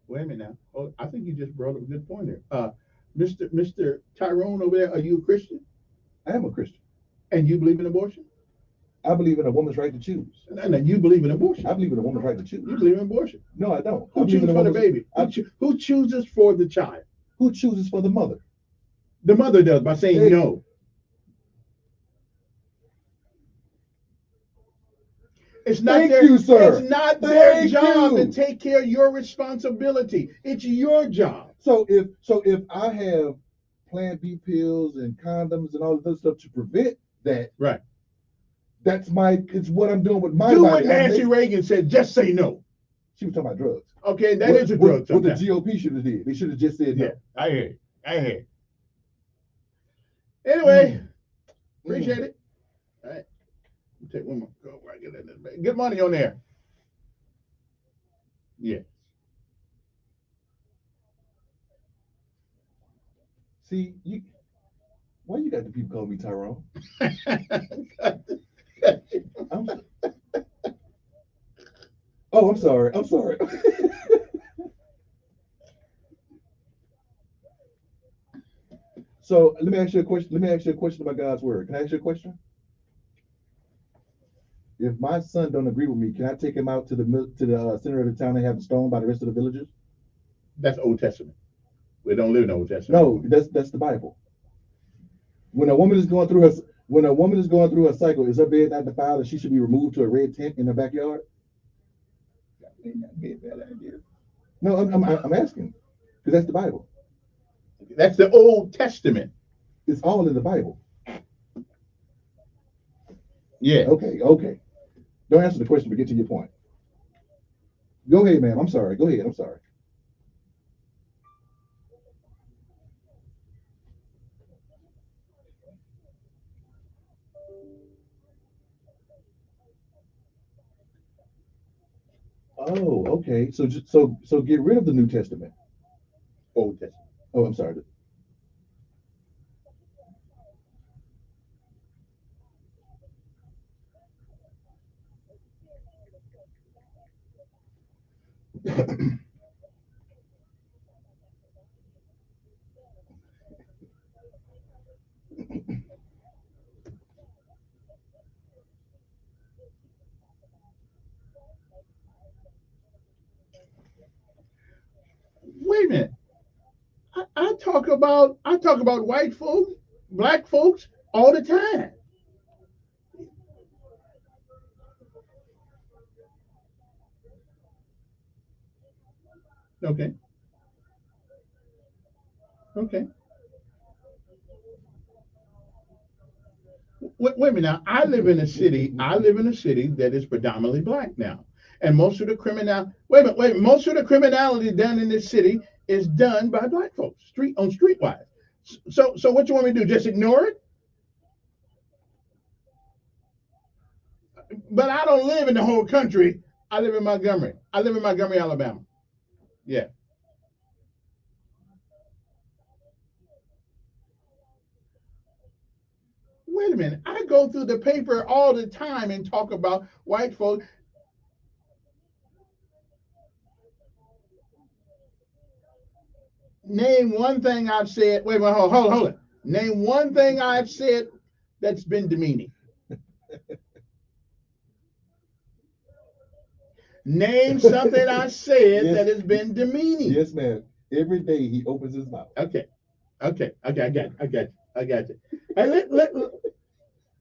Wait a minute now. Oh, I think you just brought up a good point there. Mr. Tyrone over there, are you a Christian? I am a Christian. And you believe in abortion? I believe in a woman's right to choose. And you believe in abortion? I believe in a woman's right to choose. You believe in abortion? No, I don't. Who chooses for the baby? Who chooses for the child? Who chooses for the mother? The mother does by saying no. It's not Thank you, sir. It's not their Thank job you. to take care of your responsibility. It's your job. So if I have Plan B pills and condoms and all of this stuff to prevent that, right? It's what I'm doing with my Do body. what Nancy Reagan said. Just say no. She was talking about drugs. Okay, that is a drug. What the GOP should have did. They should have just said no. Yeah, I hear you. I hear you. Anyway, appreciate it. All right. Take one more. Go right, get in this. Good money on there. Yeah. See, why you got the people calling me Tyrone? I'm sorry. I'm sorry. So let me ask you a question. Let me ask you a question about God's word. Can I ask you a question? If my son don't agree with me, can I take him out to the center of the town and have him stoned by the rest of the villagers? That's Old Testament. We don't live in the Old Testament. No, that's the Bible. When a woman is going through her cycle, is her bed not defiled and she should be removed to a red tent in her backyard? That may not be a bad idea. No, I'm asking because that's the Bible. That's the Old Testament. It's all in the Bible. Yeah. Okay. Don't answer the question, but get to your point. Go ahead, ma'am. I'm sorry. Go ahead. I'm sorry. Oh, okay. So get rid of the New Testament. Old Testament. Oh, I'm sorry. Wait a minute. I talk about white folks, black folks all the time. Okay. Wait a minute now. I live in a city that is predominantly black now. And most of the most of the criminality done in this city is done by black folks, streetwise. So what you want me to do? Just ignore it? But I don't live in the whole country. I live in Montgomery. Alabama. Yeah. Wait a minute. I go through the paper all the time and talk about white folks. Name one thing I've said. Wait, hold it. Name one thing I've said that's been demeaning. Name something I said that has been demeaning. Yes, ma'am. Every day he opens his mouth. Okay. I got you. Hey,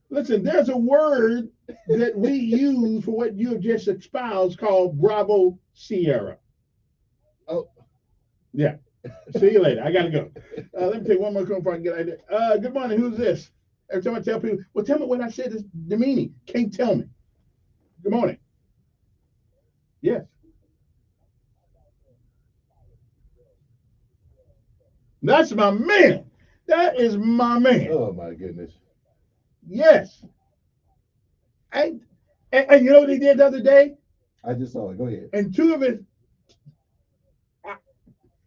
listen, there's a word that we use for what you have just espoused called Bravo Sierra. Oh. Yeah. See you later. I got to go. Let me take one more call before I get out of there. Good morning. Who's this? Every time I tell people, well, tell me what I said is demeaning. Can't tell me. Good morning. Yes. That's my man. That is my man. Oh my goodness. Yes. And you know what he did the other day? I just saw it. Go ahead. And two of his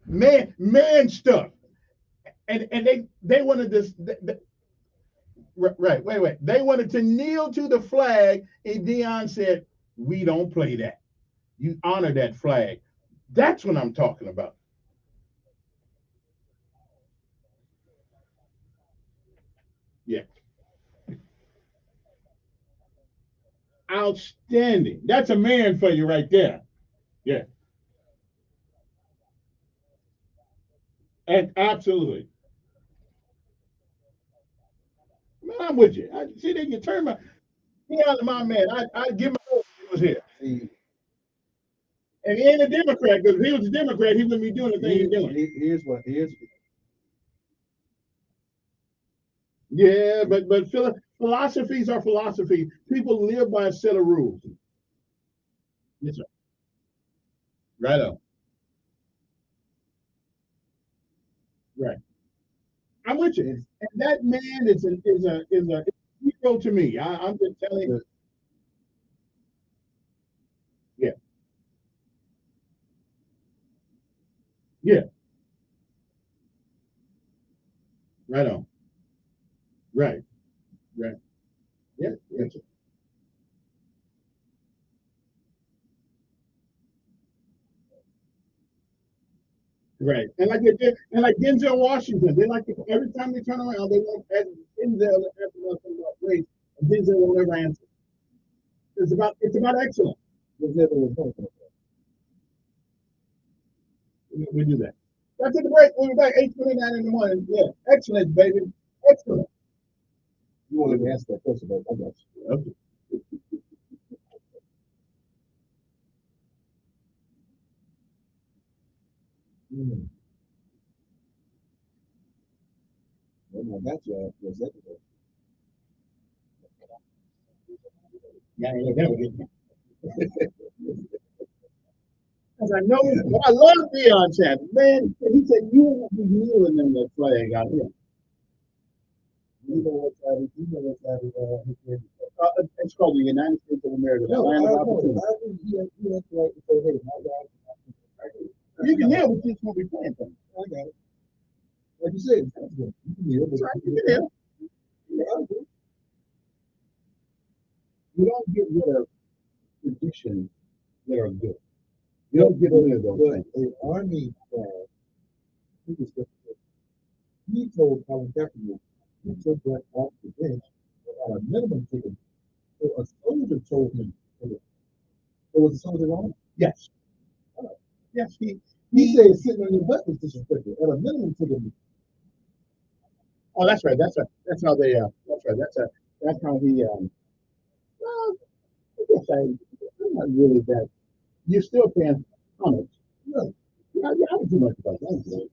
man stuff. And they wanted this. Right. Wait. They wanted to kneel to the flag, and Dion said, "We don't play that. You honor that flag." That's what I'm talking about. Yeah. Outstanding. That's a man for you right there. Yeah. And absolutely. Man, I'm with you. I see that you turn my my man. I give him a he was here. See, And he ain't a Democrat, because if he was a Democrat, he wouldn't be doing the thing he's doing. here's Yeah, but philosophies are philosophy. People live by a set of rules. Yes, sir. Right on. Right. I'm with you. And that man is a hero to me. I'm just telling you. Yeah. Yeah. Right on. Right. Right. Yeah. Yes, right. And like Denzel Washington, they like to, every time they turn around, they want to ask Denzel to ask them about race, and Denzel will never answer. It's about excellence. There's never a point. We do that. That's the break. We'll be back 8:29 in the morning. Yeah, excellence, baby, excellent. you want to ask that question, but I got you. Okay. Mm. Well, that's your executive. Yeah, never get that. Because I know, I love Deion Sanders. Man, he said, you won't be kneeling in that flag out here. You know what's happening? It's called the United States of America. No, Land I of know. opportunity. I think he has to like to say, hey, my God. You can kneel, but you just won't be playing for him. I got it. Like you said, you can kneel, but That's right, you can kneel. yeah, I agree. You don't get rid of traditions that are good. You But don't get rid of those but things. an army guy, he told Colin Kaepernick he took that off the bench at a minimum ticket. So a soldier told him to do it. So was the soldier wrong? Yes. Yes, He said sitting on your butt was disrespectful. At a minimum ticket. oh, that's right. That's how they, that's right. That's how he, well, I guess I'm not really that. You're still paying homage. No. Yeah, I don't do much about that.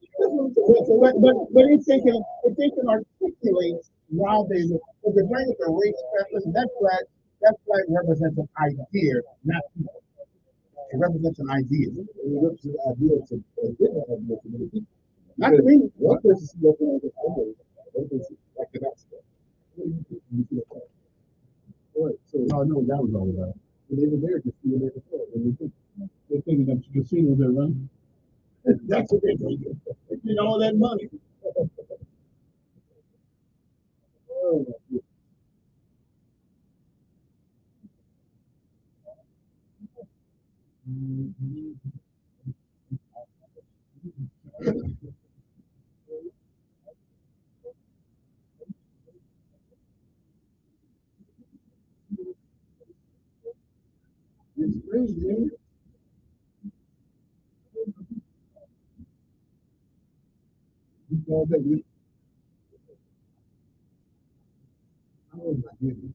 But if they can articulate why if they bring it to race, listen, that flag represents an idea, not people. It represents an idea. It represents the idea to a different idea to many people. Not to me. One person see that flag as okay. One person like the next one. You see the flag. All right, so Oh, no, that was all about. when they were there to see American flag, and they think, They're thinking of casinos that run. That's what they're thinking. They get all that money. oh, It's crazy, man. You call that you. oh my goodness.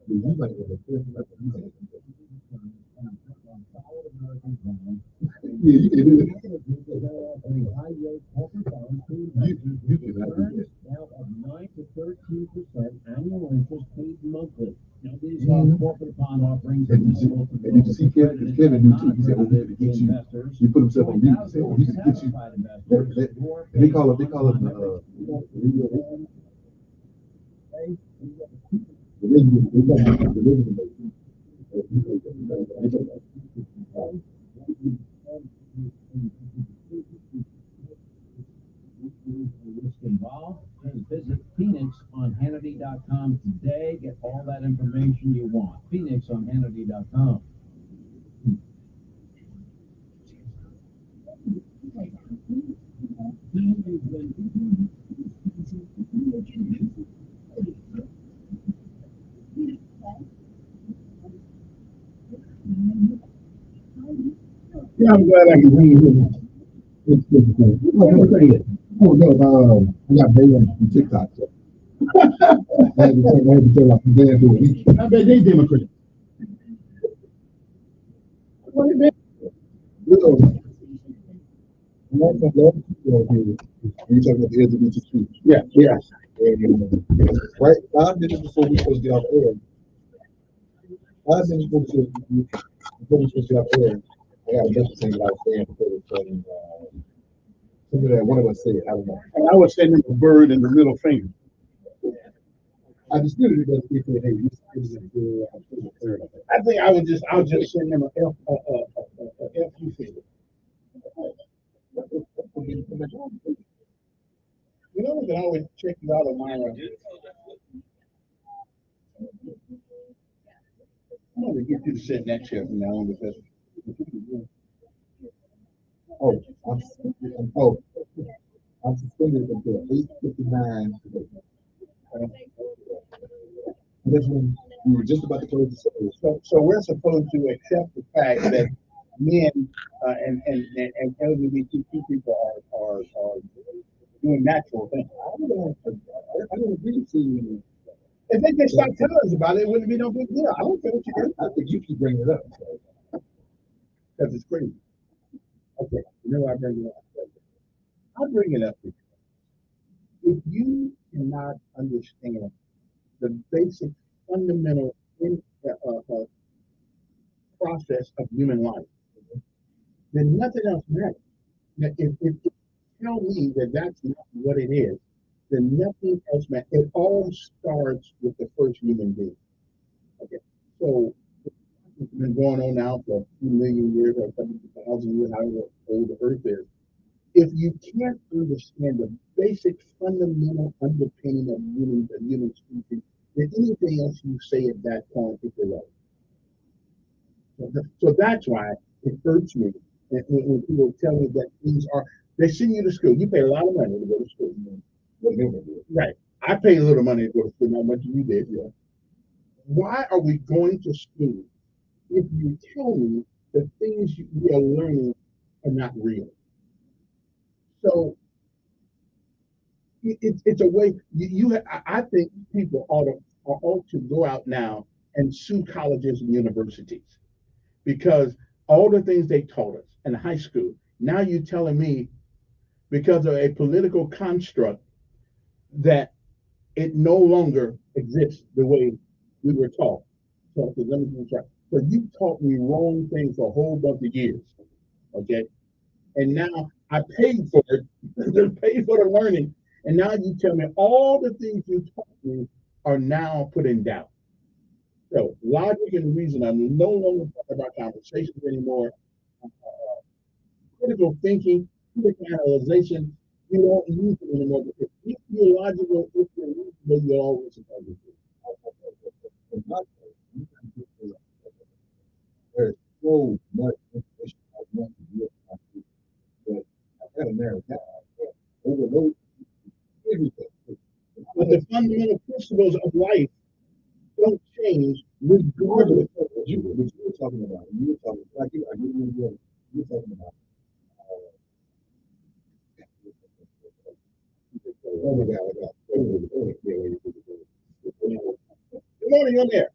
You like the first representative. Yeah, you can do it. You cannot do that. Now of 9 to 13% annual interest paid monthly. Now these corporate bond offerings. And you can see Kevin knew too. He said, "Oh, he could get you." He put himself on mute. He said, "Oh, he could get you." And they call it risk involved, just visit Phoenix on Hannity.com today. Get all that information you want. Phoenix on Hannity.com. Yeah, I'm glad I can be here. It's difficult. Oh no, I got banned from TikTok. So. I had to tell like banned for a week. I bet they Democrats. What is that? You're talking about the LGBT speech. Yeah, yeah. Right, 5 minutes before we supposed to get off air. 5 minutes before we supposed to get off air, I got a message saying that I was saying something that one of us said. I don't know. And I was sending him a bird and the middle finger. I disputed it, but he said, "Hey, you I think I'll just send him a F you finger. You know, we can always check you out on my I'm going to get you to sit in that chair from now on because. I'm suspended until 8:59 today. This one, we were just about to close the show. So we're supposed to accept the fact that men and LGBTQ people are doing natural things. I don't agree with you. If they just stop telling us about it, it wouldn't be no big deal. I don't care what you do. I think you keep bringing it up. Because it's crazy. Okay, you know why I bring it up? I bring it up because if you cannot understand the basic fundamental process of human life, then nothing else matters. Now, if you tell me that that's not what it is, then nothing else matters. It all starts with the first human being. Okay, so it's been going on now for a few million years or a couple of thousand years, however old the earth is. If you can't understand the basic fundamental underpinning of human species, then anything else you say at that point is irrelevant. So that's why it hurts me when people tell me that things are, they send you to school. You pay a lot of money to go to school. Right. I pay a little money to go to school, not much you did. Yeah. Why are we going to school if you tell me the things we are learning are not real? So it's a way I think people ought to go out now and sue colleges and universities because all the things they taught us in high school, now you're telling me because of a political construct that it no longer exists the way we were taught. So let me try. So you taught me wrong things for a whole bunch of years, okay? And now I paid for it, paid for the learning, and now you tell me all the things you taught me are now put in doubt. So logic and reason are no longer part of our conversations anymore. Critical thinking, critical analyzation, you don't use it anymore because if you're logical, if you're reasonable, you're always supposed to. There's so much information I want to get, but I've got to narrow down. Overload everything. But the fundamental principles of life don't change regardless of what you were talking about. You were talking like you were talking about. Oh my God! Good morning, you're there.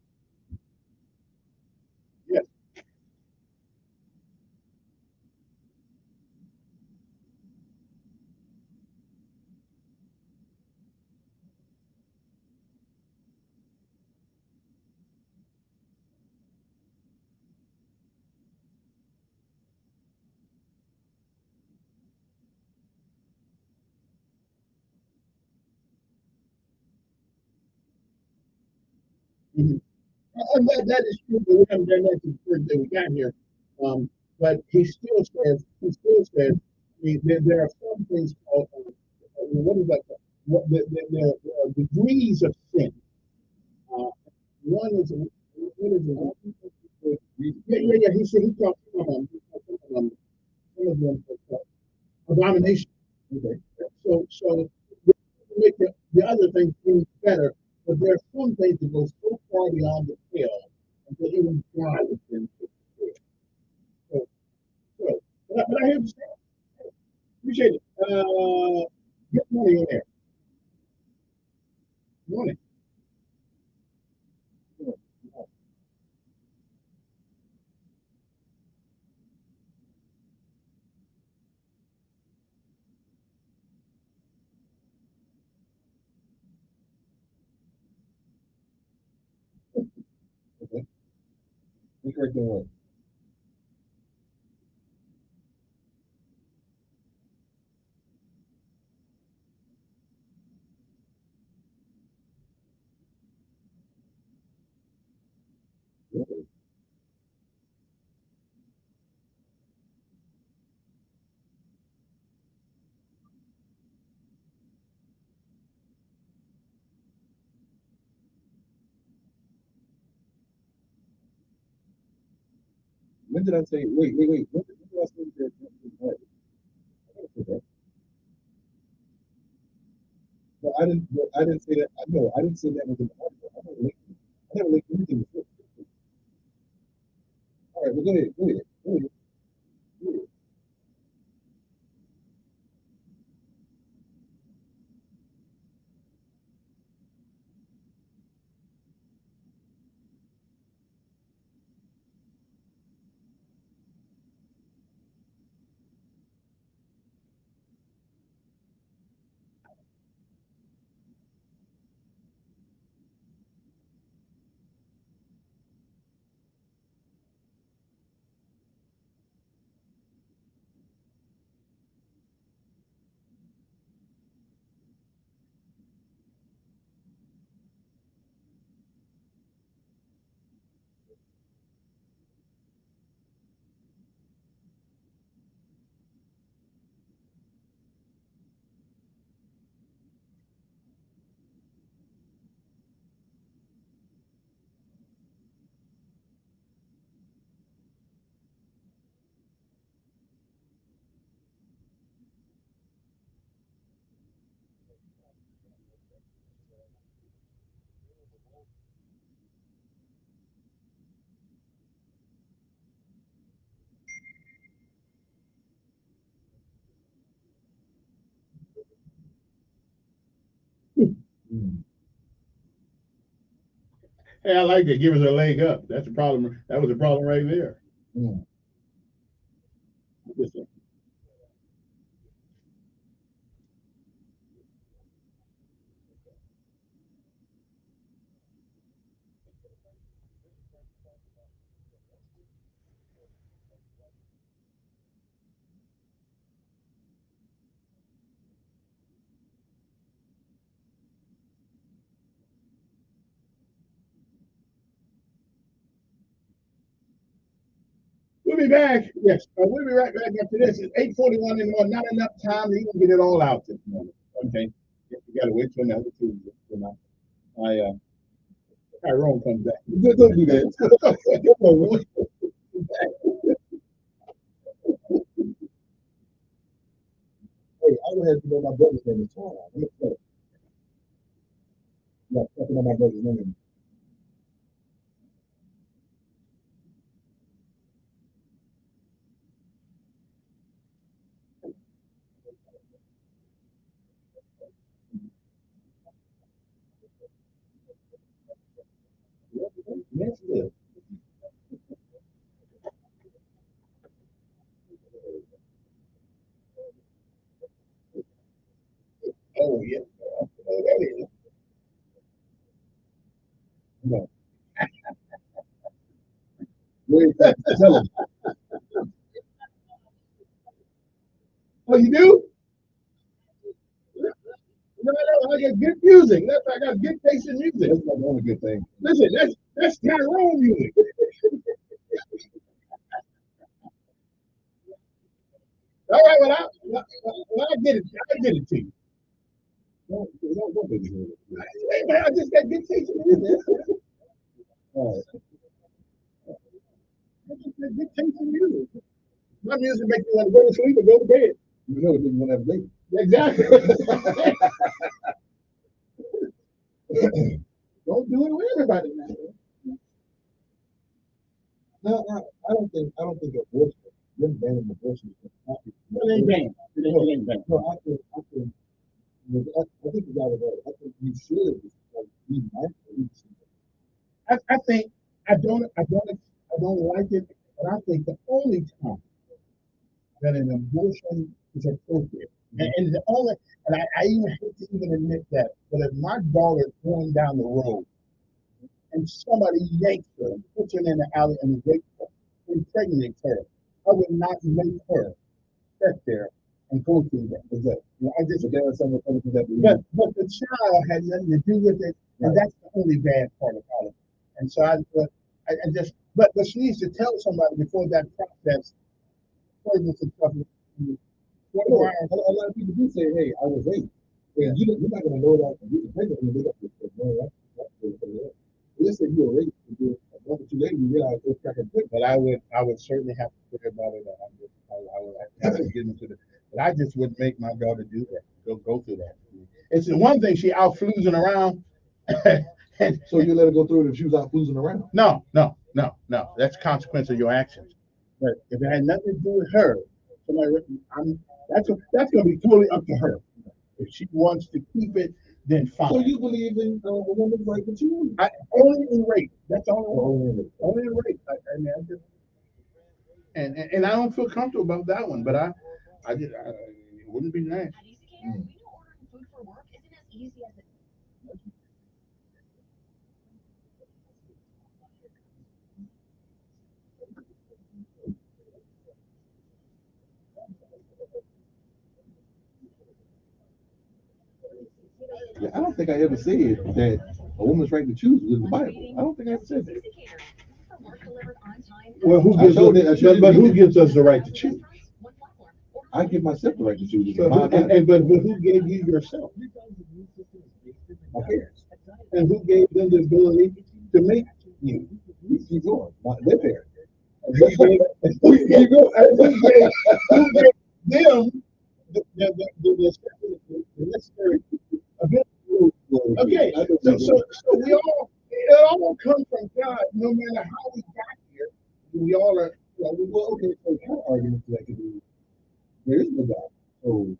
Yes. Mhm. And that is true, but we haven't done that since the first day we got here. But he still says, I mean, there are some things called, what is that? There are degrees of sin. One is, what is it? Yeah. He talks some of them abomination. Okay. So make the other things seem better, but there are some things that go so far beyond the pale until even God is in. So, but I understand. Appreciate it. Good morning in there. Morning. Okay. What's your doing? When did I say? Wait. When did I say that? No, I didn't say that. No, I didn't say that was an article. I never linked anything before. All right, well, go ahead. Hey, I like that. Give us a leg up. That's the problem. That was the problem right there. Mm. We'll be back. Yes, we'll be right back after this. It's 8:41 in the morning. Not enough time to even get it all out this morning. Okay, you got to wait till another Tuesday. Tyrone comes back. Don't do that. Hey, I don't have to know my brother's name. It's all right. No, I know my brother's name. Yes, yes. Oh, yeah. Oh, that is. No. Wait, tell him. Oh, you do? No, I got good music. I got good taste in music. That's not the only good thing. Listen, that's Tyrone music. All right, well, I get it to you. Don't be here. Hey, man, I just got good taste in music. All right. I just got good taste in music. My music makes me want to go to sleep or go to bed. You know it didn't want to have a baby. Exactly. Don't do it with everybody now. No, I don't think abortion, them banning abortion is happy. It ain't banned. It ain't banned. No, I think you got it right. I think you should be mindful. I think I don't like it, but I think the only time that an abortion is appropriate, and the only, and I even hate to even admit that, but if my daughter is going down the road and somebody yanks her and puts her in the alley and rapes her, impregnates her, I would not make her sit there and go through that. Exactly. You know, I just, There are some other people that but the child had nothing to do with it, and that's the only bad part about it. And so I just, but she needs to tell somebody before that process. a lot of people do say, "Hey, I was raped." And you're not going to know that when you're pregnant and look up this man. Let's say you're raped, and then a month or two later you realize it's fucking quick. But I would certainly have to pray about it. I would have to get into it. But I just wouldn't make my daughter do that. Go through that. It's the one thing she out floozing around. So you let her go through it if she was out floozing around? No. That's consequence of your actions. But if it had nothing to do with her, that's going to be totally up to her. If she wants to keep it, then fine. So you believe in a woman's right to choose? Only in rape. That's only in rape. And I don't feel comfortable about that one, but it wouldn't be nice. Yeah, I don't think I ever said that a woman's right to choose was in the Bible. I don't think I ever said that. Well, who gives us the right to choose? I give myself the right to choose. But who gave you yourself? My parents. And who gave them the ability to make you? Keep going. Their parents. Who gave them the necessary ability? Okay, so we all, it all comes from God, no matter how we got here. We all are, okay, so kind of arguments that could be, there is no God. So,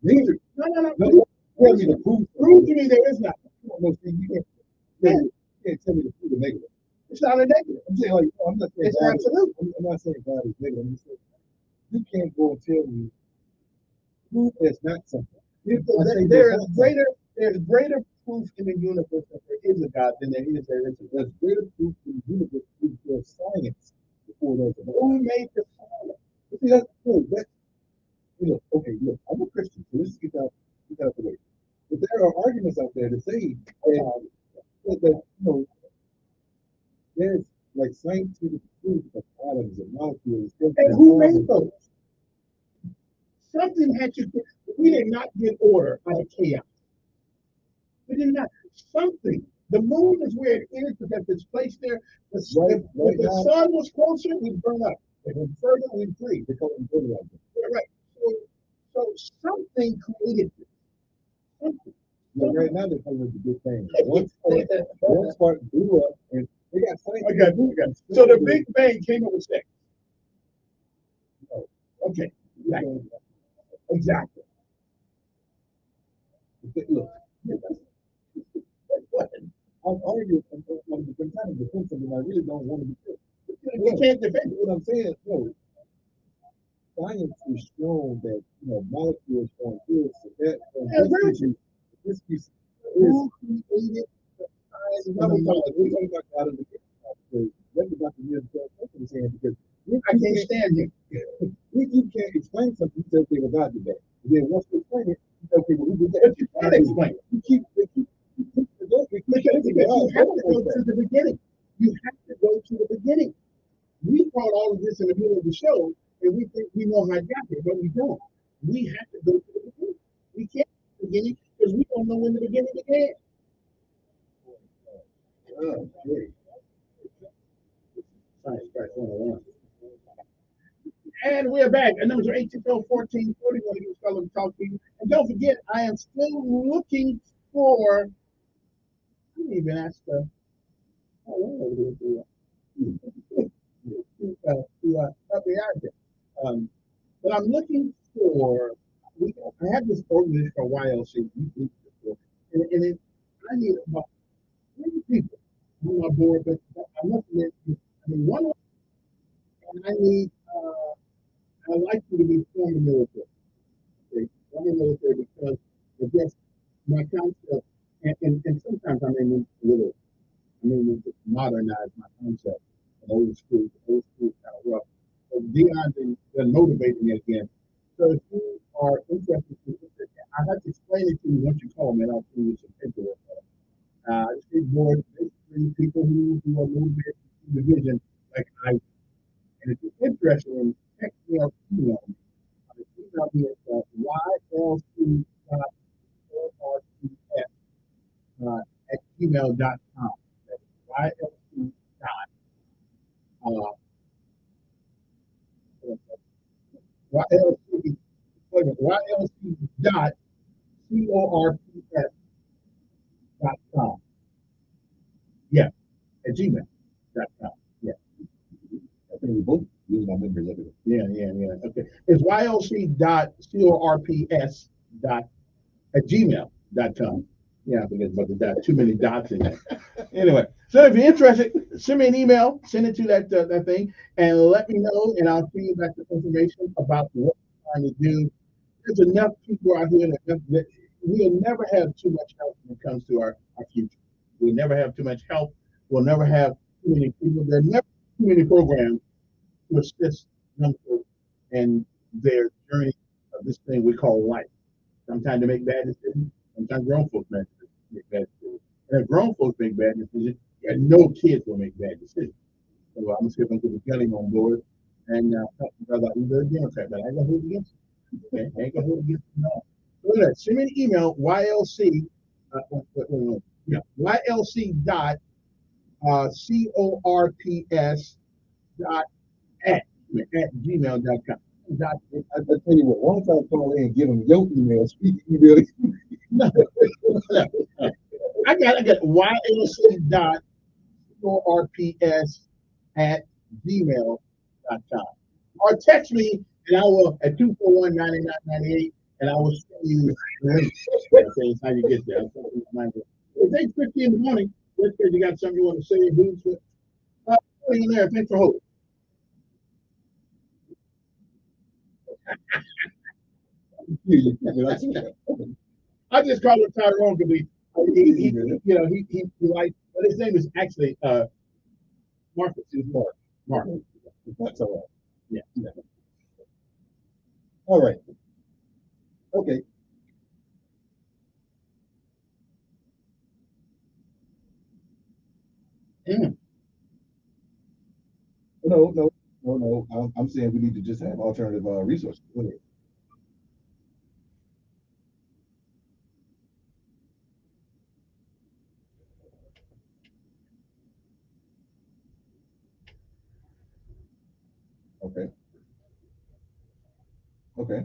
neither. No. Tell me the proof. Prove to me there is not. No, see, you can't tell me the proof of negative. It's not a negative. I'm saying, like, I'm not saying it's God absolute. I'm not saying God is negative. I'm just saying, you can't go and tell me proof that's not something. There's greater proof in the universe that there is a God than there is a There's greater proof in the universe than there's science before there's a God. Who made the science? See, that's cool. Okay, look, I'm a Christian, so let's get that out the way. But there are arguments out there that say that there's like scientific proof of atoms and molecules. And who made those? Something had to. We did not get order out of chaos. We did not. Something. The moon is where it is because it's placed there. If the sun was closer, we'd burn up. If it was further, we'd freeze. Right. So something created this. Something. But right now they're calling it the Big Bang. One spark blew up and they got science. Okay. So the Big Bang came up with sex. Okay. Exactly. Look, I'm arguing. I'm trying to defend something I really don't want to defend. You can't defend what I'm saying. No, science is shown that molecules form this and that. This piece who created the science? We're talking about God in the because that's about the years ago. Saying because I can't stand him. You can't explain something. You say, "Okay, well, God did that." And then once you explain it, you tell people who did that. You can't explain. You keep you have to go to the beginning. You have to go to the beginning. We brought all of this in the middle of the show, and we think we know how it got there, but we don't. We have to go to the beginning. We can't go to the beginning because we don't know when the beginning began. Oh, great. Science Strike 101. And we're back. And numbers are 820-1440. Want to give a fellow to talk to you. And don't forget, I am still looking for. I didn't even ask the. Help me out there. But I'm looking for. I have this organization called YLC, and I need about 20 people on my board, but I must admit, I mean, one of them, and I need. I like you to be former military. Okay? Former military because I guess my concept, and sometimes I may need a little, I may need to modernize my concept. Old school kind of rough. So Dion's been motivating me again. So if you are interested, I have to explain it to you once you call me, and I'll send you some paperwork. This board, basically people who are motivated to the vision, like I. And if you're interested in text me or email me, email me at ylc.orcs at gmail.com. That's ylc dot ylc dot corps.com. Yeah, at gmail.com. Yeah. I think we both use my members everywhere. Yeah. Okay. It's ylc.corps at gmail.com. Yeah, I think it's about the dot, too many dots in there. Anyway, so if you're interested, send me an email, send it to that thing, and let me know, and I'll feed you back the information about what we're trying to do. There's enough people out here that we'll never have too much help when it comes to our future. We'll never have too much help. We'll never have too many people. There'll never be too many programs to assist young folks in their journey of this thing we call life. Sometimes they make bad decisions. Sometimes grown folks make bad decisions. And if grown folks make bad decisions, no kids will make bad decisions. So I'm going to see if I can get the gunning on board. And brother, I'm very Democrat, but I ain't going to hold against you. Okay? I ain't going to hold against you. No. Look at that. Send me an email, ylc, ylc dot corps dot at gmail.com. I tell you what, once I call in and give them your email, speak email. No. I got ylc dot corps at gmail.com. Or text me and I will at 241-9998 and I will send you the link. That's how you get there. It's 8:50 in the morning. Let's say you got something you want to say or do. In there. Thanks for holding. I just call him Tyrone because he like, but his name is actually Marcus. Is Mark. That's all right. Yeah. All right. Okay. No. I'm saying we need to just have alternative resources. Okay.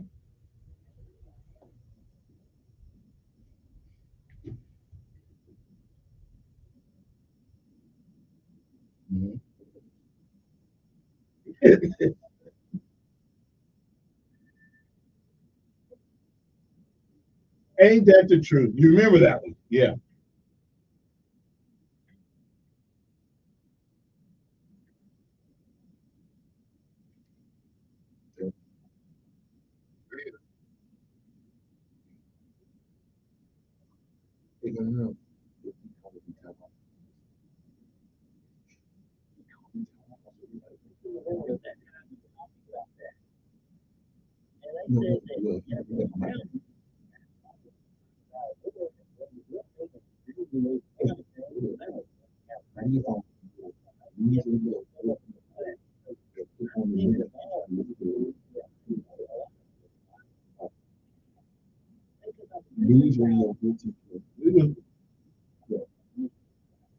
Mm-hmm. Ain't that the truth? You remember that one? Yeah.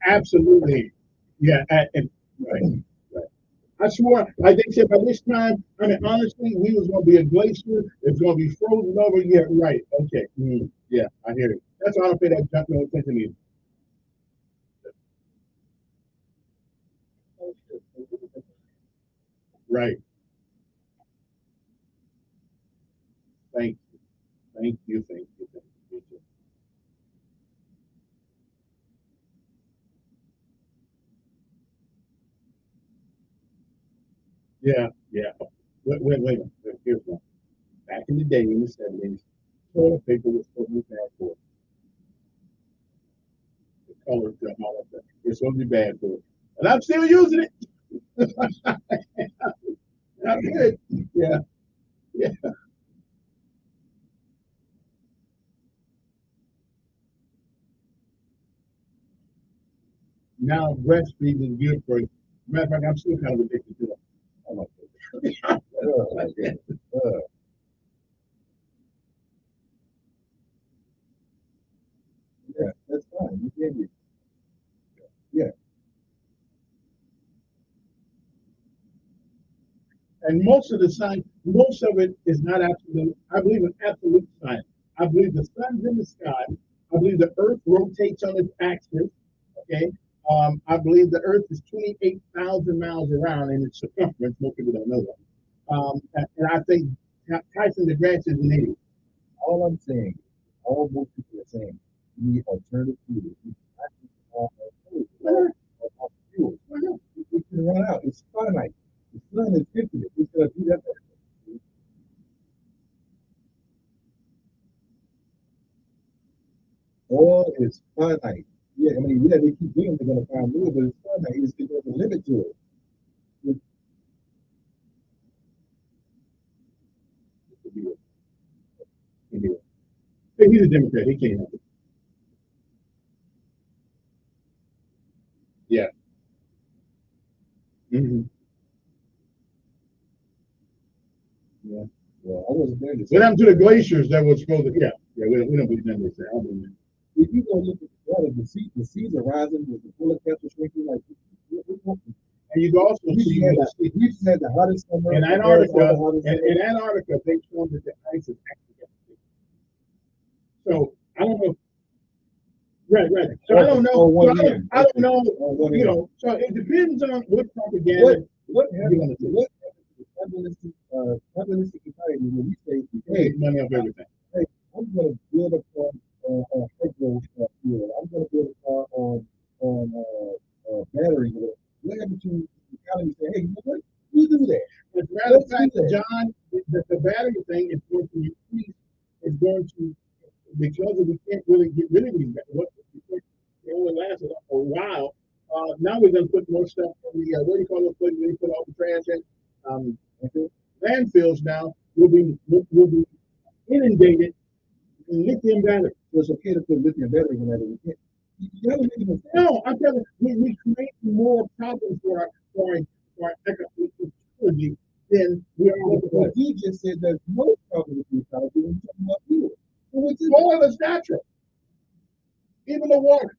Absolutely. Yeah. Right. Right. I swore, like they said, by this time, I mean, honestly, we was going to be a glacier. It's going to be frozen over. Yeah, right. Okay. Yeah, I hear it. That's why I don't pay that junk no attention to you. Right. Thank you. Thank you. Thank you. Thank you. Thank you. Yeah. Yeah. Wait. Here's one. Back in the day, in the 70s, toilet paper was supposed to be bad for it. The color, the all of that. It's supposed to be bad for it. And I'm still using it. I'm good. Yeah. Yeah. Now breastfeeding is good for you. Matter of fact, I'm still kind of addicted to it. I like it. Yeah, that's fine. You can be. Yeah. And most of the science, most of it is not absolute. I believe in absolute science. I believe the sun's in the sky. I believe the earth rotates on its axis. Okay. I believe the earth is 28,000 miles around in its circumference. Most people don't know that. And I think Tyson DeGrasse is an idiot. All I'm saying, all most people are saying, you need alternative fuels. You actually fuels. We can run out. It's finite. The sun is infinite. It's gonna do that. Oil is finite. Yeah, I mean, yeah, they keep doing, they're gonna find more, but it's finite. There's a limit to it. He's a Democrat. He can't help it. Yeah. Mm-hmm. Yeah. Well, I wasn't there to What happened to the glaciers that was supposed to? Yeah. Yeah. We don't believe none of this. I don't believe if you go look at the water, the seas are rising, the polar caps are shrinking. Like, and you can also see we've had the hottest summer in Antarctica. In Antarctica, they shown that the ice is actually getting thicker. So I don't know. Right. So I don't know. So I don't know. You know. So it depends on what propaganda. What happened to capitalistic society when we say, hey, money off everything. Hey, I'm going to build a car on hydro fuel. I'm going to build a car on battery. What happened to the economy? Say, hey, you know what? You do that. As a matter of fact, John, the battery thing is going to increase. It's going to, because we can't really get rid of these. They only last a while. Now we're going to put more stuff in the what do you call those places where you put all the trash in? Landfills now will be inundated with lithium batteries. So it's okay to put lithium batteries in that. We can't. No, I'm telling you, we create more problems for our ecology than we are. But you just said there's no problem with the ecology when you're talking about fuel. Oil is natural. Even the water.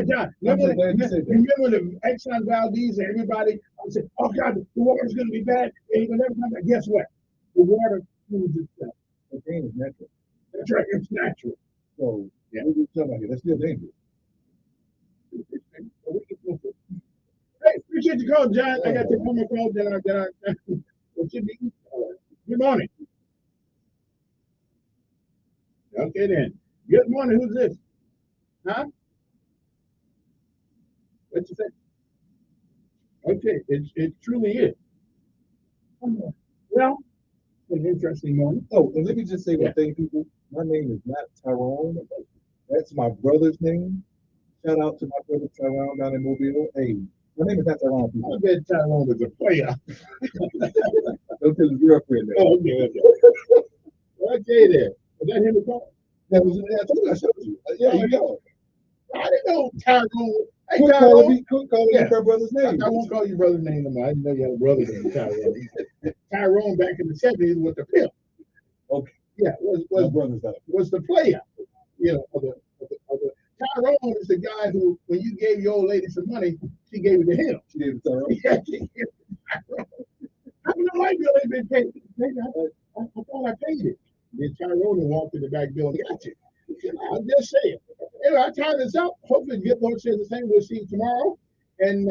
John, remember the Exxon Valdez and everybody said, oh God, the water's going to be bad. And never come back. Guess what? The water proves itself. The pain is natural. That's right, it's natural. So, yeah. What are you talking about here? That's still dangerous. Hey, appreciate the call, John. I got to take one more call. What should be? Good morning. Okay, then. Good morning. Who's this? Huh? What you say? Okay, it truly is. Well, an interesting morning. Oh, and let me just say one thing, people. My name is not Tyrone. That's my brother's name. Shout out to my brother Tyrone down in Mobile. Hey, my name is not Tyrone, people. I bet Tyrone was a player. Don't tell his girlfriend that. Oh, okay. Okay, then. Is that him to call? That was, I told you, I showed you. Yeah, you go. I didn't know Tyrone. Hey, Quit Tyrone. calling Yeah. your brother's name. I won't call your brother's name no more. I didn't know you had a brother named Tyrone. Tyrone back in the 70s was the pimp. Okay. Yeah, was the player. You know, of the Tyrone is the guy who, when you gave your old lady some money, she gave it to him. She gave it to Tyrone. Yeah, she gave it to Tyrone. I don't know why you ain't been paid. I thought I paid it. Then Tyrone walked in the back door and got you. I'm just saying. Anyway, our time is up. Hopefully, Good Lord says the same. We'll see you tomorrow. And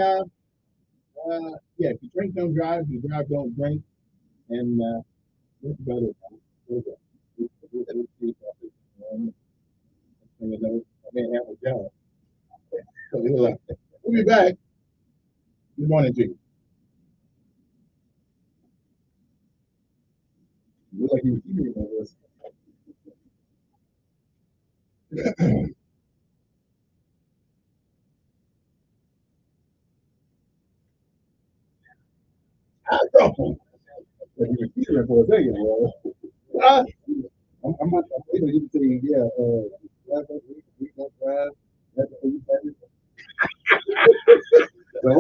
yeah, if you drink, don't drive. If you drive, don't drink. And that's about it. I may have a job. So we'll be back. Good morning to you. You look like you were eating all this. I know. Like you were teetering for a second, bro. I'm not, you know, you can say, yeah, we don't drive. That's what you said. The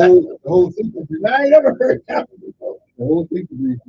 whole sequence. I ain't never heard that before. The whole sequence.